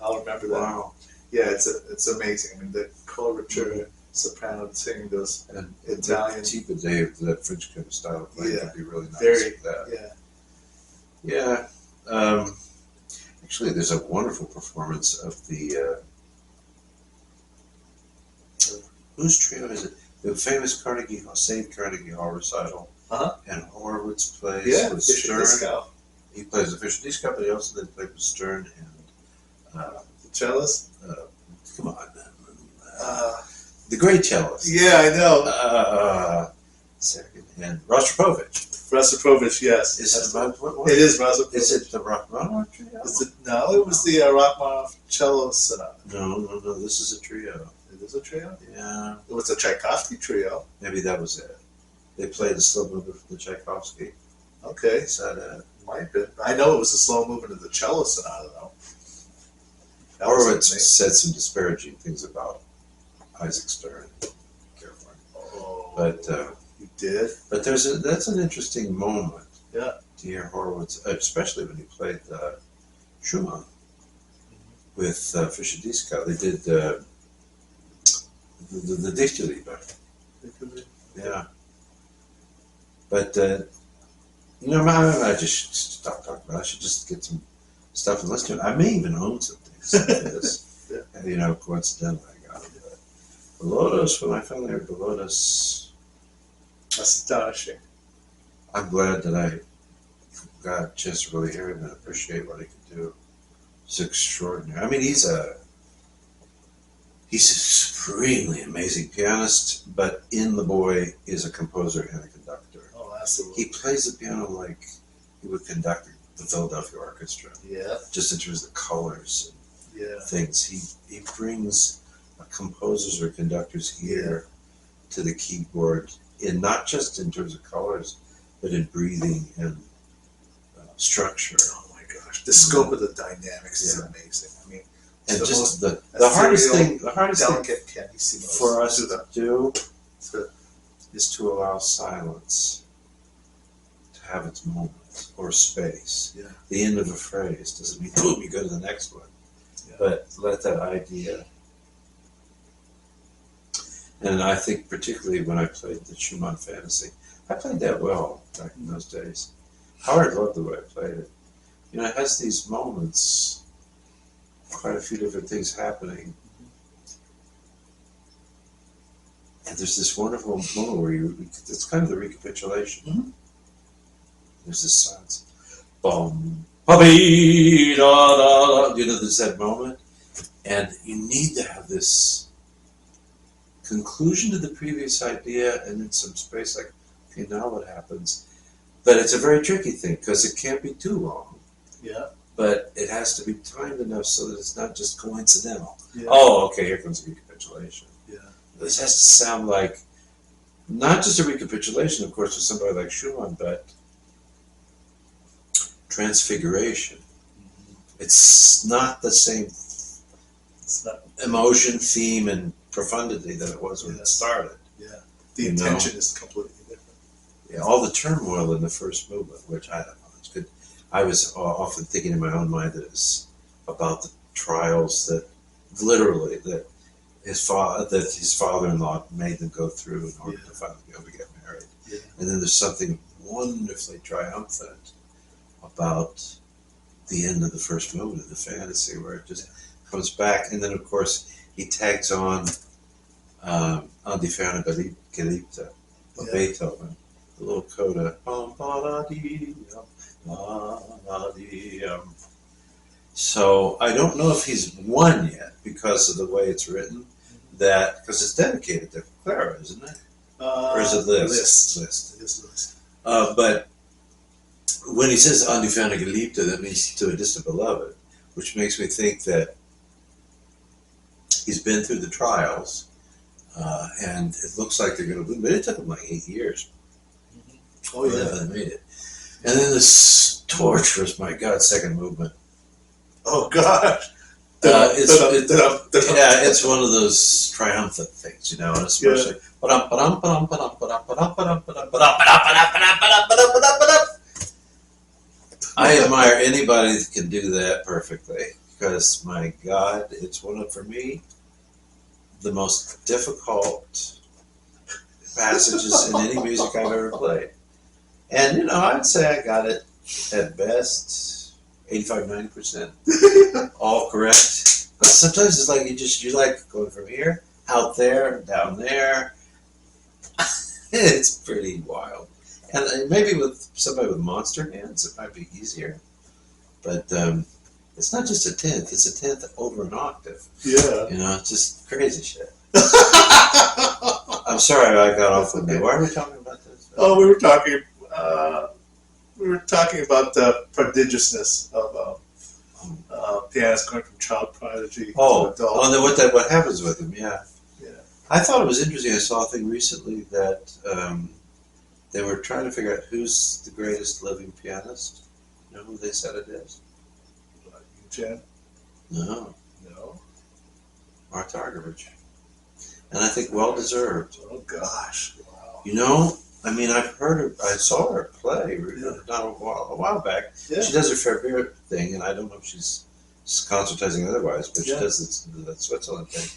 I'll remember that. Wow. Yeah, it's amazing. I mean, the coloratura soprano singing those Italian. Thibaudet, that French kind of style of playing would be really nice. With that. Yeah. Actually, there's a wonderful performance of the. Whose trio is it? The famous Carnegie Hall recital. Uh-huh. And Horowitz plays with Stern. Disco. He plays the Fisher Disc Cup, but he also did play with Stern and The cellist? come on, the great cellist. Yeah, I know. Second and Rostropovich. Rostropovich, yes. Is it what? It is Rostropovich. Is it the Rachmaninoff trio? No, it was the Rachmaninoff cello sonata. No. This is a trio. It is a trio? Yeah, It was a Tchaikovsky trio. maybe that was it. They played the slow movement from the Tchaikovsky. Okay, Is that it? might have been. I know it was a slow movement of the cello sonata, though. That was Horowitz amazing. said some disparaging things about Isaac Stern. Careful. Oh, But you did? But that's an interesting moment. Yeah. To hear Horowitz, especially when he played Schumann with Fischer Disco. They did the Dichterliebe. Yeah. But I just stop talking about it. I should just get some stuff and listen to it. I may even own some things like this. Yeah. And, coincidentally I got it. But Lotus, when I finally heard the Lotus, Astonishing. I'm glad that I got a chance to really hear him and appreciate what he could do. It's extraordinary. I mean, he's a supremely amazing pianist, but in the boy is a composer and a conductor. Oh, absolutely. He plays the piano like he would conduct the Philadelphia Orchestra, Yeah, just in terms of the colors yeah. and things. He brings a composer's or conductor's ear to the keyboard, in not just in terms of colors, but in breathing and structure. Oh my gosh, the scope of the dynamics is amazing. I mean, And the just most the hardest thing delicate pianissimo for us to to do the is to allow silence to have its moment, or space. Yeah. The end of a phrase doesn't mean boom, you go to the next one. Yeah. But let that idea. And I think particularly when I played the Schumann Fantasy, I played that well back in those days. Howard loved the way I played it. It has these moments, quite a few different things happening. And there's this wonderful moment where it's kind of the recapitulation. Mm-hmm. There's this silence. Boom, pa-bee, da, da, da. There's that moment. And you need to have this conclusion to the previous idea and then some space like, okay, now what happens? But it's a very tricky thing because it can't be too long. Yeah. But it has to be timed enough so that it's not just coincidental. Yeah. Oh, okay, here comes the recapitulation. Yeah. This has to sound like not just a recapitulation, of course, with somebody like Schumann, but transfiguration. Mm-hmm. It's not the same It's not. emotion, theme, and profundity that it was when it started. Yeah. The intention is completely different. Yeah, all the turmoil in the first movement, which I don't know, it's good. I was often thinking in my own mind that it's about the trials that literally that his father-in-law made them go through in order to finally be able to get married. Yeah. And then there's something wonderfully triumphant about the end of the first movement of the fantasy, where it just comes back, and then of course he tags on Die Ferne Geliebte of Beethoven, the little coda. So I don't know if he's won yet because of the way it's written. That because it's dedicated to Clara, isn't it? Or is it Liszt? Liszt. It is Liszt. But when he says "An die Ferne Geliebte," that means to a distant beloved, which makes me think that he's been through the trials, and it looks like they're going to win. But it took him like 8 years. Oh yeah. They made it. And then this torturous, my God, second movement. Oh gosh. It's one of those triumphant things, and especially. I admire anybody that can do that perfectly, because my God, it's one of, for me, the most difficult passages in any music I've ever played. And I'd say I got it at best 85-90% all correct. But sometimes it's like you like going from here, out there, down there. It's pretty wild. And maybe with somebody with monster hands, it might be easier. But it's not just a tenth; it's a tenth over an octave. Yeah. You know, it's just crazy shit. I'm sorry I got off on that. Why are we talking about this? Oh, we were talking about the prodigiousness of pianists going from child prodigy to adult. Oh, and then what happens with them? Yeah. Yeah. I thought it was interesting. I saw a thing recently that they were trying to figure out who's the greatest living pianist. You know who they said it is? Jen? No, No. Martha Argerich. And I think well deserved. Oh gosh. Wow. You know, I mean, I've heard her. I saw her play not a while back. Yeah. She does her Fair thing, and I don't know if she's concertizing otherwise, but she Yeah. does the Switzerland thing.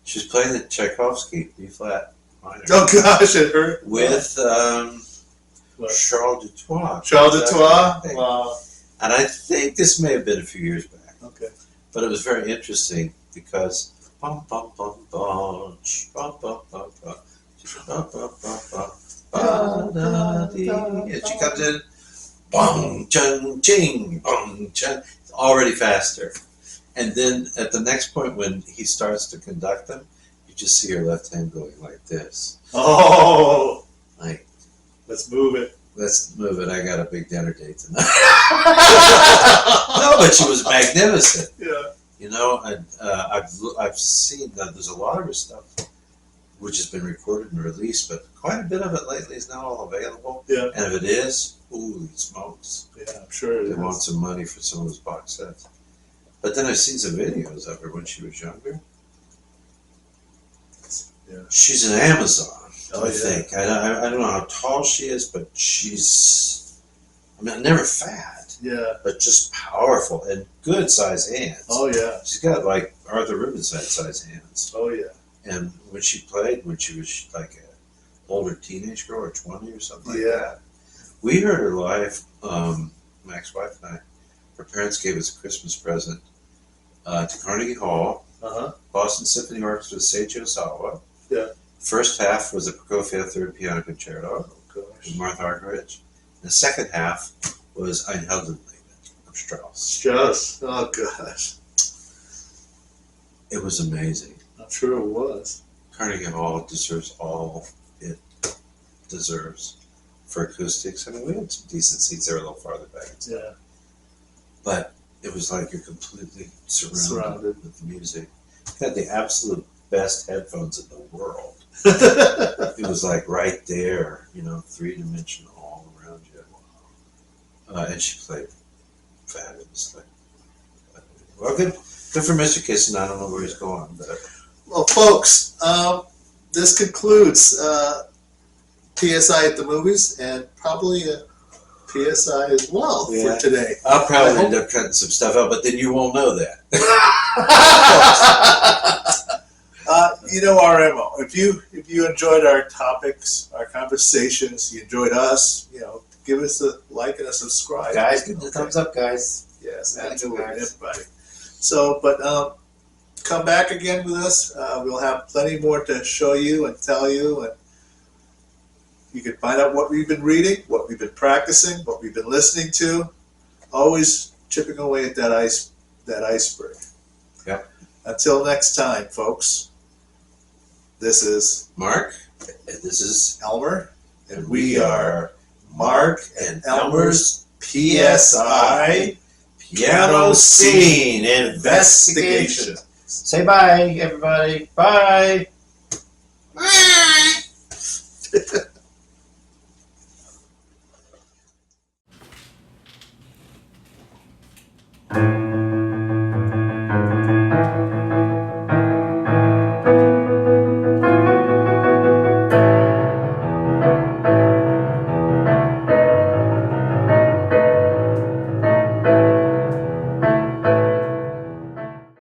She's playing the Tchaikovsky B flat minor. Oh gosh, it hurt. With What? Charles Dutoit. Charles That's Dutoit? the thing. Wow. And I think this may have been a few years back, Okay. but it was very interesting because bum bum bum bum ch, bum bum bum bum ch, bum bum bum bum ba da dee, and she comes in bong chung ching bong chung, already faster, and then at the next point when he starts to conduct them, you just see her left hand going like this, Oh, like let's move it. let's move it. I got a big dinner date tonight. No, but she was magnificent. Yeah. You know, and I've seen that there's a lot of her stuff which has been recorded and released, but quite a bit of it lately is not all available. Yeah. And if it is, holy smokes, Yeah, I'm sure it they is. want some money for some of those box sets. But then I've seen some videos of her when she was younger. Yeah. She's an Amazon, Oh, I yeah. think. I don't know how tall she is, but she's, I mean, never fat, Yeah. but just powerful and good size hands. Oh yeah. She's got like Arthur Rubinstein size hands. Oh yeah. And when she played, when she was like an older teenage girl or 20 or something like Yeah. that, we heard her live, my ex-wife and I. Her parents gave us a Christmas present to Carnegie Hall, Uh-huh. Boston Symphony Orchestra, Seiji Osawa. Yeah. First half was the Prokofiev Third Piano Concerto Oh gosh. with Martha Argerich. The second half was Ein Heldenleben of Strauss. Just. Oh gosh. It was amazing. I'm sure it was. Carnegie Hall deserves all it deserves for acoustics. I mean, we had some decent seats there a little farther back, Yeah. but it was like you're completely surrounded. Surrounded. With the music. You had the absolute best headphones in the world. It was like right there, you know, three-dimensional all around you. And she played fabulously. Well, good for Mr. Kissin. I don't know where he's going, but Well, folks, this concludes PSI at the movies and probably a PSI as well Yeah. for today. I'll probably end up cutting some stuff out, but then you won't know that. You know our MO. If you enjoyed our topics, our conversations, you enjoyed us, you know, give us a like and a subscribe. Guys, give the Okay. thumbs up, guys. Yes, Thank you, absolutely, guys. everybody. So, but come back again with us. We'll have plenty more to show you and tell you, and you can find out what we've been reading, what we've been practicing, what we've been listening to. Always chipping away at that iceberg. Yep. Until next time, folks. This is Mark, and this is Elmer, and we are Mark and Elmer's PSI Piano Scene Investigation. Say bye, everybody. Bye.